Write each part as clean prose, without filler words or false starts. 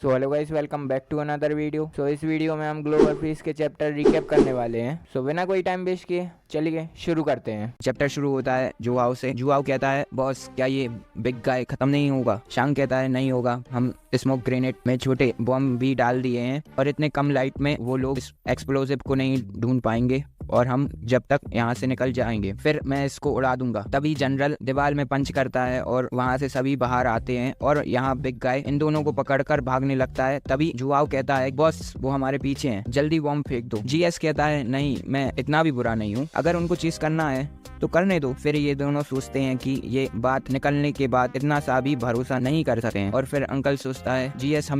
So hello guys, welcome back to another video. So इस video में हम global freeze के चैप्टर रिकैप करने वाले हैं। सो बिना कोई टाइम वेस्ट किए चलिए शुरू करते हैं। चैप्टर शुरू होता है जुआओ से। जुआओ कहता है, बॉस क्या ये बिग गाय खत्म नहीं होगा? शांग कहता है, नहीं होगा, हम स्मोक ग्रेनेड में छोटे बॉम्ब भी डाल दिए हैं और इतने कम लाइट में वो लोग एक्सप्लोसिव को नहीं ढूंढ पाएंगे और हम जब तक यहाँ से निकल जाएंगे फिर मैं इसको उड़ा दूंगा। तभी जनरल दीवार में पंच करता है और वहाँ से सभी बाहर आते हैं और यहाँ बिग गाय इन दोनों को पकड़कर भागने लगता है। तभी जुआओ कहता है, बॉस वो हमारे पीछे हैं, जल्दी बॉम्ब फेंक दो। जीएस कहता है, नहीं, मैं इतना भी बुरा नहीं हूँ, अगर उनको चीज करना है तो करने दो। फिर ये दोनों सोचते हैं कि ये बात निकलने के बाद इतना सा भी भरोसा नहीं कर सकते हैं। और फिर अंकल सोचता है, जीएस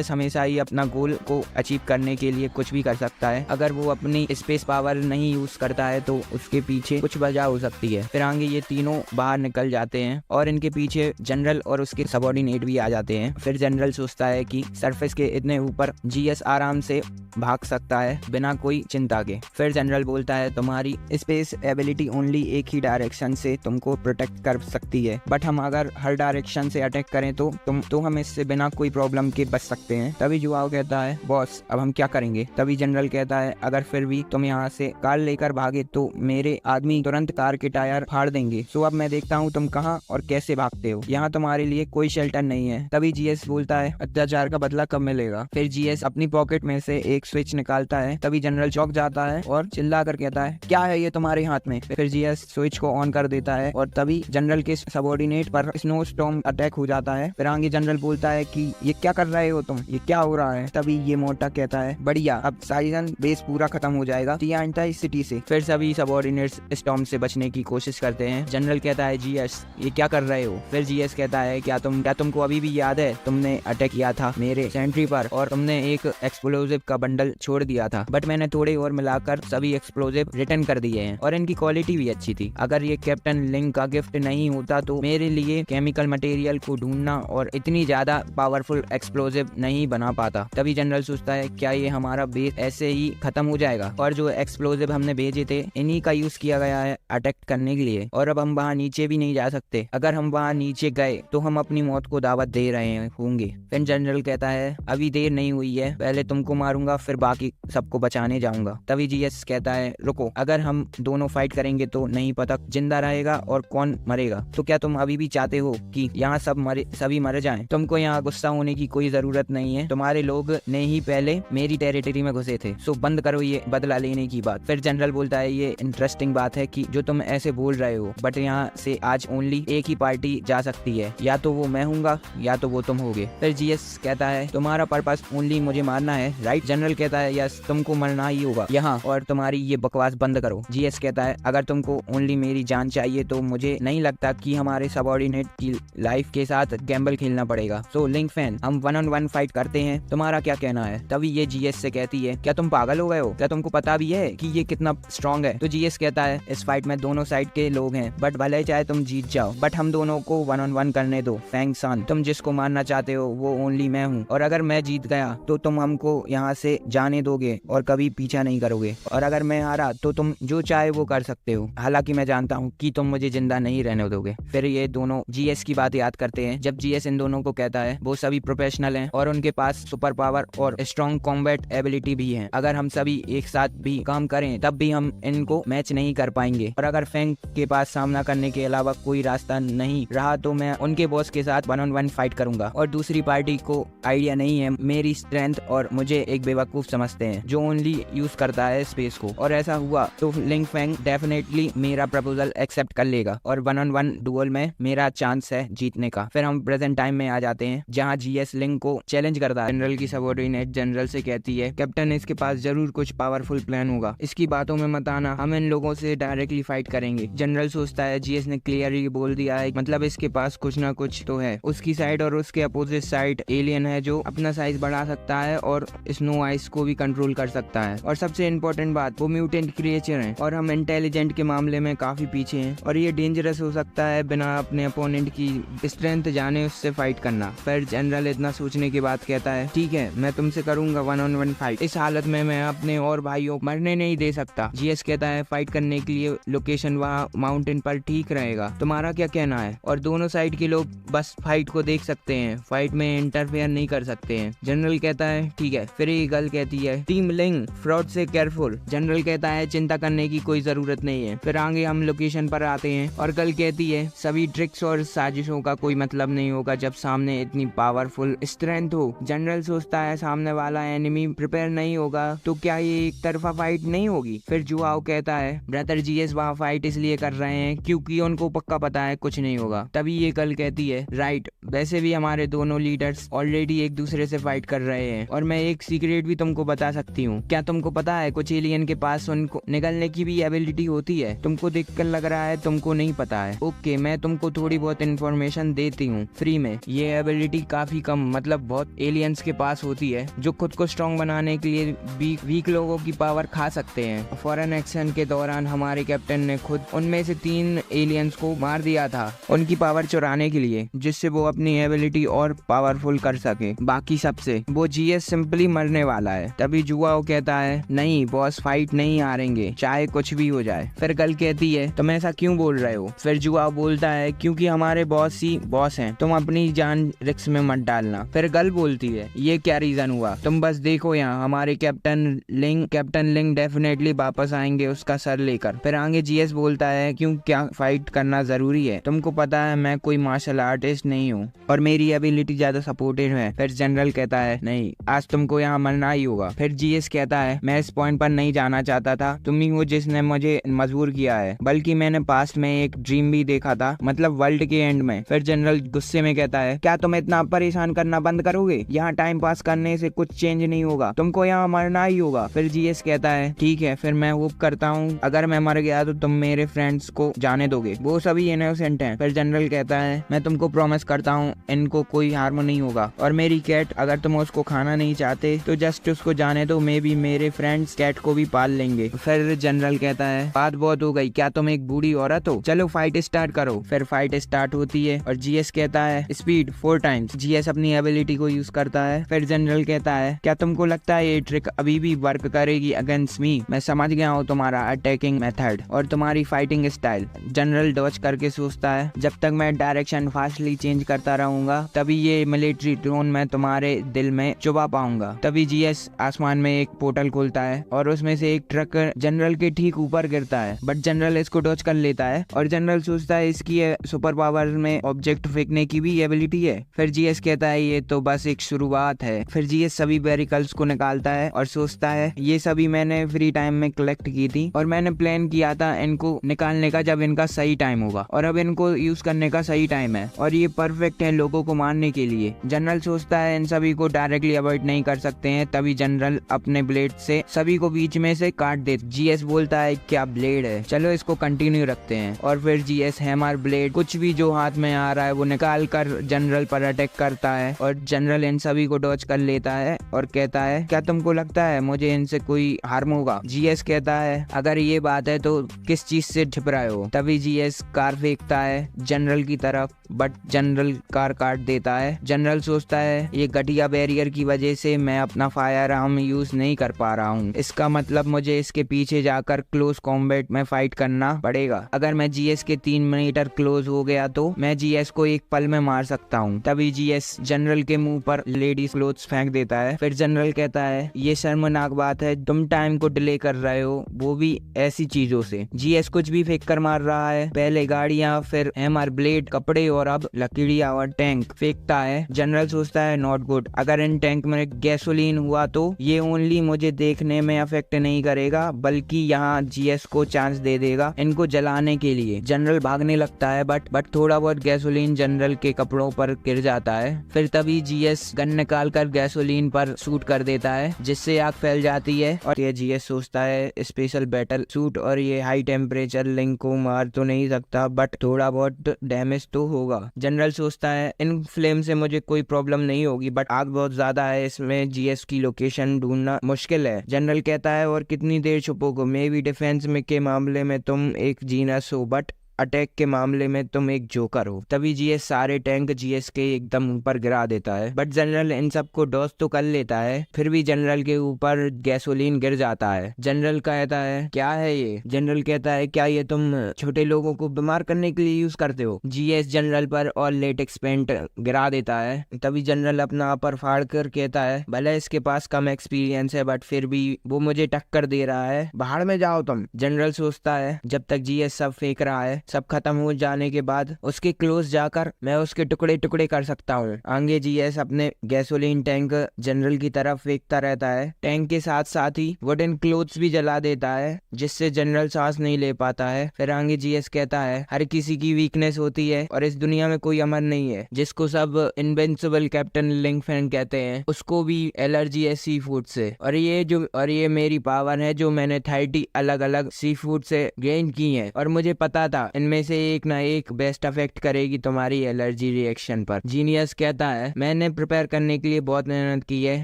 हमेशा ही अपना गोल को अचीव करने के लिए कुछ भी कर सकता है। अगर वो अपनी स्पेस पावर नहीं यूज करता है तो उसके पीछे कुछ वजह हो सकती है। फिर आगे ये तीनों बाहर निकल जाते हैं और इनके पीछे जनरल और उसके सबऑर्डिनेट भी आ जाते हैं। फिर जनरल सोचता है कि सरफेस के इतने ऊपर जीएस आराम से भाग सकता है बिना कोई चिंता के। फिर जनरल बोलता है, तुम्हारी स्पेस एबिलिटी ओनली एक ही डायरेक्शन से तुमको प्रोटेक्ट कर सकती है, बट हम अगर हर डायरेक्शन से अटैक करें तो हम इससे बिना कोई प्रॉब्लम के बच सकते हैं। तभी जुआओ कहता है, बॉस अब हम क्या करेंगे? तभी जनरल कहता है, अगर फिर भी तुम यहाँ से कार लेकर भागे तो मेरे आदमी तुरंत कार के टायर फाड़ देंगे। सो अब मैं देखता हूँ तुम कहाँ और कैसे भागते हो, यहाँ तुम्हारे लिए कोई शेल्टर नहीं है। तभी जीएस बोलता है, अत्याचार का बदला कब मिलेगा? फिर जीएस अपनी पॉकेट में से एक स्विच निकालता है। तभी जनरल चौंक जाता है और चिल्ला कर कहता है, क्या है ये तुम्हारे हाथ में? फिर जीएस स्विच को ऑन कर देता है और तभी जनरल के सबऑर्डिनेट पर स्नो स्टॉर्म अटैक हो जाता है। फिर आगे जनरल बोलता है कि ये क्या कर रहे हो तुम, ये क्या हो रहा है? तभी ये मोटा कहता है, बढ़िया, अब साइजन बेस पूरा खत्म हो जाएगा इस सिटी से। फिर सभी सबऑर्डिनेट्स स्टॉर्म से बचने की कोशिश करते हैं। जनरल कहता है, जीएस ये क्या कर रहे हो? फिर जीएस कहता है, क्या तुमको अभी भी याद है तुमने अटैक किया था मेरे सेंट्री पर और तुमने एक एक्सप्लोसिव का बंडल छोड़ दिया था, बट मैंने थोड़े और मिलाकर सभी एक्सप्लोसिव रिटर्न कर दिए हैं और इनकी क्वालिटी भी अच्छी थी। अगर ये कैप्टन लिंक का गिफ्ट नहीं होता तो मेरे लिए केमिकल मटेरियल को ढूंढना और इतनी ज्यादा पावरफुल एक्सप्लोसिव नहीं बना पाता। तभी जनरल सोचता है, क्या ये हमारा बेस ऐसे ही खत्म हो जाएगा? और जो एक्सप्लोसिव हमने भेजे थे इन्हीं का यूज किया गया है अटैक करने के लिए और अब हम वहाँ नीचे भी नहीं जा सकते। अगर हम वहाँ नीचे गए तो हम अपनी मौत को दावत दे रहे होंगे। फिर जनरल कहता है, अभी देर नहीं हुई है, पहले तुमको मारूंगा फिर बाकी सबको बचाने जाऊंगा। तभी जीएस कहता है, रुको, अगर हम दोनों फाइट करेंगे तो नहीं पता जिंदा रहेगा और कौन मरेगा। तो क्या तुम अभी भी चाहते हो कि यहाँ सभी मर जाएं? तुमको यहाँ गुस्सा होने की कोई जरूरत नहीं है, तुम्हारे लोग ने ही पहले मेरी टेरिटरी में घुसे थे, सो बंद करो ये बदला लेने की बात। फिर जनरल बोलता है, ये इंटरेस्टिंग बात है कि जो तुम ऐसे बोल रहे हो, बट यहाँ से आज ओनली एक ही पार्टी जा सकती है, या तो वो मैं हूँगा या तो वो तुम होगे। फिर जीएस कहता है, तुम्हारा पर्पस ओनली मुझे मारना है, राइट? जनरल कहता है, यस, तुमको मरना ही होगा यहाँ, और तुम्हारी ये बकवास बंद करो। जीएस कहता है, अगर तुमको ओनली मेरी जान चाहिए तो मुझे नहीं लगता कि हमारे सबऑर्डिनेट की लाइफ के साथ गैम्बल खेलना पड़ेगा। सो लिंक फैन, हम 1-on-1 फाइट करते हैं, तुम्हारा क्या कहना है? तभी ये जीएस से कहती है, क्या तुम पागल हो गए हो? क्या तुमको पता भी है कि ये कितना स्ट्रॉन्ग है? तो जीएस कहता है, इस फाइट में दोनों साइड के लोग हैं, बट भले चाहे तुम जीत जाओ, बट हम दोनों को 1-on-1 करने दो। फैंग सान, तुम जिसको मारना चाहते हो वो ओनली मैं हूँ, और अगर मैं जीत गया तो तुम हमको यहाँ से जाने दोगे और कभी पीछा नहीं करोगे, और अगर मैं हारा तो तुम जो चाहे वो कर सकते हो, हालांकि मैं जानता हूँ कि तुम मुझे जिंदा नहीं रहने दोगे। फिर ये दोनों जीएस की बात याद करते हैं जब जीएस इन दोनों को कहता है, वो सभी प्रोफेशनल हैं और उनके पास सुपर पावर और स्ट्रॉन्ग कॉम्बैट एबिलिटी भी है, अगर हम सभी एक साथ भी काम करें तब भी हम इनको मैच नहीं कर पाएंगे, और अगर फैंग के पास सामना करने के अलावा कोई रास्ता नहीं रहा तो मैं उनके बॉस के साथ 1-on-1 फाइट करूंगा, और दूसरी पार्टी को आइडिया नहीं है मेरी स्ट्रेंथ और मुझे एक बेवकूफ समझते हैं जो ओनली यूज करता है स्पेस को, और ऐसा हुआ तो लिंक फैंग डेफिनेटली मेरा प्रपोजल एक्सेप्ट कर लेगा और 1-on-1 डुअल में मेरा चांस है जीतने का। फिर हम प्रेजेंट टाइम में आ जाते हैं जहाँ जीएस लिंक को चैलेंज करता है। जनरल की सबऑर्डिनेट जनरल से कहती है, कैप्टन इसके पास जरूर कुछ पावरफुल प्लान होगा, इसकी बातों में मत आना, हम इन लोगों से डायरेक्टली फाइट करेंगे। जनरल सोचता है, जीएस ने क्लियरली बोल दिया है, मतलब इसके पास कुछ ना कुछ तो है। उसकी साइड और उसके अपोजिट साइड एलियन है जो अपना साइज बढ़ा सकता है और स्नो आइस को भी कंट्रोल कर सकता है, और सबसे इम्पोर्टेंट बात, वो म्यूटेंट क्रिएचर है और हम इंटेलिजेंट के मामले में काफी पीछे हैं, और ये डेंजरस हो सकता है बिना अपने अपोनेंट की स्ट्रेंथ जाने उससे फाइट करना। फिर जनरल इतना सोचने के बाद कहता है, ठीक है, मैं तुमसे करूंगा 1-on-1 फाइट, इस हालत में मैं अपने और भाइयों मरने नहीं दे सकता। जीएस कहता है फाइट करने के लिए लोकेशन वहाँ माउंटेन पर ठीक रहेगा। तुम्हारा क्या कहना है? और दोनों साइड के लोग बस फाइट को देख सकते हैं, फाइट में इंटरफेयर नहीं कर सकते हैं। जनरल कहता है ठीक है। फिर ईगल कहती है टीम लिंग फ्रॉड से केयरफुल। जनरल कहता है चिंता करने की कोई जरूरत नहीं है। फिर आगे हम लोकेशन पर आते हैं और गल कहती है सभी ट्रिक्स और साजिशों का कोई मतलब नहीं होगा जब सामने इतनी पावरफुल स्ट्रेंथ हो। जनरल सोचता है सामने वाला एनिमी प्रिपेयर नहीं होगा तो क्या ये एक तरफा फाइट नहीं होगी। फिर जुआओ कहता है ब्रदर जीएस वहाँ फाइट इसलिए कर रहे हैं क्योंकि उनको पक्का पता है कुछ नहीं होगा। तभी ये गल कहती है राइट, वैसे भी हमारे दोनों लीडर्स ऑलरेडी एक दूसरे से फाइट कर रहे हैं और मैं एक सीक्रेट भी तुमको बता सकती हूँ। क्या तुमको पता है कुछ एलियन के पास उनको निकलने की भी एबिलिटी होती है? तुमको देखकर लग रहा है तुमको नहीं पता है। ओके, मैं तुमको थोड़ी बहुत इन्फॉर्मेशन देती हूँ फ्री में। ये एबिलिटी काफी कम मतलब बहुत एलियंस के पास होती है जो खुद को स्ट्रॉन्ग बनाने के लिए वीक लोगों की पावर खा सकते हैं। फॉरेन एक्शन के दौरान हमारे कैप्टन ने खुद उनमें से 3 एलियंस को मार दिया था उनकी पावर चुराने के लिए, जिससे वो अपनी एबिलिटी और पावरफुल कर सके बाकी सबसे। वो जीएस सिंपली मरने वाला है। तभी जुआओ कहता है नहीं बॉस, फाइट नहीं हारेंगे चाहे कुछ भी हो जाए। फिर गल कहती है तुम ऐसा क्यों बोल रहे हो? फिर जुआओ बोलता है क्योंकि हमारे बॉस ही बॉस हैं, तुम अपनी जान रिस्क में मत डालना। फिर गल बोलती है ये क्या रीजन हुआ? तुम बस देखो यहाँ हमारे कैप्टन लिंग डेफिनेटली वापस आएंगे उसका सर लेकर। फिर आगे जीएस बोलता है क्यों, क्या फाइट करना जरूरी है? तुमको पता है मैं कोई मार्शल आर्टिस्ट नहीं हूँ और मेरी एबिलिटी ज्यादा सपोर्टिव है। फिर जनरल कहता है नहीं, आज तुमको यहाँ मरना ही होगा। फिर जीएस कहता है मैं इस पॉइंट पर नहीं जाना चाहता था, तुम ही हो जिसने मुझे मजबूर किया है, बल्कि मैंने पास्ट में एक ड्रीम भी देखा था, मतलब वर्ल्ड के एंड में। फिर जनरल गुस्से में कहता है क्या तुम इतना परेशान करना बंद करोगे? यहाँ टाइम पास करने से कुछ चेंज नहीं होगा, तुमको यहाँ मरना ही होगा। फिर जीएस कहता है ठीक है, फिर मैं होप करता हूँ अगर मैं मर गया तो तुम मेरे फ्रेंड्स को जाने दोगे, वो सभी इनोसेंट हैं। फिर जनरल कहता है मैं तुमको प्रॉमिस करता हूँ इनको कोई हार्म नहीं होगा, और मेरी कैट अगर तुम उसको खाना नहीं चाहते तो जस्ट उसको जाने दो, मे बी मेरे फ्रेंड्स कैट को भी पाल लेंगे। फिर जनरल कहता है बात बहुत हो गई, क्या तुम एक बूढ़ी औरत हो, चलो फाइट स्टार्ट करो। फिर फाइट स्टार्ट होती है और जीएस कहता है स्पीड 4 टाइम्स। जीएस अपनी एबिलिटी को यूज करता है। फिर जनरल कहता है क्या तुमको लगता है ये ट्रिक अभी भी वर्क करेगी अगेंस्ट मी? मैं समझ गया हूँ तुम्हारा अटैकिंग मेथड और तुम्हारी फाइटिंग स्टाइल। जनरल डॉज करके सोचता है जब तक मैं डायरेक्शन फास्टली चेंज करता रहूंगा तभी ये मिलिट्री ड्रोन मैं तुम्हारे दिल में चुबा पाऊंगा। तभी जीएस आसमान में एक पोर्टल खोलता है और उसमें से एक ट्रक जनरल के ठीक ऊपर गिरता है, बट जनरल इसको डॉज कर लेता है और जनरल सोचता है इसकी सुपर पावर में ऑब्जेक्ट फेंकने की भी एबिलिटी है। फिर जीएस कहता है ये तो बस एक शुरुआत है। फिर जीएस सभी वेरिकल्स को निकालता है और सोचता है ये सभी मैंने फ्री टाइम में कलेक्ट की थी और मैंने प्लान किया था इनको निकालने का जब इनका सही टाइम होगा, और अब इनको यूज करने का सही टाइम है और ये परफेक्ट है लोगों को मारने के लिए। जनरल सोचता है इन सभी को डायरेक्टली अवॉइड नहीं कर सकते हैं, तभी जनरल अपने ब्लेड से सभी को बीच में से काट दे। जीएस बोलता है क्या ब्लेड है, चलो इसको कंटिन्यू रखते हैं। और फिर जीएस हैमर ब्लेड कुछ भी जो हाथ में आ रहा है वो निकाल कर जनरल पर अटैक करता है और जनरल इन सभी को डॉज कर लेता है और कहता है क्या तुमको लगता है मुझे इनसे कोई हार्म होगा? जीएस कहता है अगर ये बात है तो किस चीज से छिप रहे हो? तभी जीएस कार फेंकता है जनरल की तरफ, बट जनरल कार काट देता है। जनरल सोचता है ये घटिया बैरियर की वजह से मैं अपना फायर आर्म यूज नहीं कर पा रहा हूँ, इसका मतलब मुझे इसके पीछे जाकर क्लोज कॉम्बैट में फाइट करना पड़ेगा। अगर मैं जीएस के 3 मीटर क्लोज हो गया तो मैं जीएस को एक पल में मार सकता हूँ। तभी जीएस जनरल के मुंह पर लेडीज क्लोथ्स फेंक देता है। फिर जनरल कहता है ये शर्मनाक बात है, तुम टाइम को डिले कर रहे हो, वो भी ऐसी चीजों से। जीएस कुछ भी फेंक कर मार रहा है, पहले गाड़ियां, फिर हैमर, ब्लेड, कपड़े और अब लकड़ियां और टैंक फेंकता है। जनरल सोचता है नॉट गुड, अगर इन टैंक में गैसोलीन हुआ तो ये ओनली मुझे देखने में अफेक्ट नहीं करेगा बल्कि यहाँ जीएस को चांस दे देगा इनको जलाने के लिए। जनरल भागने लगता है बट थोड़ा बहुत गैसोलीन जनरल के कपड़ों पर गिर जाता है। फिर तभी जीएस गन निकाल कर गैसोलीन पर शूट कर देता है जिससे आग फैल जाती है और ये जीएस सोचता है स्पेशल बैटल सूट और ये हाई टेम्परेचर लिंक को मार तो नहीं सकता बट थोड़ा बहुत डैमेज तो होगा। जनरल सोचता है इन फ्लेम से मुझे कोई प्रॉब्लम नहीं होगी बट आग बहुत ज्यादा है, इसमें जीएस की लोकेशन ढूंढना मुश्किल है। जनरल कहता है और कितनी देर छुपोगे, मे बी डिफेंस में के मामले में तुम एक जीनस हो बट अटैक के मामले में तुम एक जोकर हो। तभी जीएस सारे टैंक जीएस के एकदम ऊपर गिरा देता है, बट जनरल इन सबको डॉस तो कर लेता है, फिर भी जनरल के ऊपर गैसोलीन गिर जाता है। जनरल कहता है क्या है ये? जनरल कहता है क्या ये तुम छोटे लोगों को बीमार करने के लिए यूज करते हो? जीएस जनरल पर और लेटेक्स पेंट गिरा देता है। तभी जनरल अपना अपर फाड़ कर कहता है भले इसके पास कम एक्सपीरियंस है, बट फिर भी वो मुझे टक्कर दे रहा है, बाहर में जाओ तुम। जनरल सोचता है जब तक जीएस सब फेंक रहा है, सब खत्म हो जाने के बाद उसके क्लोज जाकर मैं उसके टुकड़े टुकड़े कर सकता हूँ। आगे जीएस अपने गैसोलीन टैंक जनरल की तरफ फेंकता रहता है। टैंक के साथ साथ ही वुडन क्लोथ्स भी जला देता है, जिससे जनरल सांस नहीं ले पाता है। फिर आगे जीएस कहता है हर किसी की वीकनेस होती है और इस दुनिया में कोई अमर नहीं है। जिसको सब इनविंसिबल कैप्टन लिंकफैन कहते हैं, उसको भी एलर्जी है सी फूड से, और ये मेरी पावर है जो मैंने 30 अलग अलग सी फूड से गेन की है, और मुझे पता था इनमें से एक ना एक बेस्ट अफेक्ट करेगी तुम्हारी एलर्जी रिएक्शन पर। जीनियस कहता है मैंने प्रिपेयर करने के लिए बहुत मेहनत की है,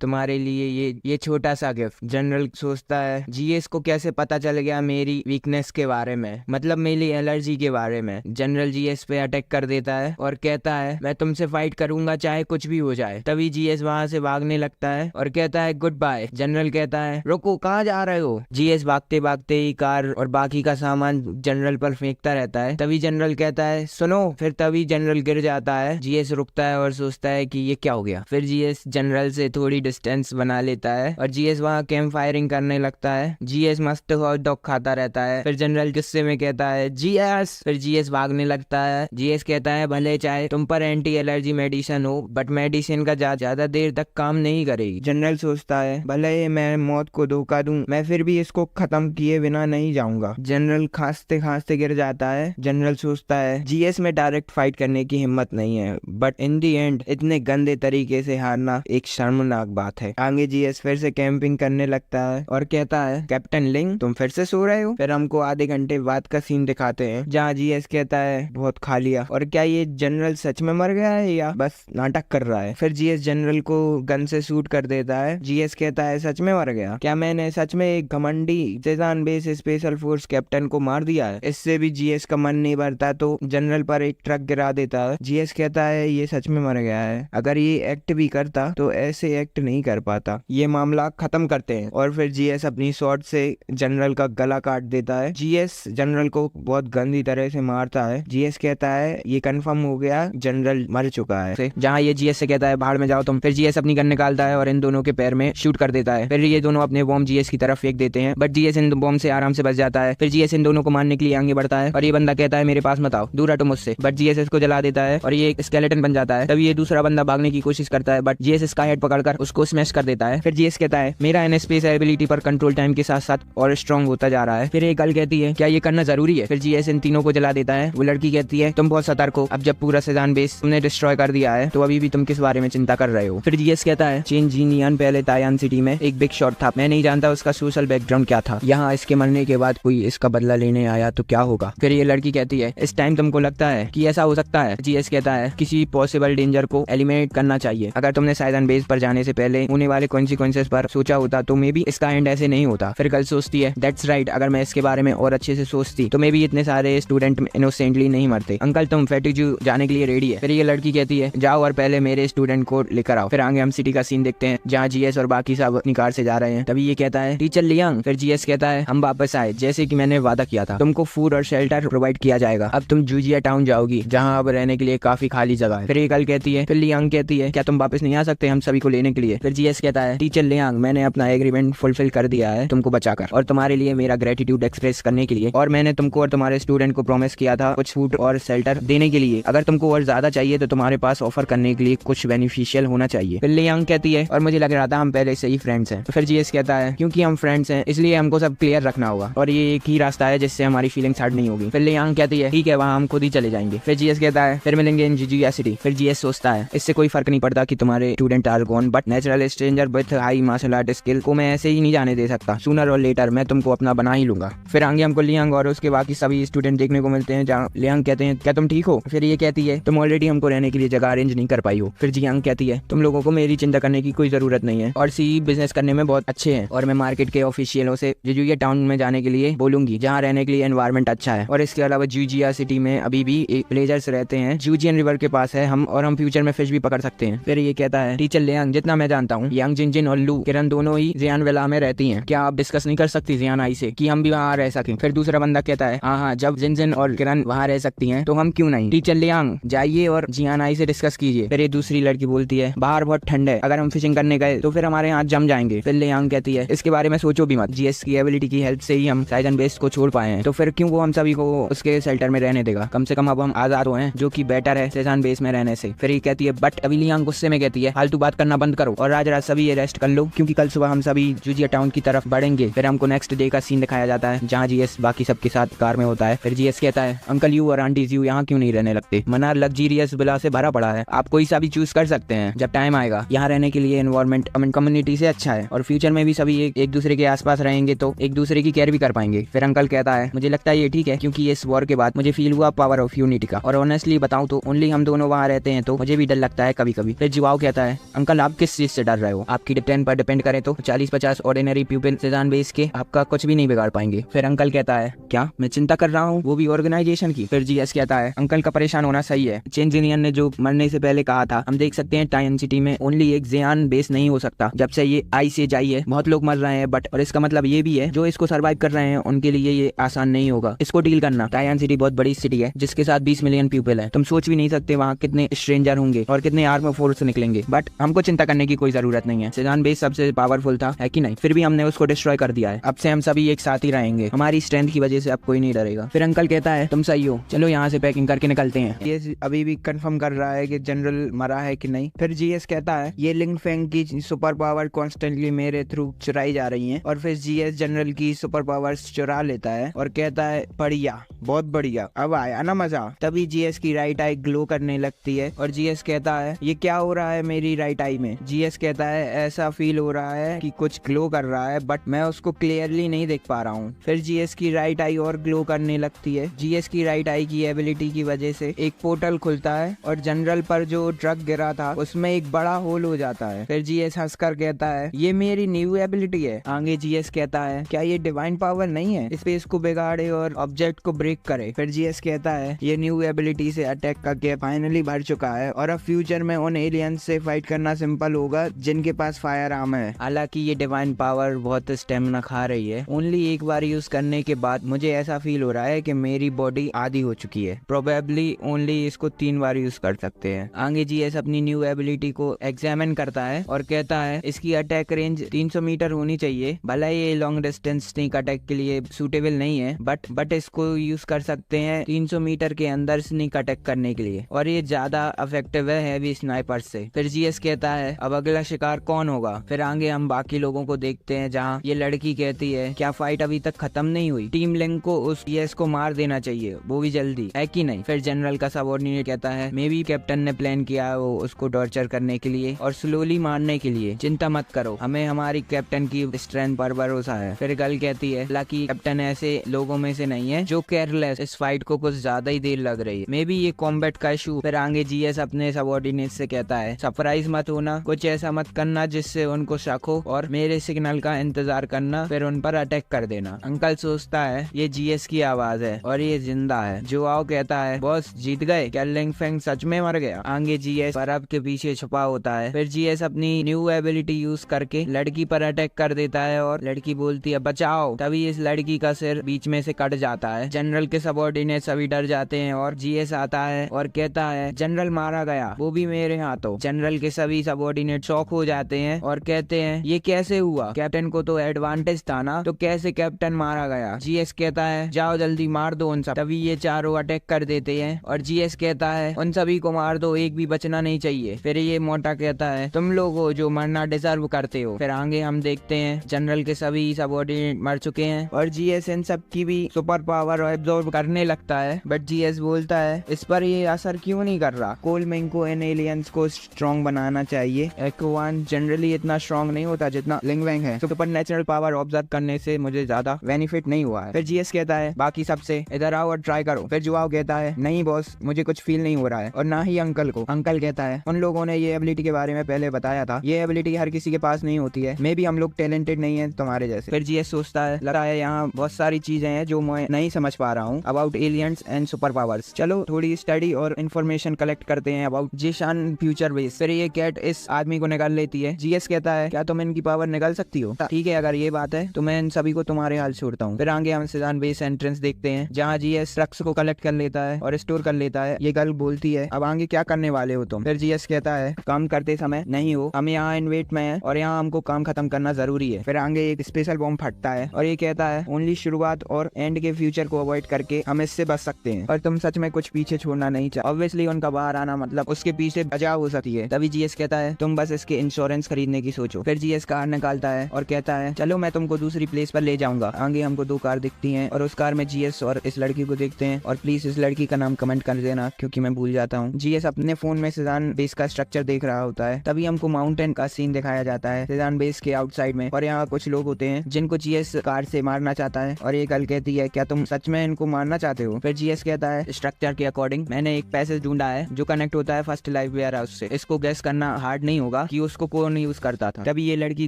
तुम्हारे लिए ये छोटा सा गिफ्ट। जनरल सोचता है जीएस को कैसे पता चल गया मेरी वीकनेस के बारे में, मतलब मेरी एलर्जी के बारे में। जनरल जीएस पे अटैक कर देता है और कहता है मैं तुमसे फाइट करूंगा चाहे कुछ भी हो जाए। तभी जीएस वहां से भागने लगता है और कहता है गुड बाय। जनरल कहता है रुको, कहाँ जा रहे हो? जीएस भागते भागते ही कार और बाकी का सामान जनरल पर फेंकता रहता है। तभी जनरल कहता है सुनो, फिर तभी जनरल गिर जाता है। जीएस रुकता है और सोचता है कि ये क्या हो गया। फिर जीएस जनरल से थोड़ी डिस्टेंस बना लेता है और जीएस वहाँ कैंप फायरिंग करने लगता है। जीएस मस्त हॉट डॉग खाता रहता है। फिर जनरल गुस्से में कहता है जीएस। फिर जीएस भागने लगता है। जीएस कहता है भले चाहे तुम पर एंटी एलर्जी मेडिसिन हो, बट मेडिसिन का ज्यादा देर तक काम नहीं करेगी। जनरल सोचता है भले मैं मौत को धोखा दूं, मैं फिर भी इसको खत्म किए बिना नहीं जाऊंगा। जनरल खांसते खांसते गिर जाता है। जनरल सोचता है जीएस में डायरेक्ट फाइट करने की हिम्मत नहीं है, बट इन दी एंड इतने गंदे तरीके से हारना एक शर्मनाक बात है। आगे जीएस फिर से कैंपिंग करने लगता है और कहता है कैप्टन लिंग तुम फिर से सो रहे हो? फिर हमको आधे घंटे बाद का सीन दिखाते हैं जहाँ जीएस कहता है बहुत खा लिया, और क्या ये जनरल सच में मर गया है या बस नाटक कर रहा है? फिर जीएस जनरल को गन से शूट कर देता है। जीएस कहता है सच में मर गया? क्या मैंने सच में एक घमंडी जेजान बेस स्पेशल फोर्स कैप्टन को मार दिया है? इससे भी जीएस का मन नहीं भरता तो जनरल पर एक ट्रक गिरा देता है। जीएस कहता है ये सच में मर गया है, अगर ये एक्ट भी करता तो ऐसे एक्ट नहीं कर पाता, ये मामला खत्म करते हैं। और फिर जीएस अपनी शॉट से जनरल का गला काट देता है। जीएस जनरल को बहुत गंदी तरह से मारता है। जीएस कहता है ये कंफर्म हो गया, जनरल मर चुका है। जहाँ ये जीएस से कहता है बाहर में जाओ तुम। फिर जीएस अपनी गन निकालता है और इन दोनों के पैर में शूट कर देता है। फिर ये दोनों अपने बॉम्ब जीएस की तरफ फेंक देते हैं, बट जीएस इन बॉम्ब से आराम से बच जाता है। फिर जीएस इन दोनों को मारने के लिए आगे बढ़ता है और ये बंदा कहता है मेरे पास मत आओ, दूर हटो मुझसे, बट जीएस इसको जला देता है और ये एक स्केलेटन बन जाता है। तभी ये दूसरा बंदा भागने की कोशिश करता है, बट जीएस इसका हेड पकड़कर उसको स्मैश कर देता है। फिर जीएस कहता है मेरा एन स्पेस एबिलिटी पर कंट्रोल टाइम के साथ साथ और स्ट्रॉन्ग होता जा रहा है। फिर एक गर्ल कहती है क्या ये करना जरूरी है? फिर जीएस इन तीनों को जला देता है। वो लड़की कहती है तुम बहुत सतर्क हो, अब जब पूरा सेजान बेस तुमने डिस्ट्रॉय कर दिया है तो अभी भी तुम किस बारे में चिंता कर रहे हो? फिर जीएस कहता है चेन जीनियन पहले तायान सिटी में एक बिग शॉट था, मैं नहीं जानता उसका सोशल बैकग्राउंड क्या था, यहाँ इसके मरने के बाद कोई इसका बदला लेने आया तो क्या होगा? फिर ये लड़की कहती है इस टाइम तुमको लगता है कि ऐसा हो सकता है? जीएस कहता है किसी पॉसिबल डेंजर को एलिमिनेट करना चाहिए, अगर तुमने साइजन बेस पर जाने से पहले होने वाले कॉन्सिक्वेंसेस पर सोचा होता तो मे बी इसका एंड ऐसे नहीं होता। फिर गर्ल सोचती है दैट्स राइट, अगर मैं इसके बारे में और अच्छे से सोचती तो मे बी इतने सारे स्टूडेंट इनोसेंटली नहीं मरते। अंकल तुम फेटिजू जाने के लिए रेडी है? फिर ये लड़की कहती है जाओ और पहले मेरे स्टूडेंट को लेकर आओ। फिर आगे हम सिटी का सीन देखते हैं जहाँ जीएस और बाकी सब अपनी कार से जा रहे हैं। तभी ये कहता है टीचर लियांग। फिर जीएस कहता है हम वापस आए जैसे कि मैंने वादा किया था, तुमको फूड और शेल्टर प्रोवाइड किया जाएगा, अब तुम जूजिया टाउन जाओगी जहाँ अब रहने के लिए काफी खाली जगह है। फिर ये गर्ल कहती है, फिर लियांग कहती है क्या तुम वापस नहीं आ सकते हम सभी को लेने के लिए? फिर जीएस कहता है टीचर लियांग मैंने अपना एग्रीमेंट फुलफिल कर दिया है तुमको बचाकर और तुम्हारे लिए मेरा ग्रेटिट्यूड एक्सप्रेस करने के लिए, और मैंने तुमको और तुम्हारे स्टूडेंट को प्रॉमिस किया था कुछ फूड और शेल्टर देने के लिए, अगर तुमको और ज्यादा चाहिए तो तुम्हारे पास ऑफर करने के लिए कुछ बेनिफिशियल होना चाहिए। फिर लियांग कहती है और मुझे लग रहा था हम पहले से ही फ्रेंड्स हैं। तो फिर जीएस कहता है क्योंकि हम फ्रेंड्स हैं इसलिए हमको सब क्लियर रखना होगा और ये एक ही रास्ता है जिससे हमारी फीलिंग्स हर्ट नहीं होगी। फिर लियांग कहती है ठीक है वहाँ हम खुद ही चले जाएंगे। फिर जीएस कहता है फिर मिलेंगे इन जुजुया सिटी। फिर जीएस सोचता है इससे कोई फर्क नहीं पड़ता कि तुम्हारे student are gone, but natural stranger with high martial art skill को मैं ऐसे ही नहीं जाने दे सकता, सूनर और लेटर मैं तुमको अपना बना ही लूंगा। फिर आगे हमको लियांग और उसके बाकी सभी स्टूडेंट देखने को मिलते हैं जहाँ लियांग कहते हैं क्या तुम ठीक हो? फिर ये कहती है तुम ऑलरेडी हमको रहने के लिए जगह अरेंज नहीं कर पाई हो। फिर जियांग कहती है तुम लोगों को मेरी चिंता करने की कोई जरूरत नहीं है और सी बिजनेस करने में बहुत अच्छे हैं और मैं मार्केट के ऑफिशियलों से जुजुया टाउन में जाने के लिए बोलूंगी जहाँ रहने के लिए एनवायरमेंट अच्छा है और इसके अलावा जूजिया सिटी में अभी भी विलेजर्स रहते हैं, जूजियन रिवर के पास है हम, और हम फ्यूचर में फिश भी पकड़ सकते हैं। फिर ये कहता है टीचर लियांग, जितना मैं जानता हूँ यांग जिनजिन और लू किरण दोनों ही जियान विला में रहती हैं, क्या आप डिस्कस नहीं कर सकती जियान आई से कि हम भी वहाँ रह सकें? फिर दूसरा बंदा कहता है हाँ, जब जिनजिन और किरण वहाँ रह सकती हैं तो हम क्यों नहीं? टीचर लियांग जाइए और जियान आई से डिस्कस कीजिए। फिर ये दूसरी लड़की बोलती है बाहर बहुत ठंड है, अगर हम फिशिंग करने गए तो फिर हमारे हाथ जम जाएंगे। फिर लियांग कहती है इसके बारे में सोचो भी मत, जीएस की एबिलिटी की हेल्प से ही हम साइजन बेस को छोड़ पाए हैं, तो फिर क्यों वो हम सभी को उसके शेल्टर में रहने देगा? कम से कम अब हम आजाद हुए हैं, जो कि बेटर है साइजन बेस में रहने से। फिर ये कहती है बट अभी लियांग गुस्से में कहती है फालतू बात करना बंद करो और आज रात सभी ये रेस्ट कर लो, क्योंकि कल सुबह हम सभी जूजिया टाउन की तरफ बढ़ेंगे। फिर हमको नेक्स्ट डे का सीन दिखाया जाता है जहाँ जीएस बाकी सबके साथ कार में होता है। फिर जीएस कहता है अंकल यू और आंटी यू यहाँ क्यों नहीं रहने लगते? मनार लग्जरियस विला से भरा पड़ा है, आप कोई सा भी चूज कर सकते हैं जब टाइम आएगा। यहाँ रहने के लिए एनवायरमेंट कम्युनिटी से अच्छा है और फ्यूचर में भी सभी एक दूसरे के आसपास रहेंगे तो एक दूसरे की केयर भी कर पाएंगे। फिर अंकल कहता है मुझे लगता है ये ठीक है, क्योंकि इस वॉर के बाद मुझे फील हुआ पावर ऑफ यूनिटी का, और ऑनेस्टली बताऊं तो ओनली हम दोनों वहाँ रहते हैं तो मुझे भी डर लगता है कभी कभी। फिर जुआओ कहता है अंकल आप किस चीज से डर रहे हो? आपकी टेन पर डिपेंड करें तो 40-50 ऑर्डिनरी पीपल सेजान बेस के आपका कुछ भी नहीं बिगाड़ पाएंगे। फिर अंकल कहता है क्या मैं चिंता कर रहा हूँ, वो भी ऑर्गेनाइजेशन की? फिर जीएस कहता है अंकल का परेशान होना सही है, चेंज इंडियन ने जो मरने से पहले कहा था, हम देख सकते हैं टाइन सिटी में ओनली एक जियान बेस नहीं हो सकता। जब से ये आई से जाई है बहुत लोग मर रहे हैं, बट और इसका मतलब ये भी है जो इसको सर्वाइव कर रहे हैं उनके लिए ये आसान नहीं होगा इसको डील करना। टाइन सिटी बहुत बड़ी सिटी है जिसके साथ 20 मिलियन पीपल है, तुम सोच भी नहीं सकते वहाँ कितने स्ट्रेंजर होंगे और कितने आर्म फोर्स निकलेंगे, बट हमको चिंता करने की कोई जरूरत नहीं है। सेजान बेस सबसे पावरफुल था, है कि नहीं? फिर भी हमने उसको डिस्ट्रॉय कर दिया है, अब से हम सभी एक साथ ही रहेंगे, हमारी स्ट्रेंथ की वजह से अब कोई नहीं डरेगा। फिर अंकल कहता है तुम सही हो, चलो यहाँ से पैकिंग करके निकलते हैं। ये अभी भी कंफर्म कर रहा है कि जनरल मरा है कि नहीं। फिर जीएस कहता है ये लिंग फेंग की सुपर पावर कॉन्स्टेंटली मेरे थ्रू चुराई जा रही है, और फिर जीएस जनरल की सुपर पावर्स चुरा लेता है और कहता है बढ़िया, बहुत बढ़िया, अब आया ना मजा। तभी जीएस की राइट आई ग्लो करने लगती है और जीएस कहता है ये क्या हो रहा है मेरी राइट आई में? जीएस कहता है ऐसा फील हो रहा है कि कुछ ग्लो कर रहा है बट मैं उसको क्लियरली नहीं देख पा रहा हूँ। फिर जीएस की राइट आई और ग्लो करने लगती है। जीएस की राइट आई की एबिलिटी की वजह से एक पोर्टल खुलता है और जनरल पर जो ट्रक गिरा था उसमें एक बड़ा होल हो जाता है। फिर जीएस हंसकर कहता है ये मेरी न्यू एबिलिटी है। आगे जीएस कहता है क्या ये डिवाइन पावर नहीं है, स्पेस को बिगाड़े और ऑब्जेक्ट को ब्रेक करे? फिर जीएस कहता है ये न्यू एबिलिटी से अटैक का गैप फाइनली भर चुका है और अब फ्यूचर में उन एलियंस से फाइट करना सिंपल होगा जिनके पास फायर आर्म है। हालांकि ये डिवाइन पावर बहुत स्टेमिना खा रही है, ओनली एक बार यूज करने के बाद मुझे ऐसा फील हो रहा है कि मेरी बॉडी आधी हो चुकी है, प्रोबेबली ओनली इसको 3 बार यूज कर सकते हैं। आगे जीएस अपनी न्यू एबिलिटी को एग्जामिन करता है और कहता है इसकी अटैक रेंज 300 मीटर होनी चाहिए, भला ये लॉन्ग डिस्टेंस स्नीक अटैक के लिए सूटेबल नहीं है बट इसको यूज कर सकते हैं 300 मीटर के अंदर स्नीक अटैक करने के लिए, और ये ज्यादा इफेक्टिव है हैवी स्नाइपर से। फिर जीएस कहता है अब अगला शिकार कौन होगा? फिर आगे हम बाकी लोगों को देखते हैं जहाँ ये लड़की कहती है क्या फाइट अभी तक खत्म नहीं हुई, टीम लिंक को उस जीएस को मार देना चाहिए, वो भी जल्दी, है कि नहीं? फिर जनरल का सबऑर्डिनेट कहता है मे बी कैप्टन ने प्लान किया है वो उसको टॉर्चर करने के लिए और स्लोली मारने के लिए, चिंता मत करो, हमें हमारी कैप्टन की स्ट्रेंथ पर भरोसा है। फिर गर्ल कहती है हालांकि कैप्टन ऐसे लोगों में से नहीं है जो केयरलेस, इस फाइट को कुछ ज्यादा ही देर लग रही है, मे बी ये कॉम्बैट का इशू। फिर आगे जीएस अपने सबऑर्डिनेट से कहता है सरप्राइज मत होना, कुछ ऐसा मत करना जिससे उनको शक हो और मेरे सिग्नल का इंतजार करना, फिर उन पर अटैक कर देना। अंकल सोचता है ये जीएस की आवाज है और ये जिंदा है। जुआओ कहता है बॉस जीत गए क्या, लिंग फेंग सच में मर गया? आगे जीएस बर्फ के पीछे छुपा होता है। फिर जीएस अपनी न्यू एबिलिटी यूज करके लड़की पर अटैक कर देता है और लड़की बोलती है बचाओ, तभी इस लड़की का सिर बीच में से कट जाता है। जनरल के सबऑर्डिनेट सभी डर जाते हैं और जीएस आता है और कहता है जनरल मारा गया, वो भी मेरे हाथों। जनरल के सभी सबऑर्डिनेट शॉक हो जाते हैं और कहते हैं ये कैसे हुआ, कैप्टन को तो एडवांटेज था ना, तो कैसे कैप्टन मारा गया? जीएस कहता है जाओ जल्दी मार दो उन सब। तभी ये चारों अटैक कर देते हैं और जीएस कहता है उन सभी को मार दो, एक भी बचना नहीं चाहिए। फिर ये मोटा कहता है तुम लोग हो जो मरना डिजर्व करते हो। फिर आगे हम देखते हैं जनरल के सभी सबऑर्डिनेट मर चुके हैं और जीएस इन सब की भी सुपर पावर एब्जॉर्ब करने लगता है, बट जीएस बोलता है इस पर ये असर क्यों नहीं कर रहा? कोलमेन को इन एलियंस को स्ट्रॉन्ग बनाना चाहिए, एक्वान जनरली इतना स्ट्रॉन्ग नहीं होता जितना लिंगवेंग है, सुपर नेचुरल पावर ऑब्जर्व करने से मुझे ज्यादा बेनिफिट नहीं हुआ है। फिर जीएस कहता है बाकी सबसे इधर आओ और ट्राई करो। फिर जुआओ कहता है नहीं बॉस मुझे कुछ फील नहीं हो रहा है, और ना ही अंकल को। अंकल कहता है उन लोगों ने ये एबिलिटी के बारे में पहले बताया था, ये एबिलिटी हर किसी के पास नहीं होती है, मे भी हम लोग टैलेंटेड नहीं है तुम्हारे जैसे। फिर जीएस सोचता है लगा है यहाँ बहुत सारी चीजें हैं जो मैं नहीं समझ पा रहा हूँ about aliens and super powers. चलो थोड़ी स्टडी और इन्फॉर्मेशन कलेक्ट करते हैं अबाउट जीशान फ्यूचर बेस। फिर ये कैट इस आदमी को निकाल लेती है। जीएस कहता है क्या तुम इनकी पावर निकाल सकती हो? ठीक है, अगर ये बात है तो मैं इन सभी को तुम्हारे हाल छोड़ता हूँ। फिर आगे हम सीजान बेस एंट्रेंस देखते हैं जहाँ जीएस ट्रक्स को कलेक्ट कर लेता है और स्टोर कर लेता है। ये गर्ल बोलती है अब आगे क्या करने वाले हो तुम? फिर जीएस कहता है काम करते समय नहीं हो, हम यहाँ इन्वेट में हैं और यहाँ हमको काम खत्म करना जरूरी है। फिर आगे एक स्पेशल बॉम्ब फटता है और ये कहता है ओनली शुरुआत और एंड के फ्यूचर को अवॉइड करके हम इससे बच सकते हैं और तुम सच में कुछ पीछे छोड़ना नहीं चाहते। ऑब्वियसली उनका बाहर आना मतलब उसके पीछे बचाव हो सकती है। तभी जीएस कहता है तुम बस इसके इंश्योरेंस खरीदने की सोचो। फिर जीएस कार निकालता है और कहता है चलो मैं तुमको दूसरी प्लेस पर ले जाऊंगा। आगे हमको 2 कार दिखती हैं और उस कार में जीएस और इस लड़की को देखते हैं और प्लीज इस लड़की का नाम कमेंट कर देना क्योंकि मैं भूल जाता हूँ। जीएस अपने फोन में सीजान बेस का स्ट्रक्चर देख रहा होता है। तभी हमको माउंटेन का सीन दिखाया जाता है सीजान बेस के आउटसाइड में और यहाँ कुछ लोग होते हैं जिनको जीएस कार से मारना चाहता है और ये गर्ल कहती है क्या तुम सच में इनको मारना चाहते हो? फिर जीएस कहता है स्ट्रक्चर के अकॉर्डिंग मैंने एक पैसेज ढूंढा है जो कनेक्ट होता है फर्स्ट लाइफ वेयर हाउस से। इसको गेस करना हार्ड नहीं होगा कि उसको कौन यूज करता था। तभी ये लड़की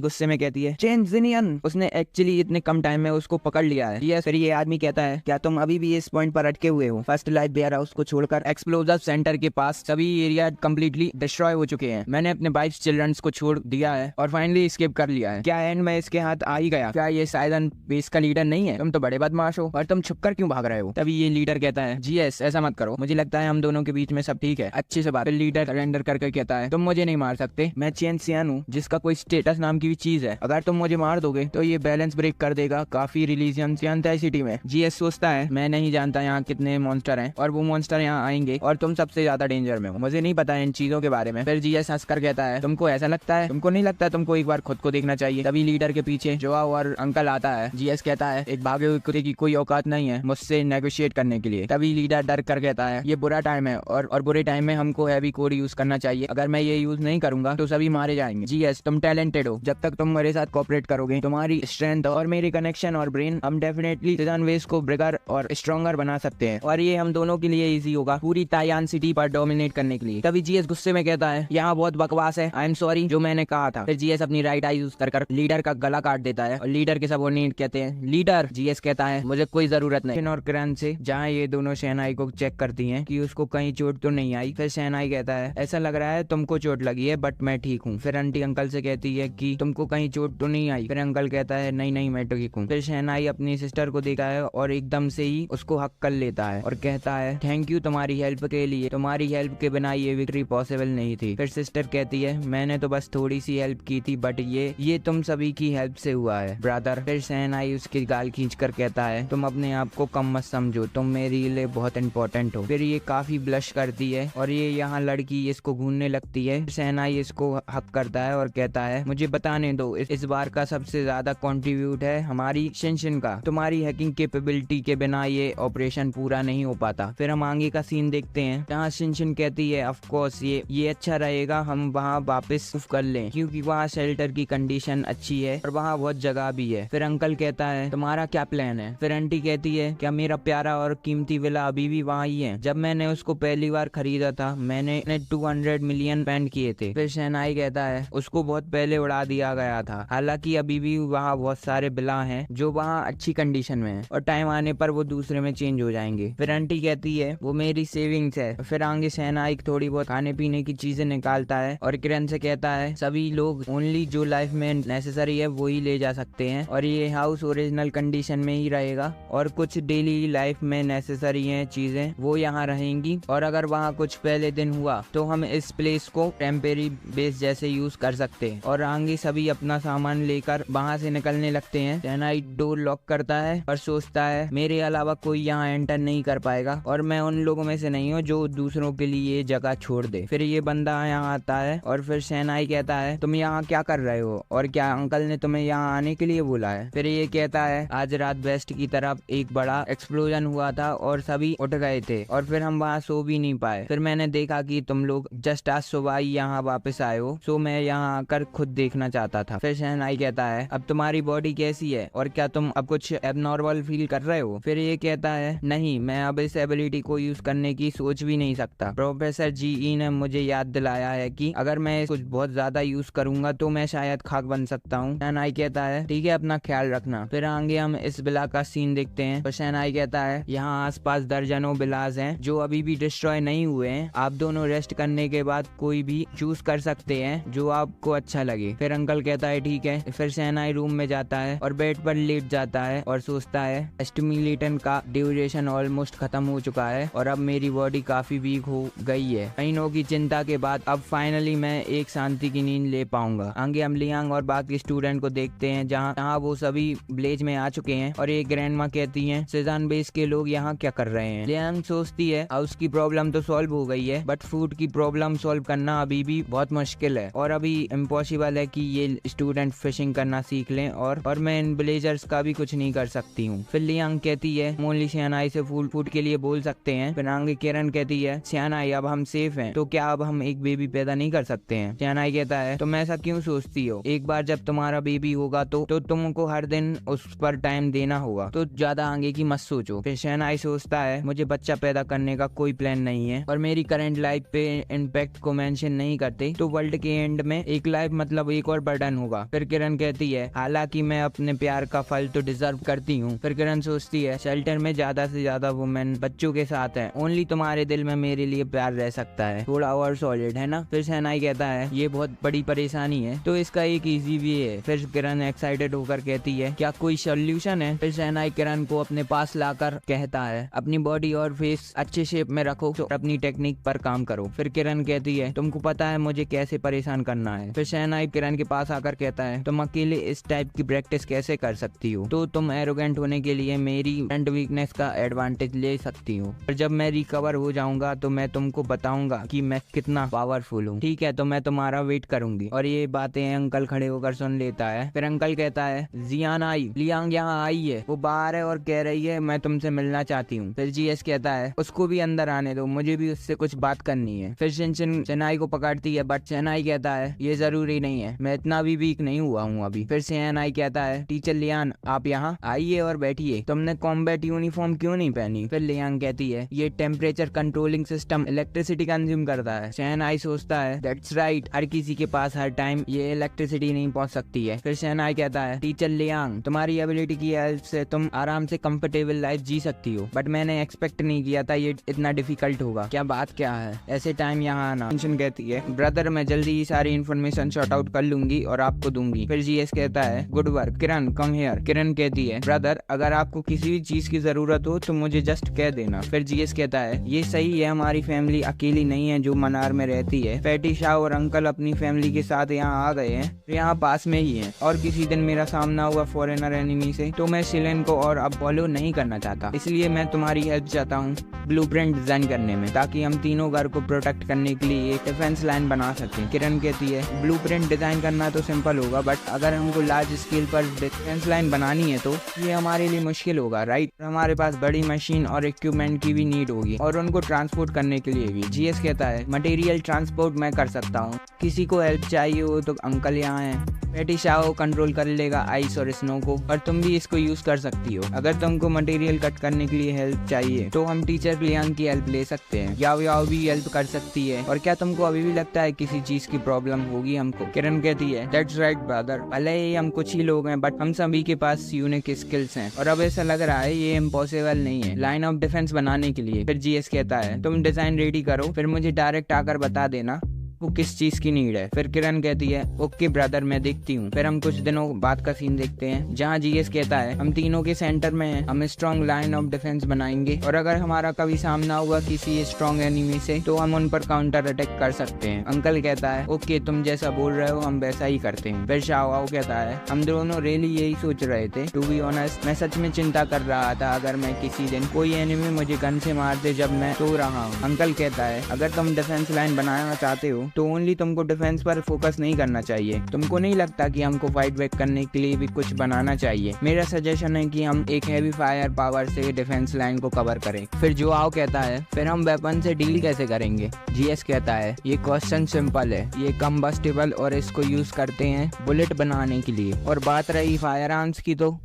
गुस्से में कहती है चेंज जिनियन, उसने एक्चुअली इतने कम टाइम में उसको पकड़ लिया है। ये फिर ये आदमी कहता है क्या तुम अभी भी इस पॉइंट पर अटके हुए हो? फर्स्ट लाइफ वेयर हाउस को छोड़कर एक्सप्लोजिव सेंटर के पास सभी एरिया कम्प्लीटली डिस्ट्रॉय हो चुके हैं। मैंने अपने 22 चिल्ड्रंस को छोड़ दिया है और फाइनली स्केप कर लिया है। क्या एंड में इसके हाथ आ ही गया? क्या ये साइदन बेस का लीडर नहीं है? तुम तो बड़े बदमाश हो और तुम छुप कर क्यों भाग रहे हो? तभी ये लीडर कहता है जीएस ऐसा मत करो, मुझे लगता है हम दोनों के बीच में सब ठीक है, अच्छे से बात। लीडर सरेंडर करके कहता है तुम मुझे नहीं मार सकते, मैं चेन सियान हूँ जिसका कोई स्टेटस नाम की भी चीज है। अगर तुम मुझे मार दोगे तो ये बैलेंस ब्रेक कर देगा काफी रिलीजियन सिटी में। जीएस सोचता है मैं नहीं जानता यहाँ कितने मॉन्स्टर हैं और वो मॉन्स्टर यहाँ आएंगे और तुम सबसे ज्यादा डेंजर में हो, मुझे नहीं पता इन चीजों के बारे में। फिर जीएस हंसकर कहता है तुमको ऐसा लगता है, तुमको नहीं लगता तुमको एक बार खुद को देखना चाहिए। तभी लीडर के पीछे जोआओ और अंकल आता है। जीएस कहता है एक भागे हुए कुत्ते की कोई औकात नहीं है मुझसे नेगोशिएट करने के लिए। तभी लीडर डर कर कहता है ये बुरा टाइम है और बुरे टाइम में हमको हैवी कोड यूज करना चाहिए, अगर मैं ये यूज नहीं करूंगा तो सभी मारे जाएंगे। जीएस तुम टैलेंटेड हो, जब तक तुम मेरे साथ कोऑपरेट करोगे तुम्हारी स्ट्रेंथ और मेरी कनेक्शन और ब्रेन हम डेफिनेटली सीजान वेस को ब्रिगर और स्ट्रॉन्गर बना सकते हैं और ये हम दोनों के लिए इजी होगा पूरी तायान सिटी पर डोमिनेट करने के लिए। तभी जीएस गुस्से में कहता है यहाँ बहुत बकवास है, आई एम सॉरी जो मैंने कहा था। फिर जीएस अपनी राइट आई यूज कर लीडर का गला काट देता है और लीडर के सबऑर्डिनेट कहते हैं लीडर। जीएस कहता है मुझे कोई जरूरत नहीं। और क्रैन से जहाँ ये दोनों शहनाई को चेक करती हैं कि उसको कहीं चोट तो नहीं आई। फिर शहनाई कहता है ऐसा लग रहा है तुमको चोट लगी है बट मैं ठीक हूँ। फिर आंटी अंकल से कहती है कि तुमको कहीं चोट तो नहीं आई? फिर अंकल कहता है नहीं नहीं मैं ठीक हूँ। फिर शहनाई अपनी सिस्टर को देखता है और एकदम से ही उसको हक कर लेता है और कहता है थैंक यू तुम्हारी हेल्प के लिए, तुम्हारी हेल्प के बिना ये विक्ट्री पॉसिबल नहीं थी। फिर सिस्टर कहती है मैंने तो बस थोड़ी सी हेल्प की थी बट ये तुम सभी की हेल्प से हुआ है ब्रदर। फिर शहनाई उसकी गाल खींच कर कहता है तुम अपने आप को कम मत समझो, तुम मेरे लिए बहुत इंपॉर्टेंट हो। फिर ये काफी ब्लश करती है और ये यहाँ लड़की इसको घूरने लगती है। शहनाई इसको हक करता है और कहता है मुझे बताने दो इस बार का सबसे ज्यादा कंट्रीब्यूट है हमारी शिनशिन का, तुम्हारी हैकिंग कैपेबिलिटी के बिना ये ऑपरेशन पूरा नहीं हो पाता। फिर हम आगे का सीन देखते हैं जहाँ शिनशिन कहती है ऑफ कोर्स ये अच्छा रहेगा हम वहाँ वापस मूव कर लें क्योंकि वहाँ शेल्टर की कंडीशन अच्छी है और वहाँ बहुत जगह भी है। फिर अंकल कहता है तुम्हारा क्या प्लान है? फिर आंटी कहती है क्या मेरा प्यारा और कीमती विला अभी भी वहाँ ही है? जब मैंने उसको पहली बार खरीदा था मैंने 200 मिलियन स्पेंड किए थे। फिर शहनाई कहता है उसको बहुत पहले उड़ा दिया गया था, हालांकि अभी भी वहाँ बहुत सारे विला हैं जो वहाँ अच्छी कंडीशन में है और टाइम आने पर वो दूसरे में चेंज हो जाएंगे। फिर आंटी कहती है वो मेरी सेविंग्स है। फिर आगे शहनाई थोड़ी बहुत खाने पीने की चीजें निकालता है और किरण से कहता है सभी लोग ओनली जो लाइफ में नेसेसरी है वो ही ले जा सकते हैं और ये हाउस ओरिजिनल कंडीशन में ही रहेगा और कुछ डेली लाइफ में नेसेसरी है चीजें वो यहाँ रहेंगी और अगर वहाँ कुछ पहले दिन हुआ तो हम इस प्लेस को टेम्परेरी बेस जैसे यूज कर सकते हैं। और आगे सभी अपना सामान लेकर वहाँ से निकलने लगते हैं। शहनाई डोर लॉक करता है और सोचता है मेरे अलावा कोई यहाँ एंटर नहीं कर पाएगा और मैं उन लोगों में से नहीं हूँ जो दूसरों के लिए जगह छोड़ दे। फिर ये बंदा यहाँ आता है और फिर शहनाई कहता है तुम यहाँ क्या कर रहे हो और क्या अंकल ने तुम्हें यहाँ आने के लिए बोला है? फिर ये कहता है आज रात वेस्ट की तरफ एक बड़ा एक्सप्लोजन हुआ था और सभी उठ गए थे और फिर हम वहाँ सो भी नहीं पाए। फिर मैंने देखा कि तुम लोग जस्ट आज सुबह ही यहाँ वापस आए हो, सो मैं यहाँ आकर खुद देखना चाहता था। फिर शहनाई कहता है अब तुम्हारी बॉडी कैसी है और क्या तुम अब कुछ एबनॉर्मल फील कर रहे हो? फिर ये कहता है नहीं मैं अब इस एबिलिटी को यूज करने की सोच भी नहीं सकता। प्रोफेसर जीई ने मुझे याद दिलाया है कि अगर मैं कुछ बहुत ज्यादा यूज करूंगा तो मैं शायद खाक बन सकता हूँ। शहनाई कहता है ठीक है अपना ख्याल रखना। फिर आगे हम इस बिला का सीन देखते हैं। सेनाई कहता है यहाँ आसपास दर्जनों विलास हैं जो अभी भी डिस्ट्रॉय नहीं हुए हैं। आप दोनों रेस्ट करने के बाद कोई भी चूज कर सकते हैं जो आपको अच्छा लगे। फिर अंकल कहता है ठीक है। फिर सेनाई रूम में जाता है और बेड पर लेट जाता है और सोचता है स्टिमुलेटन का ड्यूरेशन ऑलमोस्ट खत्म हो चुका है और अब मेरी बॉडी काफी वीक हो गई है। महीनों की चिंता के बाद अब फाइनली मैं एक शांति की नींद ले पाऊंगा। आगे हम लियांग और बाकी स्टूडेंट को देखते हैं जहाँ वो सभी ब्लेज में आ चुके हैं और एक ग्रैंड माँ कहती है सेजान बेस के लोग यहाँ क्या कर रहे हैं। लियांग सोचती है हाउस की प्रॉब्लम तो सॉल्व हो गई है बट फूड की प्रॉब्लम सॉल्व करना अभी भी बहुत मुश्किल है और अभी इम्पॉसिबल है कि ये स्टूडेंट फिशिंग करना सीख लें और मैं इन विलेजर्स का भी कुछ नहीं कर सकती हूँ। फिर लियांग कहती है मोनली सियानाई से फूड के लिए बोल सकते हैं। फिर आगे किरण कहती है सियानाई अब हम सेफ हैं तो क्या अब हम एक बेबी पैदा नहीं कर सकते हैं। सियानाई कहता है तुम ऐसा क्यों सोचती हो, एक बार जब तुम्हारा बेबी होगा तो तुमको हर दिन उस पर टाइम देना होगा तो ज्यादा आगे की मत सोचो। फिर सियानाई सोचता है मुझे बच्चा पैदा करने का कोई प्लान नहीं है और मेरी करंट लाइफ पे इम्पैक्ट को मेंशन नहीं करते तो वर्ल्ड के एंड में एक लाइफ मतलब एक और बर्डन होगा। फिर किरण कहती है हालांकि मैं अपने प्यार का फल तो डिजर्व करती हूँ। फिर किरण सोचती है शेल्टर में ज्यादा से ज्यादा वुमेन बच्चों के साथ है, ओनली तुम्हारे दिल में मेरे लिए प्यार रह सकता है, थोड़ा और सॉलिड है ना। फिर सेनाई कहता है ये बहुत बड़ी परेशानी है तो इसका एक इजी वे है। फिर किरण एक्साइटेड होकर कहती है क्या कोई सोल्यूशन है। फिर सेनाई किरण को अपने पास लाकर कहता है अपनी बॉडी और फेस अच्छे शेप में रखो तो अपनी टेक्निक पर काम करो। फिर किरण कहती है तुमको पता है मुझे कैसे परेशान करना है। फिर सेनाई किरण के पास आकर कहता है तुम अकेले इस टाइप की प्रैक्टिस कैसे कर सकती हो, तो तुम एरोगेंट होने के लिए मेरी फ्रेंड वीकनेस का एडवांटेज ले सकती हो और जब मैं रिकवर हो जाऊंगा तो मैं तुमको बताऊंगा कि मैं कितना पावरफुल हूँ। ठीक है तो मैं तुम्हारा वेट करूंगी। और ये बातें अंकल खड़े होकर सुन लेता है। फिर अंकल कहता है जियान आई लियांग यहाँ आई है, वो बाहर है और कह रही है मैं तुमसे मिलना चाहती हूँ। फिर जीएस कहता है उसको भी अंदर आने दो, मुझे भी उससे कुछ बात करनी है। फिर शिनशिन सेनाई को पकड़ती है बट सेनाई कहता है ये जरूरी नहीं है, मैं इतना भी वीक नहीं हुआ हूँ अभी। फिर सेनाई कहता है टीचर लियान आप यहाँ आइए और बैठिए, तुमने कॉम्बैट यूनिफॉर्म क्यों नहीं पहनी। फिर लियांग कहती है ये temperature controlling system electricity consume करता है। सेनाई सोचता है दैट्स राइट, हर किसी के पास हर टाइम ये इलेक्ट्रिसिटी नहीं पहुंच सकती है। फिर सेनाई कहता है टीचर लियांग तुम्हारी एबिलिटी की हेल्प से तुम आराम से कंफर्टेबल लाइफ जी सकती हो बट मैंने एक्सपेक्ट नहीं किया था ये इतना डिफिकल्ट होगा, क्या बात क्या है ऐसे टाइम यहाँ आना। टेंशन कहती है ब्रदर मैं जल्दी ही सारी इन्फॉर्मेशन शॉर्ट आउट कर लूंगी और आपको दूंगी। फिर जीएस कहता है good work Kiran come here. Kiran कहती है ब्रदर अगर आपको किसी भी चीज की जरूरत हो तो मुझे जस्ट कह देना। फिर जीएस कहता है ये सही है हमारी फैमिली अकेली नहीं है जो मनार में रहती है, फैटी शाह और अंकल अपनी फैमिली के साथ यहाँ आ गए हैं, यहाँ पास में ही है और किसी दिन मेरा सामना हुआ फॉरेनर एनिमी से तो मैं सिलेन को और अब फॉलो नहीं करना चाहता, इसलिए मैं तुम्हारी हेल्प चाहता हूँ ब्लूप्रिंट डिजाइन करने में ताकि हम तीनों घर को प्रोटेक्ट करने के लिए एक डिफेंस लाइन बना सकें। किरण कहती है ब्लूप्रिंट डिजाइन करना तो सिंपल होगा बट अगर हमको लार्ज स्केल पर डिफेंस लाइन बनानी है तो ये हमारे लिए मुश्किल होगा राइट, हमारे पास बड़ी मशीन और इक्विपमेंट की भी नीड होगी और उनको ट्रांसपोर्ट करने के लिए भी। जीएस कहता है मटेरियल ट्रांसपोर्ट मैं कर सकता हूँ, किसी को हेल्प चाहिए हो तो अंकल यहाँ है, फैटी शाह कंट्रोल कर लेगा आइस और स्नो को और तुम भी इसको यूज कर सकती हो। अगर तुमको मटेरियल कट करने के लिए हेल्प चाहिए तो हम टीचर लियांग की हेल्प ले सकते हैं, याओ भी हेल्प कर सकती है। और क्या तुमको अभी भी लगता है किसी चीज की प्रॉब्लम होगी हमको। किरण कहती है दैट्स राइट ब्रदर, भले ही हम कुछ ही लोग हैं बट हम सभी के पास यूनिक स्किल्स हैं और अब ऐसा लग रहा है ये इम्पॉसिबल नहीं है लाइन ऑफ डिफेंस बनाने के लिए। फिर जीएस कहता है तुम डिजाइन रेडी करो फिर मुझे डायरेक्ट आकर बता देना वो किस चीज की नीड है। फिर किरण कहती है ओके ब्रदर मैं देखती हूँ। फिर हम कुछ दिनों बाद का सीन देखते हैं जहाँ जीएस कहता है हम तीनों के सेंटर में हैं, हम स्ट्रॉन्ग लाइन ऑफ डिफेंस बनाएंगे और अगर हमारा कभी सामना हुआ किसी स्ट्रॉन्ग एनिमी से तो हम उन पर काउंटर अटैक कर सकते हैं। अंकल कहता है ओके तुम जैसा बोल रहे हो हम वैसा ही करते हैं। फिर शाओ कहता है हम दोनों रियली यही सोच रहे थे, टू बी ऑनेस्ट मैं सच में चिंता कर रहा था अगर मैं किसी दिन कोई एनिमी मुझे गन से मार दे जब मैं सो रहा हूँ। अंकल कहता है अगर तुम डिफेंस लाइन बनाना चाहते हो तो ओनली तुमको डिफेंस पर फोकस नहीं करना चाहिए, तुमको नहीं लगता कि हमको फाइट बैक करने के लिए भी कुछ बनाना चाहिए। मेरा सजेशन है कि हम एक हैवी फायर पावर से डिफेंस लाइन को कवर करें। फिर जोआओ कहता है फिर हम वेपन से डील कैसे करेंगे। जीएस कहता है ये क्वेश्चन सिंपल है, ये कम्बस्टिबल और इसको यूज करते हैं बुलेट बनाने के लिए और बात रही फायर आर्म्स की तो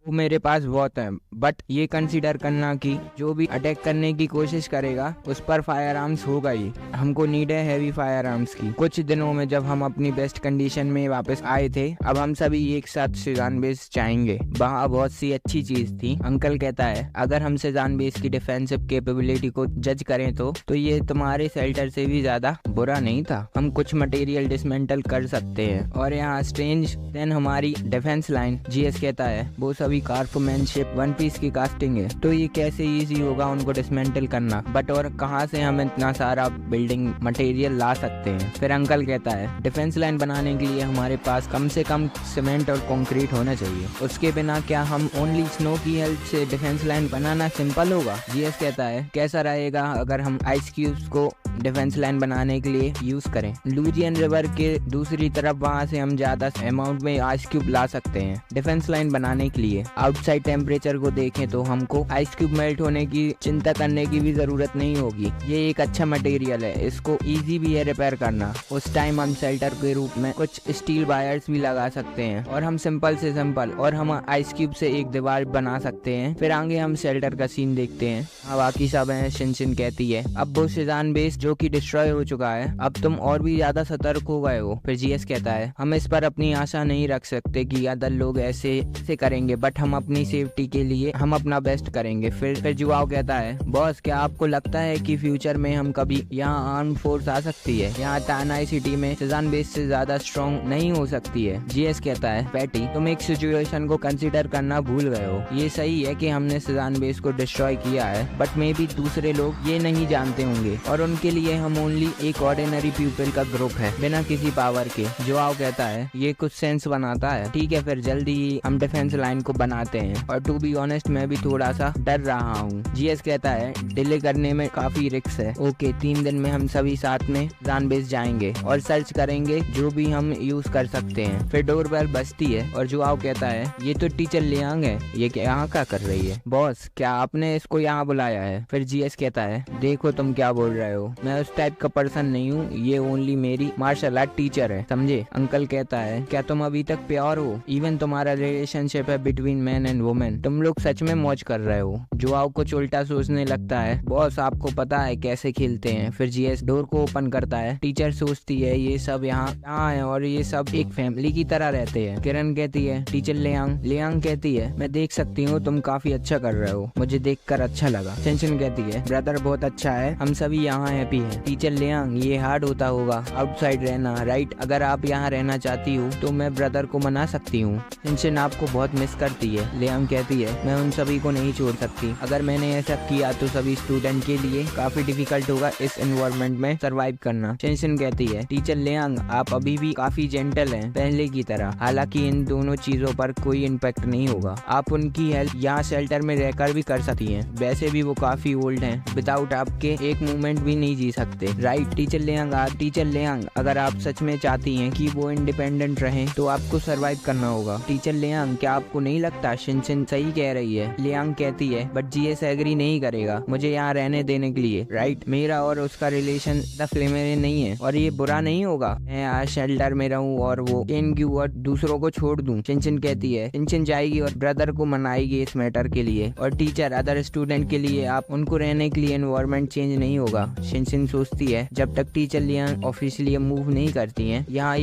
वो मेरे पास बहुत है, बट ये कंसीडर करना कि जो भी अटैक करने की कोशिश करेगा उस पर फायर आर्म्स होगा ही। हमको नीड है हैवी फायर आर्म्स की। कुछ दिनों में जब हम अपनी बेस्ट कंडीशन में वापस आए थे, अब हम सभी एक साथ सेजान बेस जाएंगे। वहाँ बहुत सी अच्छी चीज थी। अंकल कहता है अगर हम सेजान बेस की डिफेंसिव कैपेबिलिटी को जज करें तो ये तुम्हारे शेल्टर से भी ज्यादा बुरा नहीं था। हम कुछ मटेरियल डिसमेंटल कर सकते हैं और यहाँ स्ट्रेंज देन हमारी डिफेंस लाइन। जीएस कहता है वो सभी क्राफ्टमैनशिप वन पीस की कास्टिंग है, तो ये कैसे इजी होगा उनको डिसमेंटल करना, बट और कहाँ से हम इतना सारा बिल्डिंग मटेरियल ला सकते हैं। फिर अंकल कहता है डिफेंस लाइन बनाने के लिए हमारे पास कम से कम सीमेंट और कंक्रीट होना चाहिए। उसके बिना क्या हम ओनली स्नो की हेल्प से डिफेंस लाइन बनाना सिंपल होगा? जीएस कहता है कैसा रहेगा अगर हम आइस क्यूब्स को डिफेंस लाइन बनाने के लिए यूज करें। लुजियन रिवर के दूसरी तरफ वहां से हम ज्यादा अमाउंट में आइस क्यूब ला सकते हैं डिफेंस लाइन बनाने के लिए। आउटसाइड टेम्परेचर को देखें तो हमको आइस क्यूब मेल्ट होने की चिंता करने की भी जरूरत नहीं होगी। ये एक अच्छा मटेरियल है, इसको इजी भी है रिपेयर करना। उस टाइम हम शेल्टर के रूप में कुछ स्टील वायर्स भी लगा सकते हैं और हम सिंपल से सिंपल और हम आइस क्यूब से एक दीवार बना सकते हैं। फिर आगे हम शेल्टर का सीन देखते हैं। बाकी सब है। शिनशिन कहती है अब वो सेजान बेस जो कि डिस्ट्रॉय हो चुका है, अब तुम और भी ज्यादा सतर्क हो गए हो। फिर जीएस कहता है हम इस पर अपनी आशा नहीं रख सकते कि अदर लोग ऐसे करेंगे, बट हम अपनी सेफ्टी के लिए हम अपना बेस्ट करेंगे। फिर जुआओ कहता है बॉस क्या आपको लगता है कि फ्यूचर में हम कभी यहाँ आर्म फोर्स आ सकती है? यहाँ तानाई सिटी में सेजान बेस से ज्यादा स्ट्रॉन्ग नहीं हो सकती है। जीएस कहता है पैटी तुम एक सिचुएशन को कंसिडर करना भूल गए हो। ये सही है कि हमने सेजान बेस को डिस्ट्रॉय किया है, बट मे बी दूसरे लोग ये नहीं जानते होंगे और उनके लिए हम ओनली एक ऑर्डिनरी पीपल का ग्रुप है बिना किसी पावर के। जुआओ कहता है ये कुछ सेंस बनाता है। ठीक है फिर जल्दी ही हम डिफेंस लाइन को बनाते हैं, और टू बी ऑनेस्ट मैं भी थोड़ा सा डर रहा हूँ। जीएस कहता है डिले करने में काफी रिस्क है। ओके 3 दिन में हम सभी साथ में जान बेस जाएंगे और सर्च करेंगे जो भी हम यूज कर सकते हैं। फिर डोरबेल बजती है और जुआओ कहता है ये तो टीचर लियांग है, ये यहाँ क्या कर रही है? बॉस क्या आपने इसको यहाँ बुलाया है? फिर जीएस कहता है देखो तुम क्या बोल रहे हो, मैं उस टाइप का पर्सन नहीं हूँ, ये ओनली मेरी मार्शल आर्ट टीचर है, समझे? अंकल कहता है क्या तुम अभी तक प्योर हो? इवन तुम्हारा रिलेशनशिप है बिटवीन मैन एंड वुमेन, तुम लोग सच में मौज कर रहे हो। जुआओ कुछ उल्टा सोचने लगता है। बॉस आपको पता है कैसे खेलते हैं। फिर जीएस डोर को ओपन करता है। टीचर सोचती है ये सब यहाँ है और ये सब एक फैमिली की तरह रहते हैं। किरण कहती है टीचर लियांग कहती है मैं देख सकती हूँ तुम काफी अच्छा कर रहे हो, मुझे देखकर अच्छा लगा। शिनशिन कहती है ब्रदर बहुत अच्छा है, हम सभी यहाँ हैप्पी हैं। टीचर लियांग ये हार्ड होता होगा आउटसाइड रहना, राइट? अगर आप यहाँ रहना चाहती हो तो मैं ब्रदर को मना सकती हूँ। शिनशिन आपको बहुत मिस करती है। लियांग कहती है मैं उन सभी को नहीं छोड़ सकती, अगर मैंने ऐसा किया तो सभी स्टूडेंट के लिए काफी डिफिकल्ट होगा इस एनवायरनमेंट में सरवाइव करना। शिनशिन कहती है टीचर लियांग आप अभी भी काफी जेंटल हैं पहले की तरह, हालांकि इन दोनों चीजों पर कोई इम्पैक्ट नहीं होगा। आप उनकी हेल्प यहाँ शेल्टर में रहकर भी कर सकती हैं, वैसे भी वो काफी ओल्ड हैं, विदाउट आपके एक मोमेंट भी नहीं जी सकते, राइट? टीचर लियांग अगर आप सच में चाहती हैं कि वो इंडिपेंडेंट रहें तो आपको सरवाइव करना होगा। टीचर लियांग क्या आपको नहीं लगता शिनशिन सही कह रही है? लियांग कहती है बट जीएस एग्री नहीं करेगा मुझे यहाँ रहने देने के लिए, राइट? मेरा और उसका रिलेशन फ्लेमेरियन नहीं है और ये बुरा नहीं होगा मैं आज शेल्टर में रहूं और वो इनक्यू और दूसरों को छोड़ दूं। शिनशिन कहती है शिनशिन जाएगी और ब्रदर को मनाएगी इस मैटर के लिए, और टीचर अदर स्टूडेंट के लिए आप उनको रहने के लिए एनवायरनमेंट चेंज नहीं होगा। शिनशिन सोचती है जब तक टीचर लियांग ऑफिशियली मूव नहीं करती हैं यहाँ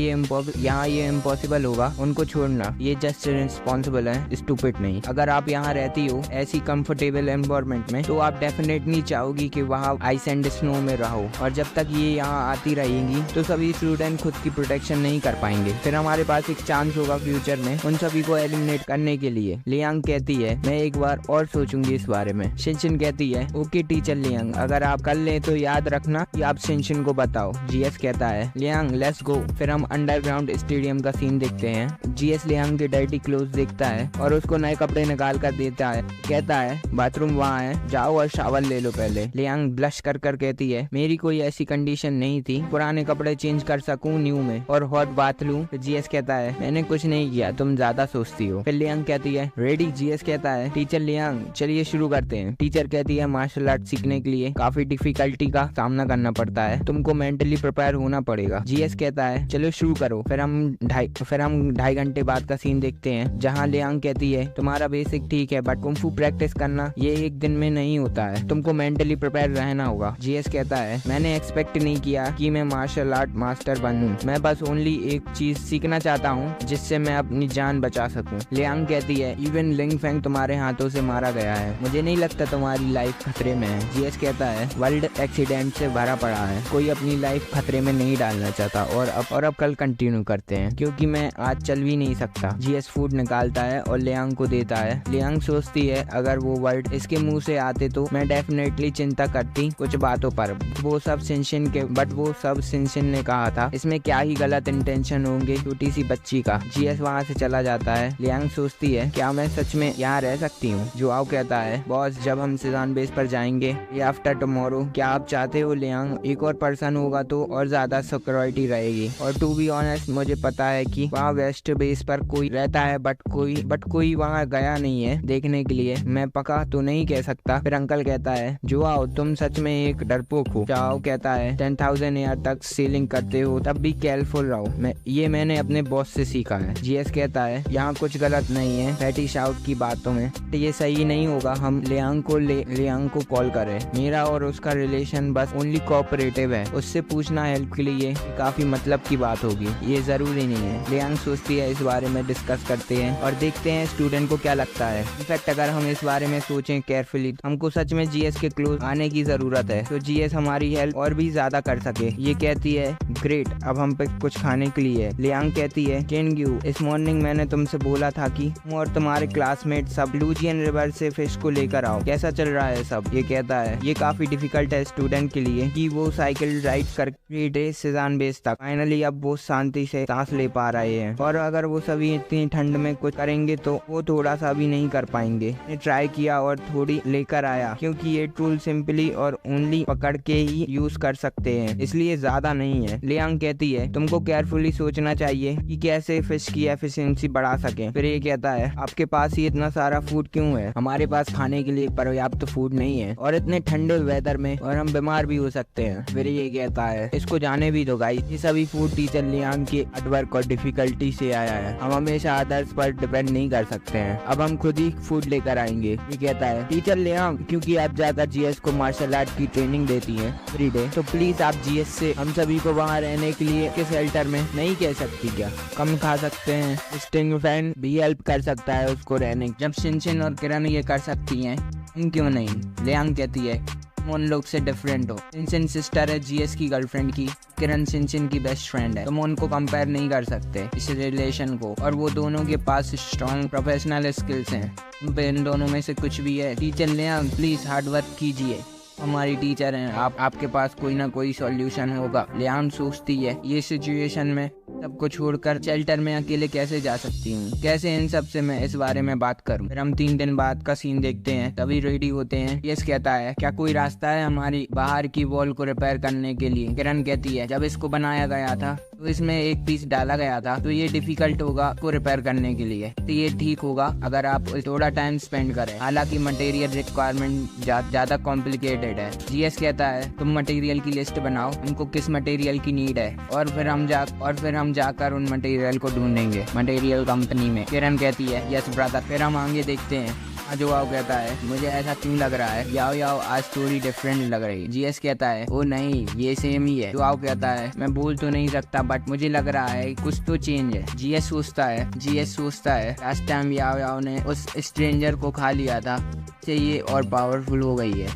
ये इम्पॉसिबल होगा उनको छोड़ना, ये जस्ट रिस्पॉन्सिबल है, स्टूपिड नहीं। अगर आप यहाँ रहती हो ऐसी कंफर्टेबल एनवायरनमेंट में तो आप डेफिनेटली चाहोगी कि वहाँ आइस एंड स्नो में रहो, और जब तक ये यहाँ आती रहेंगी तो सभी स्टूडेंट खुद की प्रोटेक्शन नहीं कर पाएंगे। फिर हमारे पास एक चांस होगा फ्यूचर में उन सभी को एलिमिनेट करने के लिए। लियांग कहती है मैं एक बार और सोचूंगी इस बारे में। शिनशिन कहती है ओके टीचर लियांग अगर आप कर ले तो याद रखना कि आप शिनशिन को बताओ। जीएस कहता है लियांग लेट्स गो। फिर हम अंडरग्राउंड स्टेडियम का सीन देखते हैं। जीएस लियांग के डर्टी क्लोथ देखता है और उसको नए कपड़े निकाल कर देता है, कहता है बाथरूम वहाँ है, जाओ और शावर ले लो पहले। लियांग ब्लश कर कहती है मेरी कोई ऐसी कंडीशन नहीं थी, पुराने कपड़े चेंज कर सकूं न्यू में और हॉट बाथ लूं। जीएस कहता है मैंने कुछ नहीं किया, तुम ज्यादा सोचती हो। फिर लियांग कहती है रेडी। जीएस कहता है टीचर लियांग चलिए शुरू करते हैं। टीचर कहती है मार्शल आर्ट सीखने के लिए काफी डिफिकल्टी का सामना करना पड़ता है, तुमको मेंटली प्रिपेयर होना पड़ेगा। जीएस कहता है चलो शुरू करो। फिर हम 2.5 घंटे बाद का सीन देखते हैं जहाँ लियांग कहती है तुम्हारा बेसिक ठीक है बट कुंफू प्रैक्टिस करना ये एक दिन में नहीं होता है, तुमको मेंटली प्रिपेयर रहना होगा। जीएस कहता है मैंने एक्सपेक्ट नहीं किया कि मैं मार्शल आर्ट मास्टर बनूं, मैं बस ओनली एक चीज सीखना चाहता हूँ जिससे मैं अपनी जान बचा सकूं। लियांग कहती है इवन लिंग फेंग तुम्हारे हाथों से मारा गया है, मुझे नहीं लगता तुम्हारी लाइफ खतरे में है। जीएस कहता है वर्ल्ड एक्सीडेंट से भरा पड़ा है, कोई अपनी लाइफ खतरे में नहीं डालना चाहता। और अब कल कंटिन्यू करते हैं क्योंकि मैं आज चल भी नहीं सकता। जीएस फूड निकालता है और लियांग को देता है। लियांग सोचती है अगर वो वर्ड इसके मुंह से आते तो मैं डेफिनेटली चिंता करती कुछ बातों पर। वो सब सिंशिन ने कहा था, इसमें क्या ही गलत इंटेंशन होंगे छोटी सी बच्ची का। जीएस वहाँ से चला जाता है। लियांग सोचती है क्या मैं सच में यहाँ रह सकती हूँ। जुआओ कहता है बॉस जब हम सिजान बेस पर जाएंगे ये आफ्टर टुमारो, क्या आप चाहते हो लियांग एक और पर्सन होगा तो और ज्यादा सिक्योरिटी रहेगी। और टू बी ऑनेस्ट मुझे पता है कि वहाँ वेस्ट बेस पर कोई रहता है बट कोई वहाँ गया नहीं है देखने के लिए, मैं पक्का तो नहीं कह सकता। फिर अंकल कहता है जुआओ तुम सच में एक डरपोक हो। जुआओ कहता है 10,000 ईयर तक सीलिंग करते हो तब भी केयरफुल रहो, मैंने अपने बॉस से सीखा है। जीएस कहता है यहाँ कुछ गलत नहीं है फैटिश आउट की बातों में, ये सही नहीं होगा हम लियांग को कॉल करें। मेरा और उसका रिलेशन बस ओनली कोऑपरेटिव है, उससे पूछना हेल्प के लिए काफी मतलब की बात होगी, ये जरूरी नहीं है। लियांग सोचती है इस बारे में डिस्कस करते हैं और देखते हैं स्टूडेंट को क्या लगता है। इनफैक्ट अगर हम इस बारे में सोचें केयरफुली हमको सच में जीएस के क्लोज आने की जरूरत है तो जीएस हमारी हेल्प और भी ज्यादा कर सके। ये कहती है ग्रेट अब हम पे कुछ खाने के लिए। लियांग कहती है केनग्यू इस मॉर्निंग मैंने तुमसे बोला था कि तुम और तुम्हारे क्लासमेट सब लूजियन रिवर से फिश को लेकर आओ, कैसा चल रहा है सब। ये कहता है ये काफी डिफिकल्ट है स्टूडेंट के लिए कि वो साइकिल राइड करके सिजान बेस तक फाइनली अब वो शांति से सांस ले पा रहे हैं, और अगर वो सभी इतनी ठंड में कुछ करेंगे तो वो थोड़ा सा भी नहीं कर पाएंगे। ट्राई किया और थोड़ी लेकर आया क्योंकि ये टूल सिंपली और ओनली पकड़ के ही यूज कर सकते हैं इसलिए ज्यादा नहीं है। लियांग कहती है तुमको केयरफुली सोचना चाहिए कि कैसे फिश की एफिशिएंसी बढ़ा सके। फिर ये कहता है आपके पास ही इतना सारा फूड क्यों है, हमारे पास खाने के लिए पर्याप्त फूड नहीं है और इतने ठंडे वेदर में और हम बीमार भी हो सकते हैं। फिर ये कहता है इसको जाने भी दो गाइस, ये सभी फूड टीचर लियांग के हार्डवर्क और डिफिकल्टी से आया है, हम हमेशा अदर्स पर डिपेंड नहीं कर सकते हैं, अब हम खुद ही फूड लेकर आएंगे। ये कहता है टीचर लियांग क्योंकि आप ज्यादा जीएस को मार्शल आर्ट की ट्रेनिंग देती हैं फ्री डे तो प्लीज आप जीएस से हम सभी को वहाँ रहने के लिए के शेल्टर में नहीं कह सकती क्या, कम खा सकते हैं, स्टिंग फैन भी हेल्प कर सकता है उसको रहने। जब शिनशिन और किरण ये कर सकती हैं तुम क्यों नहीं। लियांग कहती है तुम उन लोग से डिफरेंट हो, शिनशिन सिस्टर है जीएस की गर्लफ्रेंड की, किरण शिनशिन की बेस्ट फ्रेंड है, तुम उनको कंपेयर नहीं कर सकते इस रिलेशन को, और वो दोनों के पास स्ट्रॉन्ग प्रोफेशनल स्किल्स हैं, तुम पे इन दोनों में से कुछ भी है। Teacher Liang please hard work कीजिए, हमारी टीचर हैं, आपके पास कोई ना कोई सॉल्यूशन होगा। लियांग सोचती है ये सिचुएशन में सबको छोड़कर शेल्टर में अकेले कैसे जा सकती हूँ, कैसे इन सब से मैं इस बारे में बात करूँ। फिर हम 3 दिन बाद का सीन देखते हैं, तभी रेडी होते हैं। यस कहता है क्या कोई रास्ता है हमारी बाहर की वॉल को रिपेयर करने के लिए। किरण कहती है जब इसको बनाया गया था तो इसमें एक पीस डाला गया था तो ये डिफिकल्ट होगा को रिपेयर करने के लिए, तो ये ठीक होगा अगर आप थोड़ा टाइम स्पेंड करें, हालांकि मटेरियल रिक्वायरमेंट ज्यादा कॉम्प्लिकेटेड है। जीएस कहता है तुम मटेरियल की लिस्ट बनाओ, तुमको किस मटेरियल की नीड है और फिर हम जाकर उन मटेरियल को ढूंढेंगे मटेरियल कंपनी में। किरण कहती है यस ब्रदर। फिर हम आगे देखते हैं। जुआओ कहता है मुझे ऐसा क्यों लग रहा है याओ आज स्टोरी डिफरेंट लग रही है। जीएस कहता है ओ नहीं ये सेम ही है। जुआओ कहता है मैं बोल तो नहीं सकता बट मुझे लग रहा है कुछ तो चेंज है। जीएस सोचता है लास्ट टाइम याओ ने उस स्ट्रेंजर को खा लिया था, ये और पावरफुल हो गई है,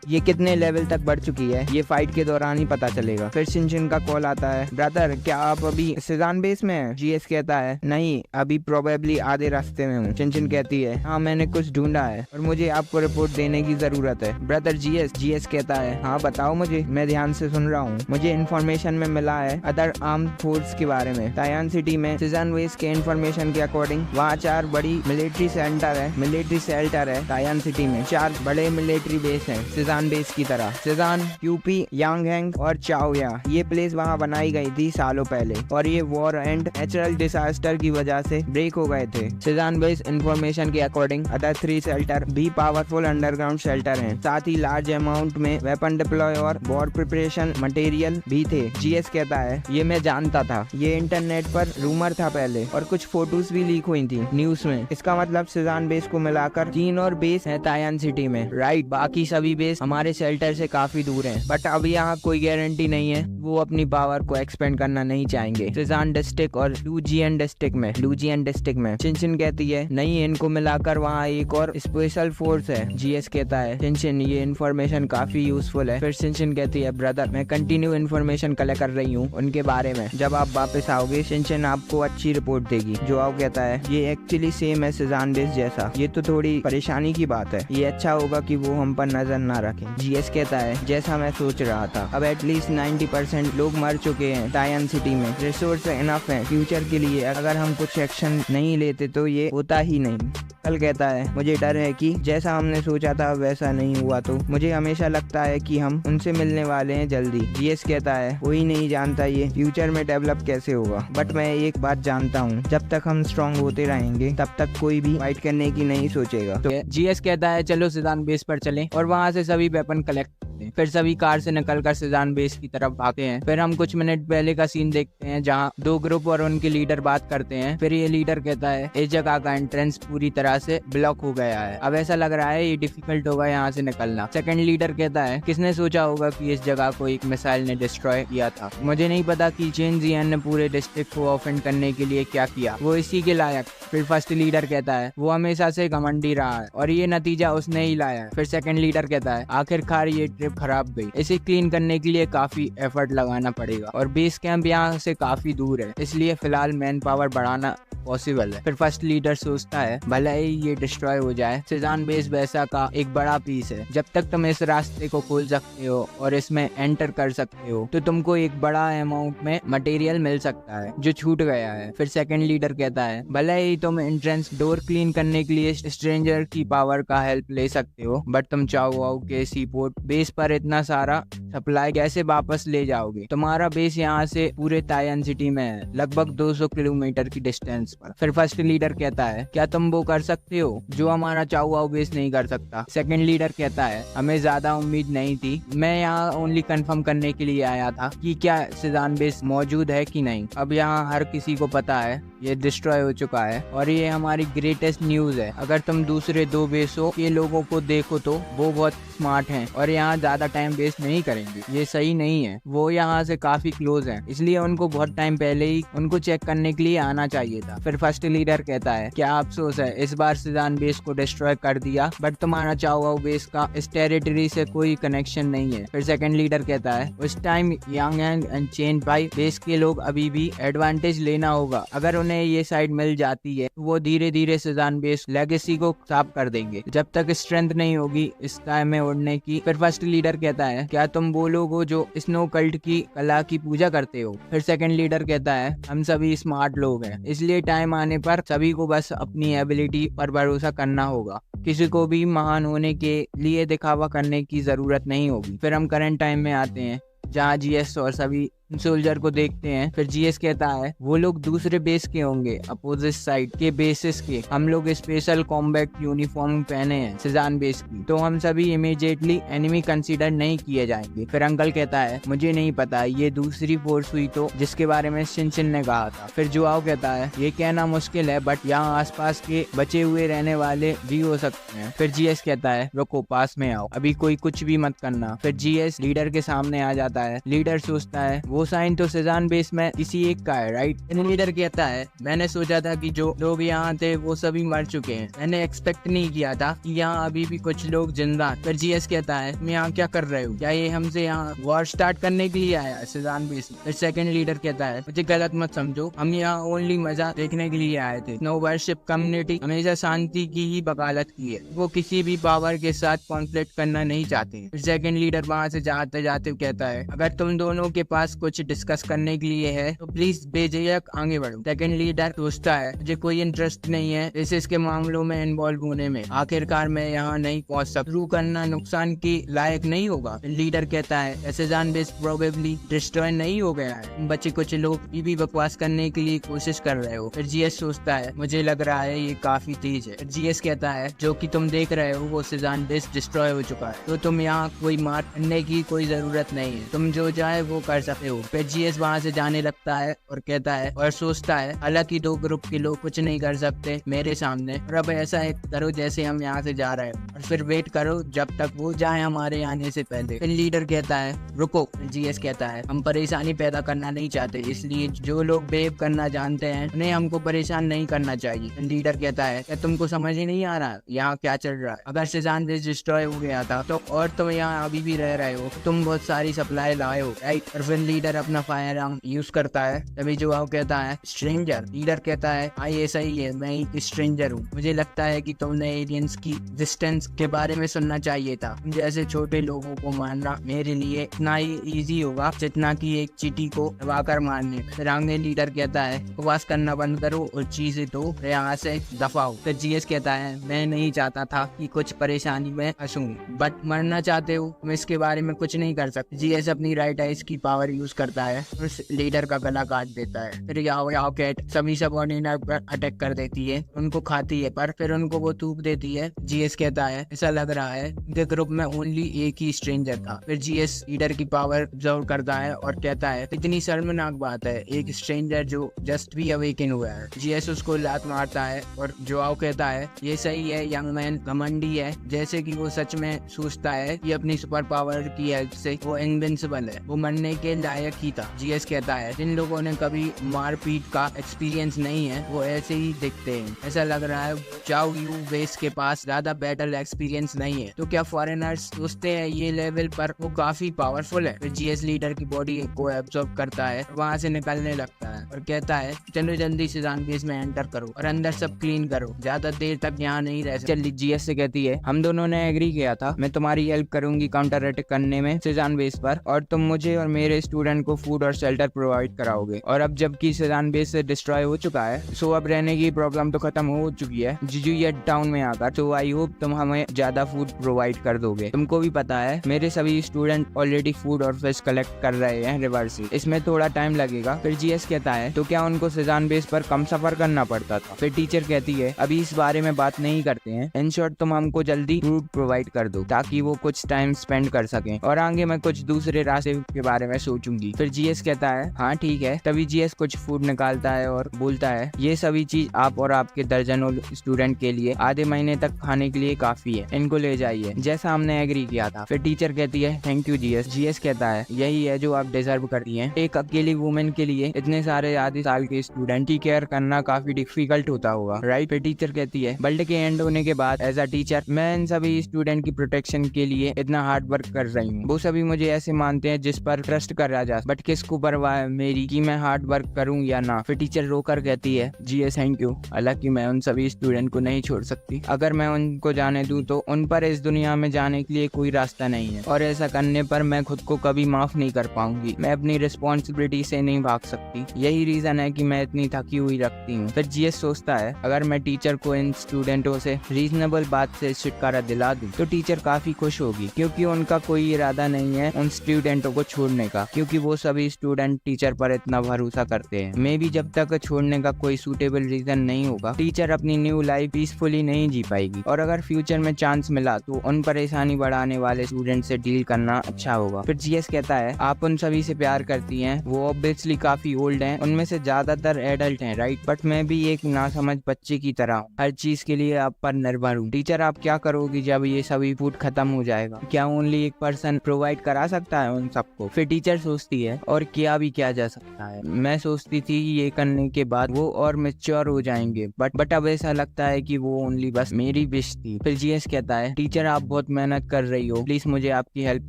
ये कितने लेवल तक बढ़ चुकी है ये फाइट के दौरान ही पता चलेगा। फिर शिनशिन का कॉल आता है ब्रदर क्या आप अभी सिजान बेस में हैं। जीएस कहता है नहीं अभी प्रोबेबली आधे रास्ते में हूँ। शिनशिन कहती है हाँ मैंने कुछ ढूंढा है और मुझे आपको रिपोर्ट देने की जरूरत है ब्रदर। जीएस कहता है हाँ बताओ मुझे, मैं ध्यान से सुन रहा हूँ। मुझे इन्फॉर्मेशन में मिला है अदर आर्म्ड फोर्स के बारे में। तायान सिटी में सिजान बेस के इन्फॉर्मेशन के अकॉर्डिंग वहाँ 4 बड़ी मिलिट्री शेल्टर है तायान सिटी में 4 बड़े मिलिट्री बेस है सेजान बेस की तरह। सेजान, यूपी, यांगहेंग और चाओया ये प्लेस वहाँ बनाई गई थी सालों पहले और ये वॉर एंड नेचुरल डिजास्टर की वजह से ब्रेक हो गए थे। सेजान बेस इंफॉर्मेशन के अकॉर्डिंग अदर 3 शेल्टर भी पावरफुल अंडरग्राउंड शेल्टर हैं। साथ ही लार्ज अमाउंट में वेपन डिप्लॉय और वॉर प्रिपरेशन मटेरियल भी थे। जीएस कहता है ये मैं जानता था, ये इंटरनेट पर रूमर था पहले और कुछ फोटोज भी लीक हुई थी न्यूज में। इसका मतलब सेजान बेस को मिलाकर 3 और बेस है तायान सिटी में, राइट। बाकी सभी बेस हमारे शेल्टर से काफी दूर हैं, बट अब यहाँ कोई गारंटी नहीं है वो अपनी पावर को एक्सपेंड करना नहीं चाहेंगे। सेजान डिस्ट्रिक्ट और लुजियन डिस्ट्रिक्ट में चिनचिन कहती है नहीं, इनको मिलाकर वहाँ एक और स्पेशल फोर्स है। जीएस कहता है चिनचिन ये इन्फॉर्मेशन काफी यूजफुल है। फिर चिनचिन कहती है ब्रदर मैं कंटिन्यू इन्फॉर्मेशन कलेक्ट कर रही हूँ उनके बारे में, जब आप वापस आओगे चिनचिन आपको अच्छी रिपोर्ट देगी। जोआओ कहता है ये एक्चुअली सेम है सेजान बेस जैसा, ये तो थोड़ी परेशानी की बात है, ये अच्छा होगा कि वो हम पर नजर ना रखें। जीएस कहता है जैसा मैं सोच रहा था, अब एटलीस्ट 90% लोग मर चुके हैं तायान सिटी में, रिसोर्स इनफ है फ्यूचर के लिए, अगर हम कुछ एक्शन नहीं लेते तो ये होता ही नहीं। कल कहता है मुझे डर है कि जैसा हमने सोचा था वैसा नहीं हुआ, तो मुझे हमेशा लगता है कि हम उनसे मिलने वाले हैं जल्दी। जीएस कहता है कोई नहीं जानता ये फ्यूचर में डेवलप कैसे होगा, बट मैं एक बात जानता हूँ, जब तक हम स्ट्रांग होते रहेंगे तब तक कोई भी फाइट करने की नहीं सोचेगा। तो जीएस कहता है चलो सेजान बेस पर चलें और वहाँ से सभी वेपन कलेक्ट करते हैं। फिर सभी कार से निकलकर सेजान बेस की तरफ भागते हैं। फिर हम कुछ मिनट पहले का सीन देखते हैं जहाँ 2 ग्रुप और उनके लीडर बात करते हैं। फिर ये लीडर कहता है इस जगह का एंट्रेंस पूरी तरह से ब्लॉक हो गया है, अब ऐसा लग रहा है ये डिफिकल्ट होगा यहाँ से निकलना। सेकंड लीडर कहता है किसने सोचा होगा कि इस जगह को एक मिसाइल ने डिस्ट्रॉय किया था, मुझे नहीं पता कि चेन जियान ने पूरे डिस्ट्रिक्ट को ऑफेंड करने के लिए क्या किया, वो इसी के लायक। फिर फर्स्ट लीडर कहता है वो हमेशा से घमंडी रहा है और ये नतीजा उसने ही लाया है। फिर सेकंड लीडर कहता है आखिरकार ये ट्रिप खराब गई, इसे क्लीन करने के लिए काफी एफर्ट लगाना पड़ेगा और बेस कैंप यहाँ से काफी दूर है, इसलिए फिलहाल मैन पावर बढ़ाना पॉसिबल है। फिर फर्स्ट लीडर सोचता है भले ही ये डिस्ट्रॉय हो जाए, सेजान बेस वैसा का एक बड़ा पीस है, जब तक तुम इस रास्ते को खोल सकते हो और इसमें एंटर कर सकते हो तो तुमको एक बड़ा अमाउंट में मटेरियल मिल सकता है जो छूट गया है। फिर सेकंड लीडर कहता है भले ही तुम एंट्रेंस डोर क्लीन करने के लिए स्ट्रेंजर की पावर का हेल्प ले सकते हो, बट तुम चाओ के सीपोर्ट बेस पर इतना सारा सप्लाई कैसे वापस ले जाओगे? तुम्हारा बेस यहाँ से पूरे तायान सिटी में है, लगभग 200 किलोमीटर की डिस्टेंस पर। फिर फर्स्ट लीडर कहता है क्या तुम वो कर सकते हो जो हमारा चाओ बेस नहीं कर सकता? सेकंड लीडर कहता है हमें ज्यादा उम्मीद नहीं थी, मैं यहाँ ओनली कंफर्म करने के लिए आया था कि क्या सेजान बेस मौजूद है कि नहीं। अब यहाँ हर किसी को पता है ये डिस्ट्रॉय हो चुका है और ये हमारी ग्रेटेस्ट न्यूज है। अगर तुम दूसरे 2 बेसों के लोगों को देखो तो वो बहुत स्मार्ट हैं और यहाँ ज्यादा टाइम वेस्ट नहीं करेंगे, ये सही नहीं है। वो यहाँ से काफी क्लोज हैं, इसलिए उनको बहुत टाइम पहले ही उनको चेक करने के लिए आना चाहिए था। फिर फर्स्ट लीडर कहता है क्या अफसोस है इस बार सेजान बेस को डिस्ट्रॉय कर दिया, बट तुम्हारा चाओ बेस का इस टेरिटरी से कोई कनेक्शन नहीं है। फिर सेकंड लीडर कहता है उस time Yangheng and Chen Bai base के लोग अभी भी एडवांटेज लेना होगा, अगर उन्हें ये साइड मिल जाती है तो वो धीरे धीरे सेजान बेस लेगेसी को साफ कर देंगे, जब तक स्ट्रेंथ नहीं होगी स्काई में उड़ने की। फिर फर्स्ट लीडर कहता है क्या तुम वो लोग हो जो स्नो कल्ट की कला की पूजा करते हो? फिर सेकंड लीडर कहता है हम सभी स्मार्ट लोग हैं, इसलिए टाइम आने पर सभी को बस अपनी एबिलिटी पर भरोसा करना होगा, किसी को भी महान होने के लिए दिखावा करने की जरूरत नहीं होगी। फिर हम करंट टाइम में आते हैं जहाँ जीएस और सभी सोल्जर को देखते हैं। फिर जीएस कहता है वो लोग दूसरे बेस के होंगे, अपोजिट साइड के बेसिस के। हम लोग स्पेशल कॉम्बैट यूनिफॉर्म पहने हैं सेजान बेस की, तो हम सभी इमीडिएटली एनिमी कंसीडर नहीं किए जाएंगे। फिर अंकल कहता है मुझे नहीं पता, ये दूसरी फोर्स हुई तो जिसके बारे में शिनशिन ने कहा था। फिर जुआओ कहता है ये कहना मुश्किल है, बट यहाँ आसपास के बचे हुए रहने वाले भी हो सकते हैं। फिर जीएस कहता है रुको पास में आओ, अभी कोई कुछ भी मत करना। फिर जीएस लीडर के सामने आ जाता है। लीडर सोचता है वो साइन तो सेजान बेस में किसी एक का है, राइट? लीडर कहता है मैंने सोचा था कि जो लोग यहाँ थे वो सभी मर चुके हैं, मैंने एक्सपेक्ट नहीं किया था कि यहाँ अभी भी कुछ लोग जिंदा। फिर जीएस कहता है तुम यहाँ क्या कर रहे हो, क्या ये हमसे यहाँ वॉर स्टार्ट करने के लिए आया है सेजान बेस? फिर सेकंड लीडर कहता है मुझे गलत मत समझो, हम यहाँ ओनली मजा देखने के लिए आए थे। स्नो वर्शिप कम्युनिटी हमेशा शांति की ही वकालत की है, वो किसी भी पावर के साथ कॉन्फ्लिक्ट करना नहीं चाहते। फिर सेकंड लीडर वहाँ से जाते जाते कहता है अगर तुम दोनों के पास कुछ डिस्कस करने के लिए है तो प्लीज बेझिझक आगे बढ़ो। सेकंड लीडर सोचता है मुझे कोई इंटरेस्ट नहीं है इसके मामलों में इन्वॉल्व होने में, आखिरकार मैं यहाँ नहीं पहुँच सकता, शुरू करना नुकसान की लायक नहीं होगा। लीडर कहता है ऐसे जान बेस प्रोबेबली डिस्ट्रॉय नहीं हो गया है, बच्चे कुछ लोग भी बकवास करने के लिए कोशिश कर रहे हो। फिर जीएस सोचता है मुझे लग रहा है ये काफी तेज है। जीएस कहता है जो कि तुम देख रहे हो वो सीजन बेस डिस्ट्रॉय हो चुका है, तो तुम यहाँ कोई मार करने की कोई जरूरत नहीं है, तुम जो चाहे वो कर सकते हो। फिर जीएस वहाँ से जाने लगता है और कहता है और सोचता है हालांकि दो ग्रुप के लोग कुछ नहीं कर सकते मेरे सामने, और अब ऐसा करो जैसे हम यहाँ से जा रहे हैं और फिर वेट करो जब तक वो जाए हमारे आने से पहले। फिर लीडर कहता है रुको। जीएस कहता है हम परेशानी पैदा करना नहीं चाहते, इसलिए जो लोग बिहेव करना जानते हैं उन्हें हमको परेशान नहीं करना चाहिए। लीडर कहता है क्या तुमको समझ ही नहीं आ रहा यहाँ क्या चल रहा है? अगर सीजन बेस डिस्ट्रॉय हो गया था तो और तुम यहाँ अभी भी रह रहे हो, तुम बहुत सारी सप्लाई लाए हो, राइट? और फिर लीडर अपना फायर आर्म यूज करता है। तभी जुआओ कहता है स्ट्रेंजर। लीडर कहता है हाँ ये सही है, मैं एक स्ट्रेंजर हूँ, मुझे लगता है कि तुमने एलियंस की एग्जिस्टेंस के बारे में सुनना चाहिए था, जैसे छोटे लोगों को मारना मेरे लिए इतना ही इजी होगा जितना कि एक चींटी को दबाकर मारने। फिर आगे लीडर कहता है उपवास करना बंद करो और चीजें तो यहाँ से दफा हो। फिर जीएस कहता है मैं नहीं चाहता था कि कुछ परेशानी में फंसूं, बट मरना चाहते हो तुम इसके बारे में कुछ नहीं कर सकते। जीएस अपनी राइट आइज की पावर यूज करता है और लीडर का गला काट देता है। फिर याओ कैट सभी सबऑर्डिनेट पर अटैक कर देती है, उनको खाती है पर फिर उनको वो थूक देती है। जीएस कहता है ऐसा लग रहा है उनके ग्रुप में ओनली एक ही स्ट्रेंजर था। फिर जीएस लीडर की पावर ऑब्जर्व करता है और कहता है इतनी शर्मनाक बात है, एक स्ट्रेंजर जो जस्ट भी अवेकन हुआ है। जीएस उसको लात मारता है और जोआओ कहता है ये सही है, यंग मैन घमंडी है, जैसे कि वो सच में सोचता है कि अपनी सुपर पावर की हेल्प से वो इनविंसिबल है, वो मरने के लायक ही था। जीएस कहता है जिन लोगों ने कभी मारपीट का एक्सपीरियंस नहीं है वो ऐसे ही दिखते हैं, ऐसा लग रहा है चाओ यू वेस के पास ज्यादा बैटल एक्सपीरियंस नहीं है, तो क्या फॉरेनर्स सोचते हैं ये लेवल पर वो काफी पावरफुल है। फिर जीएस लीडर की बॉडी को एब्जॉर्ब करता है, वहाँ से निकलने लगता है और कहता है चलो जल्दी से बेस में एंटर करो और अंदर सब क्लीन करो, ज्यादा देर तक यहाँ नहीं रह सकते। चल जीएस से कहती है हम दोनों ने एग्री किया था, मैं तुम्हारी हेल्प करूंगी काउंटर अटैक करने में सीजन बेस पर, और तुम मुझे और मेरे स्टूडेंट को फूड और शेल्टर प्रोवाइड कराओगे। और अब जबकि सीजन बेस से डिस्ट्रॉय हो चुका है सो अब रहने की प्रॉब्लम तो खत्म हो चुकी है जिजुया टाउन में आकर, तो आई होप तुम हमें ज्यादा फूड प्रोवाइड कर दोगे। तुमको भी पता है मेरे सभी स्टूडेंट ऑलरेडी फूड और फिश कलेक्ट कर रहे हैं रिवर से, इसमें थोड़ा टाइम लगेगा। फिर जीएस कहता है तो क्या उनको सीजन बेस पर कम सफर करना पड़ता था? फिर टीचर कहती है अभी इस बारे में बात नहीं करते हैं, इन शॉर्ट तुम हमको जल्दी फूड प्रोवाइड कर दो ताकि वो कुछ टाइम स्पेंड कर सकें, और आगे मैं कुछ दूसरे रास्ते के बारे में सोचूंगी। फिर जीएस कहता है हाँ ठीक है। तभी जीएस कुछ फूड निकालता है और बोलता है ये सभी चीज आप और आपके दर्जनों स्टूडेंट के लिए आधे महीने तक खाने के लिए काफी है, इनको ले जाइए जैसा हमने एग्री किया था। फिर टीचर कहती है थैंक यू जीएस। जीएस कहता है यही है जो आप डिजर्व करती हैं, एक अकेली वुमेन के लिए इतने सारे आधे साल के स्टूडेंट की केयर करना काफी डिफिकल्ट होता होगा, राइट? फिर टीचर कहती है वर्ल्ड के एंड होने के बाद एज अ टीचर मैं इन सभी स्टूडेंट की प्रोटेक्शन के लिए इतना हार्ड वर्क कर रही हूँ, वो सभी मुझे ऐसे मानते हैं जिस पर ट्रस्ट करा जा, बट किसको परवाह है मेरी कि मैं हार्ड वर्क करूँ या ना। फिर टीचर रोकर कहती है जीएस थैंक यू, हालांकि मैं उन सभी स्टूडेंट को नहीं छोड़ सकती, अगर मैं उनको जाने दूं तो उन पर इस दुनिया में जाने के लिए कोई रास्ता नहीं है, और ऐसा करने पर मैं खुद को कभी माफ नहीं कर पाऊंगी, मैं अपनी रिस्पॉन्सिबिलिटी से नहीं भाग सकती, यही रीजन है कि मैं इतनी थकी हुई रखती हूँ। फिर जीएस सोचता है अगर मैं टीचर को इन स्टूडेंटों से रीजनेबल बात से छुटकारा दिला दूं तो टीचर काफी खुश होगी, क्योंकि उनका कोई इरादा नहीं है उन स्टूडेंटों को छोड़ने का, क्योंकि वो सभी स्टूडेंट टीचर पर इतना भरोसा करते हैं। मे भी जब तक छोड़ने का कोई सूटेबल रीजन नहीं होगा टीचर अपनी न्यू लाइफ पीसफुली नहीं जी पाएगी, और अगर फ्यूचर में चांस मिला तो उन परेशानी बढ़ाने वाले स्टूडेंट से डील करना अच्छा होगा। फिर जीएस कहता है आप उन सभी से प्यार करती हैं, वो ऑब्वियसली काफी ओल्ड हैं, उनमें से ज्यादातर एडल्ट हैं, राइट? बट मैं भी एक नासमझ बच्चे की तरह हूँ, हर चीज के लिए आप पर निर्भर हूँ। टीचर आप क्या करोगी जब ये सभी फूड खत्म हो जाएगा? क्या ओनली एक पर्सन प्रोवाइड करा सकता है उन सबको? फिर टीचर सोचती है और क्या भी किया जा सकता है, मैं सोचती थी ये करने के बाद वो और मैच्योर हो जाएंगे, बट अब ऐसा लगता है कि वो ओनली बस मेरी विश थी। फिर जीएस कहता है टीचर आप बहुत मेहनत कर रही हो, प्लीज मुझे आपकी हेल्प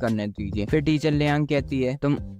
करने दीजिए। फिर टीचर लियांग कहती है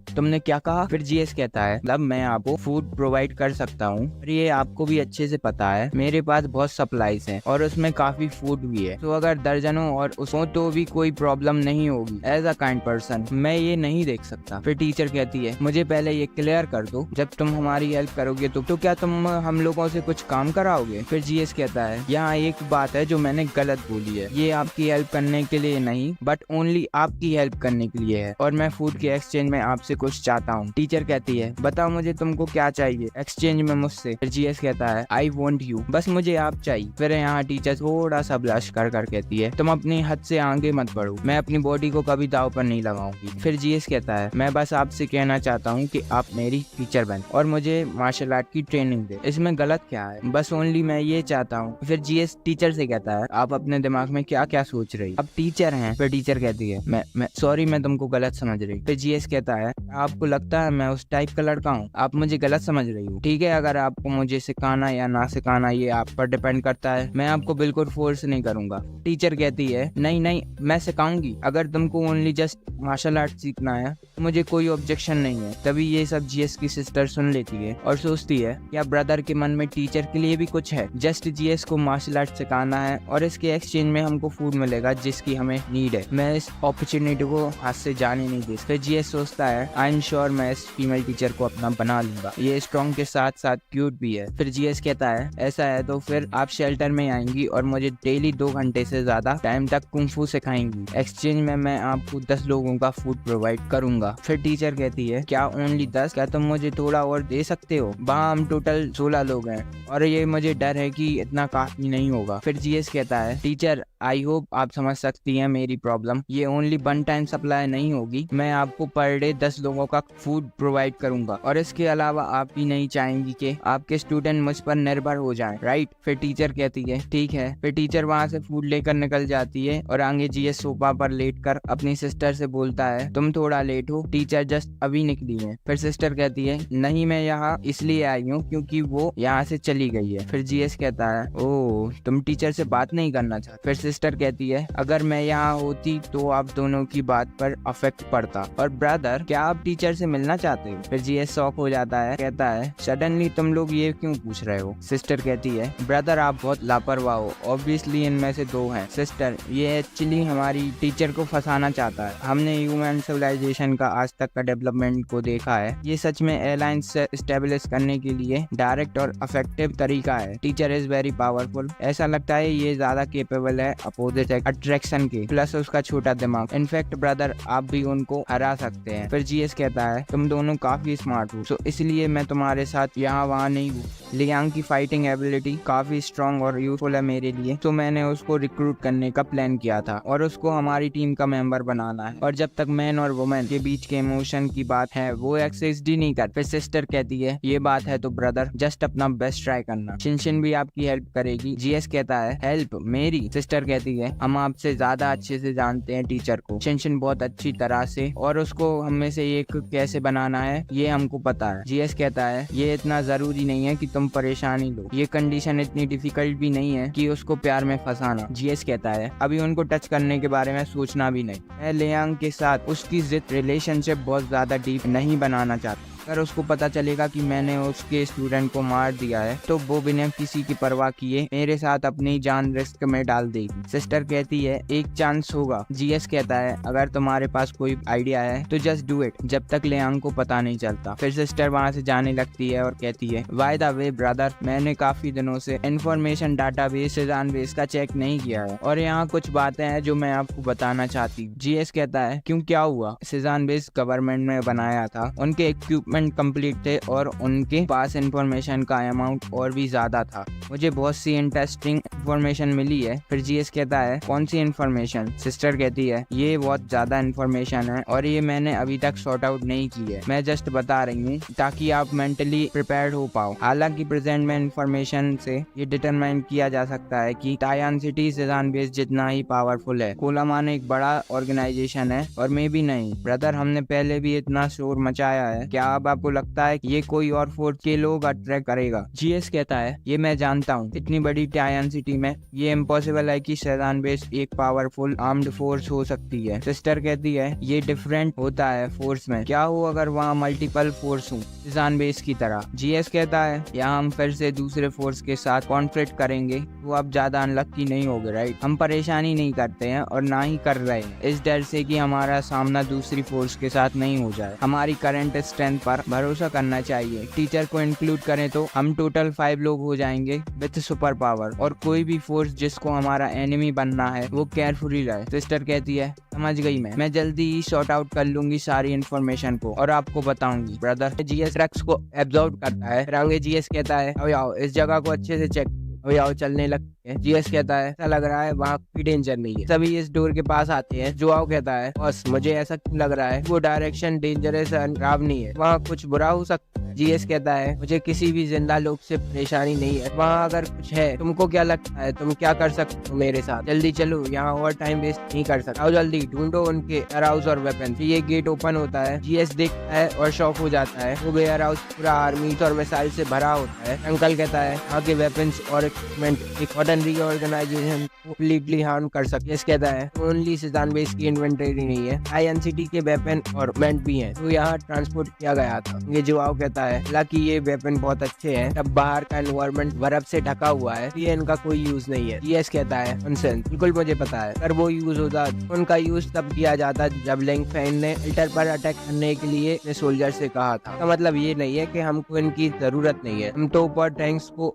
तुमने क्या कहा? फिर जीएस कहता है मतलब मैं आपको फूड प्रोवाइड कर सकता हूँ, और ये आपको भी अच्छे से पता है मेरे पास बहुत सप्लाईज हैं और उसमें काफी फूड भी है, तो अगर दर्जनों और उसको तो भी कोई प्रॉब्लम नहीं होगी। एज अ काइंड पर्सन मैं ये नहीं देख सकता। फिर टीचर टीचर कहती है मुझे पहले ये क्लियर कर दो, जब तुम हमारी हेल्प करोगे तो क्या तुम हम लोगों से कुछ काम कराओगे? फिर जीएस कहता है यहाँ एक बात है जो मैंने गलत बोली है, ये आपकी हेल्प करने के लिए नहीं बट ओनली आपकी हेल्प करने के लिए है और मैं फूड के एक्सचेंज में आपसे कुछ चाहता हूँ। टीचर कहती है बताओ मुझे तुमको क्या चाहिए एक्सचेंज में मुझसे? फिर जीएस कहता है आई वॉन्ट यू, बस मुझे आप चाहिए। फिर यहाँ टीचर थोड़ा सा ब्लश कर कहती है तुम अपनी हद से आगे मत बढ़ो, मैं अपनी बॉडी को कभी दाव पर नहीं लगाऊंगी। फिर जीएस कहता है मैं बस आपसे कहना चाहता हूँ कि आप मेरी टीचर बने और मुझे मार्शल आर्ट की ट्रेनिंग दे, इसमें गलत क्या है? बस ओनली मैं ये चाहता हूँ। फिर जीएस टीचर से कहता है आप अपने दिमाग में क्या क्या सोच रही, अब टीचर हैं। फिर टीचर कहती है मैं सॉरी, मैं तुमको गलत समझ रही। फिर जीएस कहता है आपको लगता है मैं उस टाइप का लड़का हूँ, आप मुझे गलत समझ रही हो। ठीक है, अगर आपको मुझे सिखाना या ना सिखाना ये आप पर डिपेंड करता है, मैं आपको बिल्कुल फोर्स नहीं करूंगा। टीचर कहती है नहीं मैं सिखाऊंगी, अगर तुमको ओनली जस्ट मार्शल आर्ट सीखना है मुझे कोई ऑब्जेक्शन नहीं है। तभी ये सब जीएस की सिस्टर सुन लेती है और सोचती है क्या ब्रदर के मन में टीचर के लिए भी कुछ है, जस्ट जीएस को मार्शल आर्ट सिखाना है और इसके एक्सचेंज में हमको फूड मिलेगा जिसकी हमें नीड है। मैं इस अपॉर्चुनिटी को हाथ से जाने नहीं दे। फिर जीएस सोचता है आई एम श्योर मैं इस फीमेल टीचर को अपना बना लूंगा, ये स्ट्रॉन्ग के साथ साथ क्यूट भी है। फिर जीएस कहता है ऐसा है तो फिर आप शेल्टर में आएंगी और मुझे डेली 2 घंटे से ज्यादा टाइम तक कुंफू सिखाएंगी, एक्सचेंज में मैं आपको 10 लोगों का फूड प्रोवाइड करूंगा। फिर टीचर कहती है क्या ओनली 10? क्या तुम मुझे थोड़ा और दे सकते हो? वहाँ हम टोटल 16 लोग हैं और ये मुझे डर है कि इतना काफी नहीं होगा। फिर जीएस कहता है टीचर आई होप आप समझ सकती हैं मेरी प्रॉब्लम, ये ओनली 1 टाइम सप्लाई नहीं होगी, मैं आपको पर डे 10 लोगों का फूड प्रोवाइड करूंगा और इसके अलावा आप भी नहीं चाहेंगी कि आपके स्टूडेंट मुझ पर निर्भर हो जाएं, राइट? फिर टीचर कहती है ठीक है। फिर टीचर वहाँ से फूड लेकर निकल जाती है और आगे जीएस सोफा पर लेटकर अपनी सिस्टर से बोलता है तुम थोड़ा लेट हो, टीचर जस्ट अभी निकली है। फिर सिस्टर कहती है नहीं मैं यहाँ इसलिए आई हूँ क्योंकि वो यहाँ से चली गई है। फिर जीएस कहता है ओह तुम टीचर से बात नहीं करना चाहते? फिर सिस्टर कहती है अगर मैं यहाँ होती तो आप दोनों की बात पर अफेक्ट पड़ता। और ब्रदर क्या आप टीचर से मिलना चाहते हो? फिर जीएस शॉक हो जाता है, कहता है सडनली तुम लोग ये क्यों पूछ रहे हो? सिस्टर कहती है ब्रदर आप बहुत लापरवाह हो, ऑब्वियसली इनमें से 2 हैं। सिस्टर ये एक्चुअली हमारी टीचर को फंसाना चाहता है, हमने ह्यूमन सिविलाइजेशन का आज तक का डेवलपमेंट को देखा है, ये सच में एलायंस एस्टेब्लिश करने के लिए डायरेक्ट और इफेक्टिव तरीका है। टीचर इज वेरी पावरफुल, ऐसा लगता है ये ज्यादा केपेबल है अपोजिट अट्रैक्शन के, प्लस उसका छोटा दिमाग। इनफैक्ट ब्रदर आप भी उनको हरा सकते हैं। फिर जीएस कहता है तुम दोनों काफी स्मार्ट हो, सो इसलिए मैं तुम्हारे साथ यहाँ वहाँ नहीं हूँ। लियांग की फाइटिंग एबिलिटी काफी स्ट्रॉन्ग और यूजफुल है मेरे लिए, तो मैंने उसको रिक्रूट करने का प्लान किया था और उसको हमारी टीम का मेंबर बनाना है। और जब तक मैन और वुमेन के बीच के इमोशन की बात है वो एक्सिस्ट ही नहीं कर। फिर सिस्टर कहती है ये बात है तो ब्रदर जस्ट अपना बेस्ट ट्राई करना, शिनशिन भी आपकी हेल्प करेगी। जीएस कहता है हेल्प मेरी? सिस्टर कहती है हम आपसे ज्यादा अच्छे से जानते हैं टीचर को, शिनशिन बहुत अच्छी तरह से, और उसको हम में से एक कैसे बनाना है ये हमको पता है। जीएस कहता है ये इतना जरूरी नहीं है कि तुम परेशानी लो, ये कंडीशन इतनी डिफिकल्ट भी नहीं है कि उसको प्यार में फंसाना। जीएस कहता है अभी उनको टच करने के बारे में सोचना भी नहीं, मैं लियांग के साथ उसकी जिद रिलेशनशिप बहुत ज्यादा डीप नहीं बनाना चाहता। अगर उसको पता चलेगा कि मैंने उसके स्टूडेंट को मार दिया है तो वो बिना किसी की परवाह किए मेरे साथ अपनी जान रिस्क में डाल देगी। सिस्टर कहती है एक चांस होगा। जीएस कहता है अगर तुम्हारे पास कोई आइडिया है तो जस्ट डू इट, जब तक लियांग को पता नहीं चलता। फिर सिस्टर वहाँ से जाने लगती है और कहती है बाय द वे ब्रदर मैंने काफी दिनों से इंफॉर्मेशन डाटाबेस सीज़नबेस का चेक नहीं किया है और यहाँ कुछ बातें हैं जो मैं आपको बताना चाहती हूँ। जीएस कहता है क्यों क्या हुआ? सीज़नबेस गवर्नमेंट ने बनाया था, उनके इक्विपमेंट कंप्लीट थे और उनके पास इंफॉर्मेशन का अमाउंट और भी ज्यादा था। मुझे बहुत सी इंटरेस्टिंग इंफॉर्मेशन मिली है। फिर जीएस कहता है कौन सी इंफॉर्मेशन? सिस्टर कहती है ये बहुत ज्यादा इंफॉर्मेशन है और ये मैंने अभी तक सॉर्ट आउट नहीं की है, मैं जस्ट बता रही हूँ ताकि आप मेंटली प्रिपेयर्ड हो पाओ। हालांकि प्रेजेंट में इंफॉर्मेशन से ये डिटरमाइन किया जा सकता है कि तायान सिटी सीज़नबेस जितना ही पावरफुल है। कोलामान एक बड़ा ऑर्गेनाइजेशन है और मे भी नहीं। ब्रदर हमने पहले भी इतना शोर मचाया है, क्या आप अब आपको लगता है कि ये कोई और फोर्स के लोग अट्रैक्ट करेगा। जीएस कहता है ये मैं जानता हूँ, इतनी बड़ी टायन सिटी में ये इम्पॉसिबल है कि शैतान बेस एक पावरफुल आर्म्ड फोर्स हो सकती है। सिस्टर कहती है ये डिफरेंट होता है फोर्स में, क्या हो अगर वहाँ मल्टीपल फोर्स हो शैतान बेस की तरह। जीएस कहता है यहाँ हम फिर से दूसरे फोर्स के साथ कॉन्फ्लिक्ट करेंगे तो आप ज्यादा अनलक्की नहीं होगे, राइट। हम परेशानी नहीं करते हैं और ना ही कर रहे हैं, इस डर से कि हमारा सामना दूसरी फोर्स के साथ नहीं हो जाए। हमारी करंट स्ट्रेंथ पर भरोसा करना चाहिए। टीचर को इंक्लूड करें तो हम टोटल 5 लोग हो जाएंगे विथ सुपर पावर, और कोई भी फोर्स जिसको हमारा एनिमी बनना है वो केयरफुली रहे। सिस्टर कहती है समझ गई, मैं जल्दी ही सॉर्ट आउट कर लूंगी सारी इन्फॉर्मेशन को और आपको बताऊंगी। ब्रदर जीएस रक्स को एब्जॉर्ब करता है। फिर जीएस कहता है आओ इस जगह को अच्छे से चेक, आओ चलने लगते हैं। जीएस कहता है ऐसा लग रहा है वहाँ कोई डेंजर नहीं है। सभी इस डोर के पास आते हैं। जोआओ कहता है बस मुझे ऐसा क्यों लग रहा है वो डायरेक्शन डेंजरस खराब नहीं है, वहाँ कुछ बुरा हो सकता है। जीएस कहता है मुझे किसी भी जिंदा लोग से परेशानी नहीं है, वहाँ अगर कुछ है तुमको क्या लगता है तुम क्या कर सकते हो मेरे साथ, जल्दी चलो, यहाँ और टाइम वेस्ट नहीं कर सकते, आओ जल्दी ढूंढो उनके वेयरहाउस और वेपन। ये गेट ओपन होता है। जीएस देखता है और शॉक हो जाता है, वो वेयरहाउस पूरा आर्मी और मिसाइल से भरा होता है। अंकल कहता है यहाँ के वेपन्स और इक्विपमेंट एक ऑर्डिनरी ऑर्गेनाइजेशन कंप्लीटली हार्म कर सकते। जीएस कहता है ओनली शैतान बेस की इन्वेंटरी नहीं है, आईएन सिटी के वेपन और मेंट भी हैं तो यहाँ ट्रांसपोर्ट किया गया था। ये जोआओ कहता है हालांकि ये वेपन बहुत अच्छे हैं, तब बाहर का एनवायरनमेंट बर्फ से ढका हुआ है, ये इनका कोई यूज नहीं है। जीएस कहता है नॉनसेंस, बिल्कुल मुझे पता है, अगर वो यूज होता उनका यूज तब किया जाता जब लिंग फैन ने अल्टर पर अटैक करने के लिए सोल्जर से कहा था। तो मतलब ये नहीं है कि हमको इनकी जरूरत नहीं है, हम तो ऊपर टैंक्स को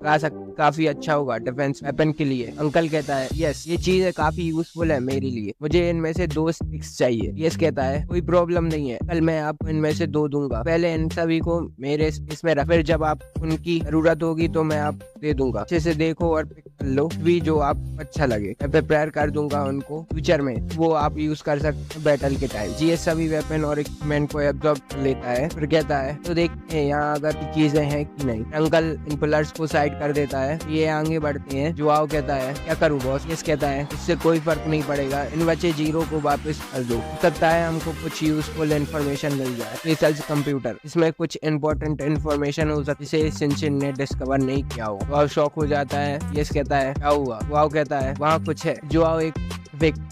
काफी अच्छा होगा डिफेंस वेपन के लिए। अंकल कहता है यस ये चीज काफी यूजफुल है मेरे लिए, मुझे इनमें से 2 स्टिक्स चाहिए। यस कहता है कोई प्रॉब्लम नहीं है, कल मैं आपको इनमें से 2 दूंगा, पहले इन सभी को मेरे इसमें रख, फिर जब आप उनकी जरूरत होगी तो मैं आप दे दूंगा, अच्छे से देखो और पिक कर लो भी जो आपको अच्छा लगे, मैं प्रिपेयर कर दूंगा उनको, फ्यूचर में वो आप यूज कर सकते हैं बैटल के टाइम। जीएस सभी वेपन और इक्विपमेंट को एब्जॉर्ब कर लेता है, फिर कहता है तो देखते हैं यहाँ अगर चीजें हैं कि नहीं। अंकल इन पिलर्स को साइड कर देता है, ये आगे बढ़ते हैं। जोआओ कहता है क्या करूँ बॉस। यस कहता है इससे कोई फर्क नहीं पड़ेगा, इन बचे जीरो को वापस कर दो, सकता है हमको कुछ यूजफुल इन्फॉर्मेशन मिल जाए। रिसर्च कंप्यूटर, इसमें कुछ इंपॉर्टेंट इन्फॉर्मेशन हो सकती है जिसे सिंचिन ने डिस्कवर नहीं किया हो। वो शॉक हो जाता है। यस कहता है क्या हुआ। वो कहता है वहाँ कुछ है। जोआओ एक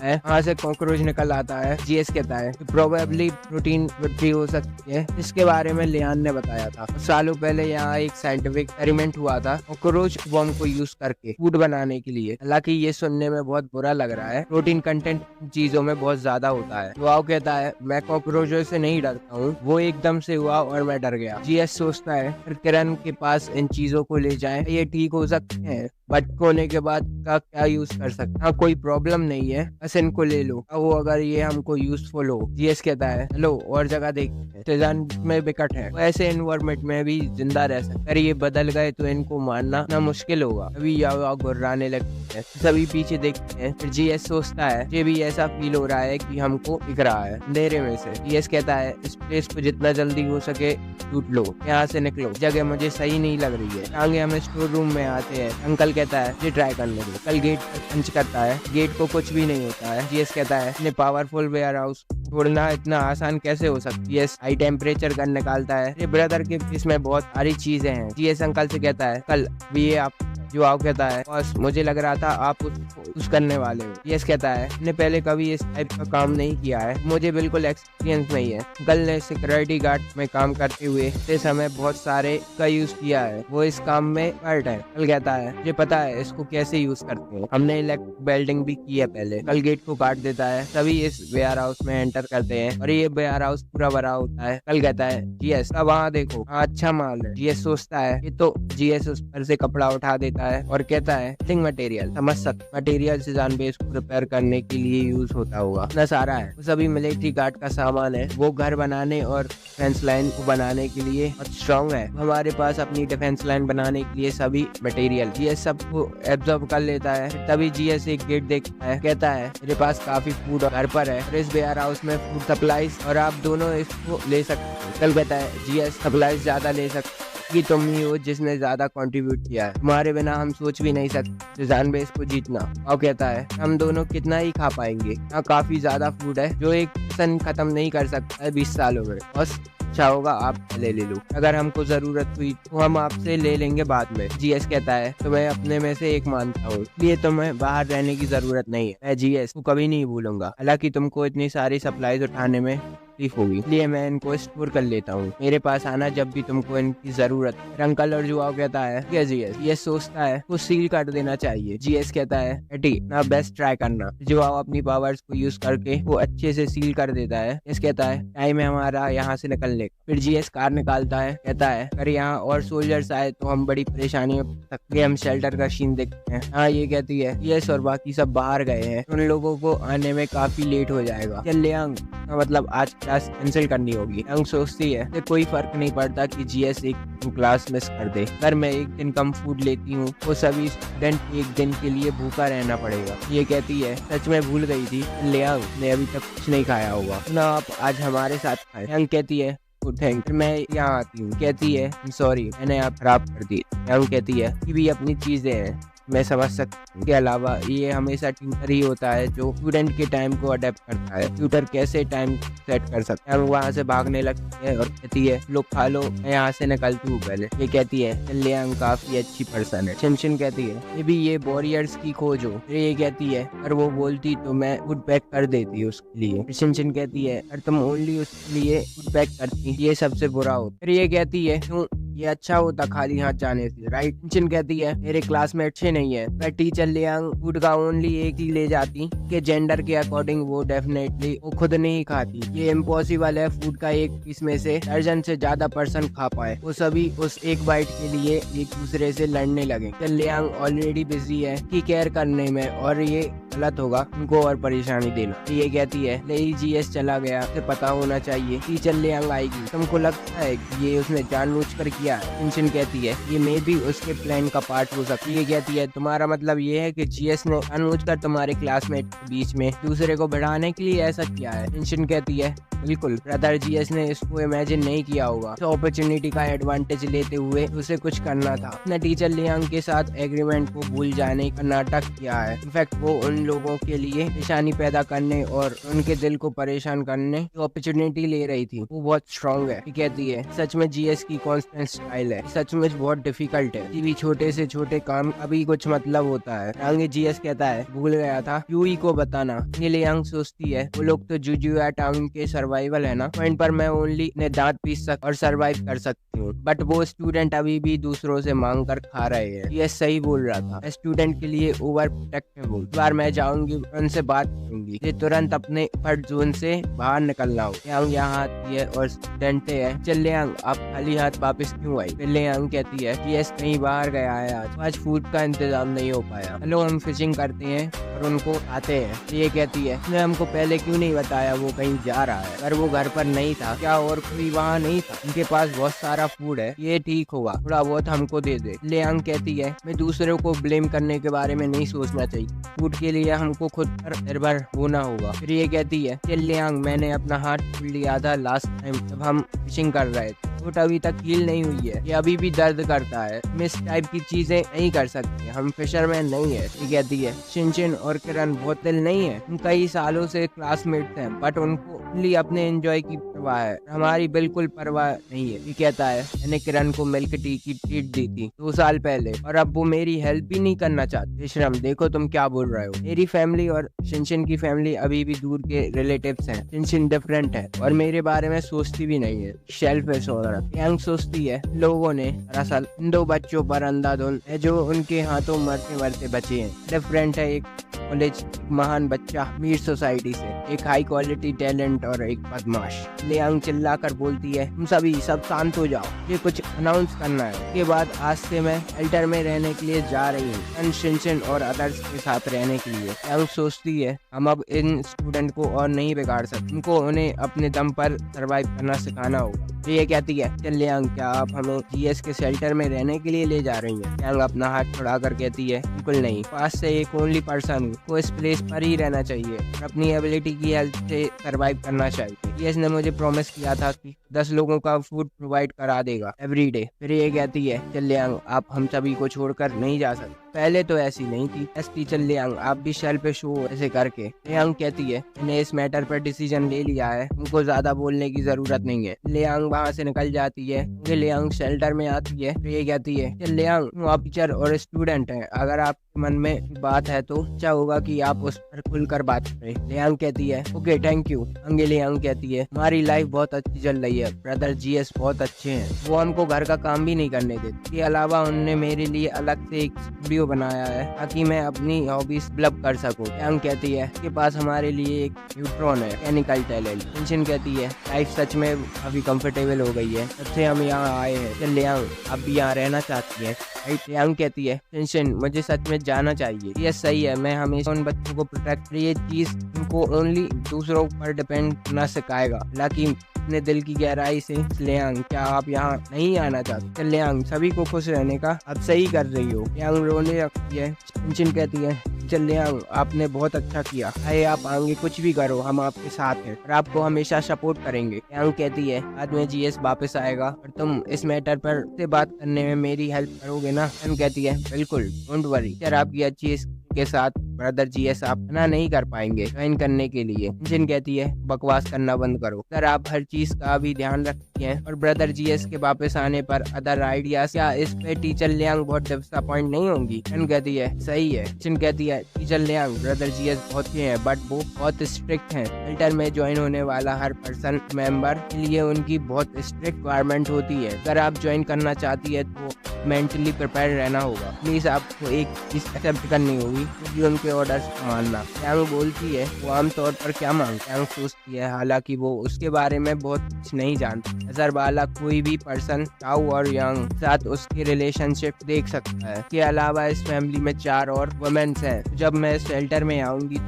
है, वहाँ से कॉकरोच निकल आता है। जीएस कहता है प्रोबेबली प्रोटीन वृद्धि हो सकती है, इसके बारे में लियान ने बताया था। सालों पहले यहाँ एक साइंटिफिक एक्सपेरिमेंट हुआ था कॉकरोच बॉम्ब को यूज करके फूड बनाने के लिए। हालांकि ये सुनने में बहुत बुरा लग रहा है, प्रोटीन कंटेंट चीजों में बहुत ज्यादा होता है। वो कहता है मैं कॉकरोचों से नहीं डरता हूँ, वो एकदम से हुआ और मैं डर गया। जीएस सोचता है फिर किरण के पास इन चीजों को ले जाए, ये ठीक हो सकते हैं, बट होने के बाद का क्या यूज कर सकते हैं, कोई प्रॉब्लम नहीं है, बस इनको ले लो, वो अगर ये हमको यूजफुल हो। जीएस कहता है हेलो और जगह देखते हैं, में विकट है, ऐसे एनवायरमेंट में भी जिंदा रह सकते, अगर ये बदल गए तो इनको मारना ना मुश्किल होगा। अभी गुर्राने लगते हैं, सभी पीछे देखते हैं। फिर जीएस सोचता है ये भी ऐसा फील हो रहा है कि हमको दिख रहा है अंधेरे में से। जीएस कहता है इस प्लेस को जितना जल्दी हो सके लूट लो, यहाँ से निकलो, जगह मुझे सही नहीं लग रही है। आगे हम स्टोर रूम में आते हैं। अंकल कहता है ये ट्राई करने दो। कल गेट पंच करता है, गेट को कुछ भी नहीं होता है। जीएस कहता है इतने पावरफुल वेयर हाउस तोड़ना इतना आसान कैसे हो सकता है। जीएस हाई टेम्परेचर गन निकालता है, ये ब्रदर के इसमें बहुत सारी चीजें हैं। जीएस अंकल से कहता है कल भी ये आप जोआओ कहता है बस मुझे लग रहा था आप उस करने वाले हो। यस कहता है मैंने पहले कभी इस टाइप का काम नहीं किया है, मुझे बिल्कुल एक्सपीरियंस नहीं है। कल ने सिक्योरिटी गार्ड में काम करते हुए इस समय बहुत सारे का यूज किया है, वो इस काम में एक्सपर्ट है। कल कहता है मुझे पता है इसको कैसे यूज करते हैं, हमने इलेक्ट्रिक वेल्डिंग भी की है पहले। कल गेट को काट देता है, सभी इस वेयर हाउस में एंटर करते हैं और ये वेयर हाउस पूरा भरा होता है। कल कहता है जीएस अब वहाँ देखो, अच्छा माल है। जीएस सोचता है ये तो। जीएस उस पर से कपड़ा उठा देता है और कहता है थिंग मटेरियल, समझ सकते मटेरियल से जान बेस को प्रिपेयर करने के लिए यूज होता होगा, इतना सारा है। वो सभी मिलिट्री गार्ड का सामान है, वो घर बनाने और डिफेंस लाइन को बनाने के लिए बहुत स्ट्रॉन्ग है। हमारे पास अपनी डिफेंस लाइन बनाने के लिए सभी मटेरियल। जीएस सबको एब्जॉर्ब कर लेता है। तभी जीएस एक गेट देखता है, कहता है मेरे पास काफी फूड घर पर है और इस वेयर हाउस में फूड सप्लाईज और आप दोनों इसको ले सकते हो। कल कहता है जीएस सप्लाईज ज्यादा ले सकते कि तुम ही हो जिसने ज्यादा कंट्रीब्यूट किया है, तुम्हारे बिना हम सोच भी नहीं सकते जान बेस को जीतना। और कहता है हम दोनों कितना ही खा पाएंगे, यहाँ काफी ज्यादा फूड है जो एक सन खत्म नहीं कर सकता है 20 सालों में। बस अच्छा होगा आप पहले ले लो, अगर हमको जरूरत हुई तो हम आपसे ले लेंगे बाद में। जीएस कहता है तो मैं अपने में से एक मानता हूँ, इसलिए तुम्हें बाहर रहने की जरूरत नहीं है। मैं जीएस को कभी नहीं भूलूंगा, हालांकि तुमको इतनी सारी सप्लाईज उठाने में तकलीफ होगी, इसलिए मैं इनको स्टोर कर लेता हूँ। मेरे पास आना जब भी तुमको इनकी जरूरत। अंकल और जुआओ कहता है क्या जीएस? ये सोचता है को सील कर देना चाहिए। जीएस कहता है बेटी ना बेस्ट ट्राई करना। जुआओ अपनी पावर्स को यूज करके वो अच्छे से सील कर देता है। जीएस कहता है टाइम है हमारा यहाँ से निकलने का। फिर जीएस कार निकालता है, कहता है अगर यहाँ और सोल्जर्स आए तो हम बड़ी परेशानी में पड़ सकते हैं। हम शेल्टर का सीन देखते हैं। हाँ ये कहती है जीएस और बाकी सब बाहर गए हैं, उन लोगों को आने में काफी लेट हो जाएगा। चल लियांग मतलब आज क्लास कैंसिल करनी होगी। यंग सोचती है कि कोई फर्क नहीं पड़ता कि जीएस एक क्लास मिस कर दे, अगर मैं एक दिन कम फूड लेती हूँ वो सभी स्टूडेंट एक दिन के लिए भूखा रहना पड़ेगा। ये कहती है सच में भूल गई थी, लियांग ने अभी तक कुछ नहीं खाया होगा ना, आप आज हमारे साथ खाएं। यंग कहती है थैंक, मैं यहाँ आती हूँ। कहती है सॉरी मैंने आप खराब कर दी। यंग कहती है कि भी अपनी चीजें हैं, मैं समझ सकती हूँ। के अलावा ये हमेशा ट्यूटर ही होता है जो स्टूडेंट के टाइम को अडेप्ट करता है। ट्यूटर कैसे टाइम सेट कर सकता है। हम वहाँ से भागने लगती है और कहती है लोग खा लो, मैं यहाँ से निकलती हूँ पहले। ये कहती है लियांग काफी अच्छी पर्सन है। शिनशिन कहती है ये भी ये वॉरियर्स की खोज हो। फिर ये कहती है अगर वो बोलती तो मैं फूड पैक कर देती उसके लिए। शिनशिन कहती है अगर तुम ओनली उसके लिए फूड पैक करती ये सबसे बुरा होता। फिर ये कहती है क्यों ये अच्छा होता खाली हाथ जाने से, राइट? शिनशिन कहती है मेरे क्लास में अच्छे नहीं है, मैं टीचर लियांग फूड का ओनली एक ही ले जाती कि जेंडर के अकॉर्डिंग वो डेफिनेटली वो खुद नहीं खाती। ये इम्पॉसिबल है फूड का एक पीस में से दर्जन से ज्यादा पर्सन खा पाए। वो सभी उस एक बाइट के लिए एक दूसरे से लड़ने लगे। लियांग ऑलरेडी बिजी है कि केयर करने में और ये गलत होगा उनको और परेशानी देना। ये कहती है ले जीएस चला गया, उसे पता होना चाहिए टीचर लियांग आएगी। तुमको लगता है कि ये उसने जानबूझकर किया है? शिनशिन कहती है ये मे भी उसके प्लान का पार्ट हो सकती है। ये कहती है तुम्हारा मतलब ये है कि जीएस ने जानबूझकर तुम्हारे क्लासमेट के बीच में दूसरे को बढ़ाने के लिए ऐसा किया है? शिनशिन कहती है बिल्कुल ब्रदर, जीएस ने इसको इमेजिन नहीं किया होगा, तो अपॉर्चुनिटी का एडवांटेज लेते हुए उसे कुछ करना था। उसने टीचर लियांग के साथ एग्रीमेंट को भूल जाने का नाटक किया है। इनफैक्ट वो उन लोगों के लिए परेशानी पैदा करने और उनके दिल को परेशान करने की अपॉर्चुनिटी ले रही थी। वो बहुत स्ट्रांग है। कहती है सच में जीएस की कॉन्स्टेंट स्टाइल है, सच में बहुत डिफिकल्ट है। किसी भी छोटे से छोटे काम अभी कुछ मतलब होता है। आगे जीएस कहता है भूल गया था यूई को बताना। ये लियांग सोचती है वो लोग तो जुजुया टाउन के सर्वाइवल है ना, पॉइंट पर मैं ओनली ने दांत पीस सक और सर्वाइव कर सकती हूँ, बट वो स्टूडेंट अभी भी दूसरों से मांग कर खा रहे हैं। ये सही बोल रहा था, स्टूडेंट के लिए ओवर प्रोटेक्टिव हूँ। बार मैं जाऊंगी उनसे बात करूंगी, ये तुरंत अपने फर्ट जोन से बाहर निकलना हो। यहाँ आती है और स्टूडेंट है चल लियांग आप खाली हाथ वापस क्यों आई? लियांग कहती है जीएस कहीं बाहर गया है, आज फूड का इंतजाम नहीं हो पाया। हेलो हम फिशिंग करते हैं और उनको आते हैं। ये कहती है उसने हमको पहले क्यों नहीं बताया वो कहीं जा रहा है? अगर वो घर पर नहीं था क्या और कोई वहाँ नहीं था? उनके पास बहुत सारा फूड है, ये ठीक होगा, थोड़ा बहुत हमको दे दे। लियांग कहती है मैं दूसरों को ब्लेम करने के बारे में नहीं सोचना चाहिए, फूड के लिए हमको खुद पर निर्भर होना होगा। फिर ये कहती है लियांग मैंने अपना हाथ छोड़ लिया था लास्ट टाइम जब हम फिशिंग कर रहे थे, चोट अभी तक हील नहीं हुई है, ये अभी भी दर्द करता है, मिस टाइप की चीजें नहीं कर सकते, हम फिशरमैन नहीं है। ये कहती है शिनशिन और किरण बहुत दिल नहीं है, हम कई सालों से क्लासमेट्स हैं, बट उनको ओनली अपने एंजॉय की परवाह है, हमारी बिल्कुल परवाह नहीं है। ये कहता है मैंने किरण को मिल्क टी की ट्रीट दी थी 2 साल पहले और अब वो मेरी हेल्प भी नहीं करना चाहते। विश्रम देखो तुम क्या बोल रहे हो, मेरी फैमिली और शिनशिन की फैमिली अभी भी दूर के रिलेटिव्स हैं। शिनशिन डिफरेंट है और मेरे बारे में सोचती भी नहीं है, सेल्फिश औरत। यंग सोचती है लोगों ने दरअसल इन 2 बच्चों पर अंधाधुंध है जो उनके हाथों मरते मरते बचे हैं। डिफरेंट है एक कॉलेज महान बच्चा अमीर सोसाइटी से, एक हाई क्वालिटी टैलेंट और एक बदमाश। लियांग चिल्लाकर बोलती है तुम सभी सब शांत हो जाओ, ये कुछ अनाउंस करना है। उसके बाद आज से मैं शेल्टर में रहने के लिए जा रही हूँ, शिनशिन और अदर्स के साथ रहने के लिए। लियांग सोचती है हम अब इन स्टूडेंट को और नहीं बिगाड़ सकते, उनको उन्हें अपने दम पर सर्वाइव करना सिखाना होगा। ये कहती है चल लियांग क्या आप हमें जीएस के शेल्टर में रहने के लिए ले जा रही हैं? लियांग अपना हाथ छुड़ाकर कहती है बिल्कुल नहीं, पास से एक ओनली पर्सन हूँ को इस प्लेस पर ही रहना चाहिए और अपनी एबिलिटी की हेल्प से सर्वाइव करना चाहिए। जीएस ने मुझे प्रॉमिस किया था कि 10 लोगों का फूड प्रोवाइड करा देगा एवरी डे। फिर ये कहती है टीचर लियांग आप हम सभी को छोड़कर नहीं जा सकते। पहले तो ऐसी नहीं थी। यस टीचर लियांग आप भी शेल्फ पे शो ऐसे करके। लियांग कहती है मैंने इस मैटर पर डिसीजन ले लिया है, उनको ज्यादा बोलने की जरूरत नहीं है। लियांग वहाँ से निकल जाती है। लियांग शेल्टर में आती है। फिर ये कहती है लियांग आप टीचर और स्टूडेंट हैं, अगर आप मन में बात है तो अच्छा होगा कि आप उस पर खुलकर बात करें। लियांग कहती है ओके थैंक यू। अंगे लियांग कहती है हमारी लाइफ बहुत अच्छी चल रही है, ब्रदर जीएस बहुत अच्छे हैं, वो हमको घर का काम भी नहीं करने देते। इसके अलावा उन्होंने मेरे लिए अलग से एक स्टूडियो बनाया है ताकि मैं अपनी हॉबीज डेवलप कर सकूं। लियांग कहती है के पास हमारे लिए एक न्यूट्रॉन है, मैकेनिकल टैलेंट। शिनशिन कहती है लाइफ सच में काफी कंफर्टेबल हो गई है जब से हम यहाँ आए हैं। लियांग आप भी यहाँ रहना चाहती है। लियांग कहती है शिनशिन मुझे सच में जाना चाहिए। ये सही है, मैं हमेशा उन बच्चों को प्रोटेक्ट, ये चीज उनको ओनली दूसरों पर डिपेंड करना सिखाएगा, हालांकि अपने दिल की गहराई से। लियांग क्या आप यहाँ नहीं आना चाहते? लियांग सभी को खुश रहने का आप सही कर रही हो। लियांग रोने लगती है। शिनशिन कहती है लियांग आपने बहुत अच्छा किया है, आप आगे कुछ भी करो हम आपके साथ हैं और आपको हमेशा सपोर्ट करेंगे। लियांग कहती है बाद में जीएस वापस आएगा और तुम इस मैटर पर से बात करने में मेरी हेल्प करोगे ना? लियांग कहती है बिल्कुल डोंट वरी, यार आपकी अच्छी के साथ ब्रदर जीएस आप मना नहीं कर पाएंगे ज्वाइन करने के लिए। जिन कहती है बकवास करना बंद करो, सर आप हर चीज का भी ध्यान रखती हैं और ब्रदर जीएस के वापस आने पर अदर आइडियाज या इस पे टीचर लियांग बहुत डिसअपॉइंट नहीं होंगी? जिन कहती है सही है। जिन कहती है टीचर लियांग ब्रदर जीएस बहुत अच्छे हैं बट वो बहुत स्ट्रिक्ट हैं, फिल्टर में ज्वाइन होने वाला हर पर्सन मेंबर के लिए उनकी बहुत स्ट्रिक्ट रिक्वायरमेंट होती है। अगर आप ज्वाइन करना चाहती है तो मेंटली प्रिपेयर रहना होगा, प्लीज आपको एक चीज एक्सेप्ट करनी होगी क्योंकि उनके ऑर्डर्स मानना। लियांग बोलती है वो आमतौर पर क्या मांगता है? सोचती है हालांकि वो उसके बारे में बहुत कुछ नहीं जानती। अजहर वाला कोई भी पर्सन चाओ और यांग साथ उसकी रिलेशनशिप देख सकता है। इसके अलावा इस फैमिली में 4 और वुमेन्स हैं। जब मैं शेल्टर में आऊंगी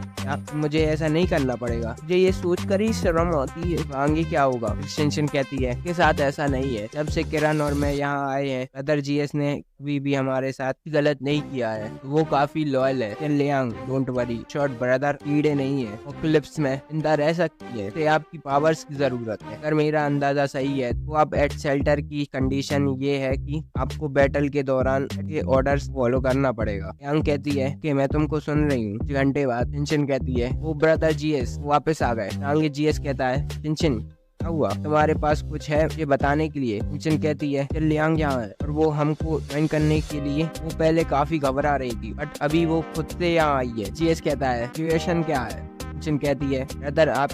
मुझे ऐसा नहीं करना पड़ेगा, मुझे ये सोचकर ही शर्म आती है आगे क्या होगा। शिनशिन कहती है के साथ ऐसा नहीं है, जब से किरण और मैं यहाँ आए हैं ब्रदर जीएस ने कभी भी हमारे साथ गलत नहीं किया है, वो काफी लॉयल है। Liang don't worry, short brother कीड़े नहीं है, वो क्लिप्स में जिंदा रह सकती है, तो आपकी पावर्स की जरूरत है। अगर मेरा अंदाजा सही है तो आप एट शेल्टर की कंडीशन ये है कि आपको बैटल के दौरान के ऑर्डर्स फॉलो करना पड़ेगा। लियांग कहती है कि मैं तुमको सुन रही हूँ। 1 घंटे बाद शिनशिन कहती है वो ब्रदर जीएस वापस आ गए। लियांग जीएस कहता है शिनशिन क्या हुआ, तुम्हारे पास कुछ है ये बताने के लिए? शिनशिन कहती है लियांग यहाँ है और वो हमको ज्वाइन करने के लिए। वो पहले काफी घबरा रही थी बट अभी वो खुद से यहाँ आई है। जीएस कहता है सिचुएशन क्या है? शिनशिन कहती है ब्रदर आप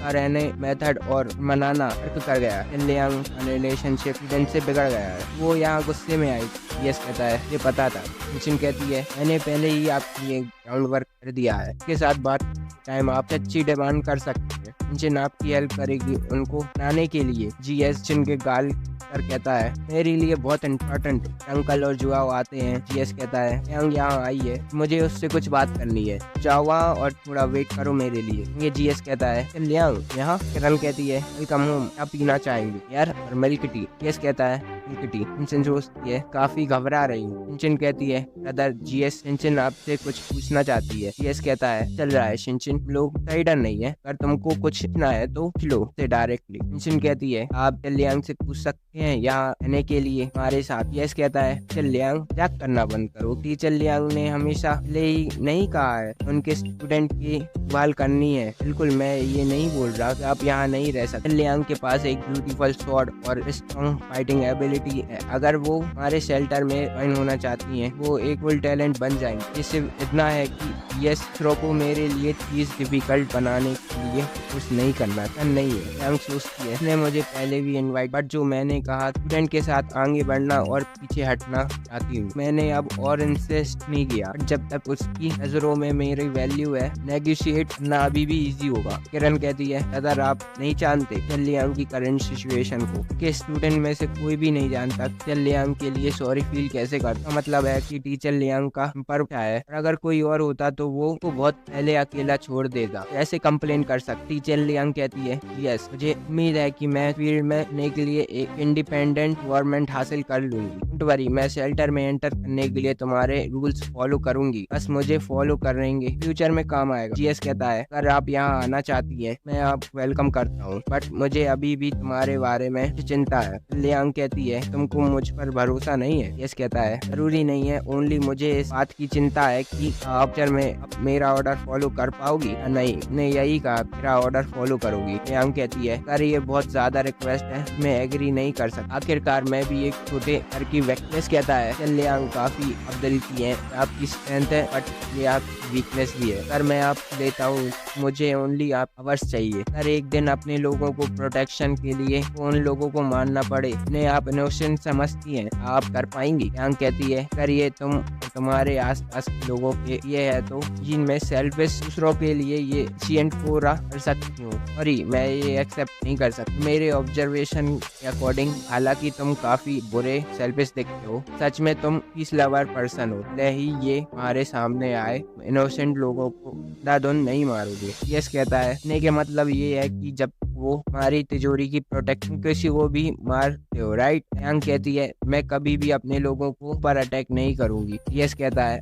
रहने मेथड और मनाना अर्थ कर गया है, लियांग रिलेशनशिप से बिगड़ गया है, वो यहाँ गुस्से में आई। यस कहता है ये पता था। शिनशिन कहती है मैंने पहले ही आपकी ग्राउंड वर्क कर दिया है, इसके साथ बात टाइम आप अच्छी डिमांड कर सकते हैं, शिनशिन आपकी हेल्प करेगी उनको बनाने के लिए। जीएस शिनशिन के गाल कर कहता है मेरे लिए बहुत इम्पोर्टेंट अंकल और जुआओ आते हैं। जीएस कहता है यांग यहाँ आई है, मुझे उससे कुछ बात करनी है, जाओ वहाँ और थोड़ा वेट करो मेरे लिए। ये जीएस कहता है लियांग यहाँ? किरण कहती है वेलकम होम, क्या पीना चाहेंगे यार? और मिल्क टी। जीएस कहता है मिल्क टी। शिनशिन सोचती है काफी घबरा रही हूँ। शिनशिन कहती है ब्रदर जीएस शिनशिन आपसे कुछ पूछना चाहती है। जीएस कहता है चल रहा है शिनशिन, लोग सही डर नहीं है, अगर तुमको कुछ पूछना है तो लो से डायरेक्टली। शिनशिन कहती है आप लियांग से पूछ सकते हैं यहाँ रहने के लिए हमारे साथ। यस कहता है लियांग मजाक करना बंद करो, टीचर लियांग ने हमेशा ले ही नहीं कहा है उनके स्टूडेंट की देखभाल करनी है। बिल्कुल मैं ये नहीं बोल रहा कि आप यहाँ नहीं रह सकते। लियांग के पास एक ब्यूटीफुल स्वॉर्ड और स्ट्रॉन्ग फाइटिंग एबिलिटी है, अगर वो हमारे शेल्टर में ज्वाइन होना चाहती हैं वो एक फुल टैलेंट बन जाएंगे। ये सिर्फ इतना है कि यस को मेरे लिए चीज डिफिकल्ट बनाने के लिए कुछ नहीं करना नहीं है। लियांग सोचती है इसने मुझे पहले भी इनवाइट, बट जो मैंने कहा स्टूडेंट के साथ आगे बढ़ना और पीछे हटना चाहती हूँ, मैंने अब और इंसिस्ट नहीं किया। जब तक उसकी नजरों में मेरी वैल्यू है नेगोशिएट करना अभी भी इजी होगा। किरण कहती है अगर आप नहीं जानते लियांग की करंट सिचुएशन को, कि स्टूडेंट में से कोई भी नहीं जानता टीचर लियांग के लिए सॉरी फील कैसे करता। मतलब है कि टीचर लियांग का पर है, और अगर कोई और होता तो वो बहुत पहले अकेला छोड़ देगा, ऐसे कंप्लेन कर सकती। टीचर लियांग कहती है यस, मुझे उम्मीद है कि मैं फील्ड में आने के लिए एक इंडिपेंडेंट गवर्नमेंट हासिल कर लूंगी। डोंट वरी, मैं शेल्टर में एंटर करने के लिए तुम्हारे रूल्स फॉलो करूंगी, बस मुझे फॉलो करेंगे, फ्यूचर में काम आएगा। जीएस कहता है अगर आप यहाँ आना चाहती है मैं आप वेलकम करता हूँ, बट मुझे अभी भी तुम्हारे बारे में चिंता है। लियांग कहती है तुमको मुझ पर भरोसा नहीं है। जीएस कहता है जरूरी नहीं है, ओनली मुझे इस बात की चिंता है कि आप में मेरा ऑर्डर फॉलो कर पाओगी या नहीं। ने यही कहा मेरा ऑर्डर फॉलो करोगी। लियांग कहती है सर ये बहुत ज्यादा रिक्वेस्ट है, मैं एग्री नहीं कर सकता, आखिरकार मैं भी एक छोटे घर की वीकनेस। कहता है लियांग काफी अब्दुलती है, आपकी स्ट्रेंथ है बट ये आपकी वीकनेस भी है। सर मैं आप लेता हूँ, मुझे ओनली आप आवर्स चाहिए। सर एक दिन अपने लोगों को प्रोटेक्शन के लिए उन लोगों को मारना पड़े, इन्हें आप इनोसेंट समझती हैं, आप कर पाएंगी। लियांग कहती है सर ये तुम्हारे आसपास के लोगों के ये है तो जिनमें सेल्फिश दूसरों के लिए ये सीएंट पूरा कर सकती हूँ, और मैं ये एक्सेप्ट नहीं कर सकती मेरे ऑब्जर्वेशन के अकॉर्डिंग। हालांकि तुम काफी बुरे सेल्फिश दिखते हो, सच में तुम पीस लवर पर्सन हो, ले ही ये हमारे सामने आए इनोसेंट लोगों को दादुन नहीं मारोगे। यस कहता है ने के मतलब ये है कि जब वो हमारी तिजोरी की प्रोटेक्शन किसी को भी मारते हो, राइट। लियांग कहती है मैं कभी भी अपने लोगों को पर अटैक नहीं करूंगी। यस कहता है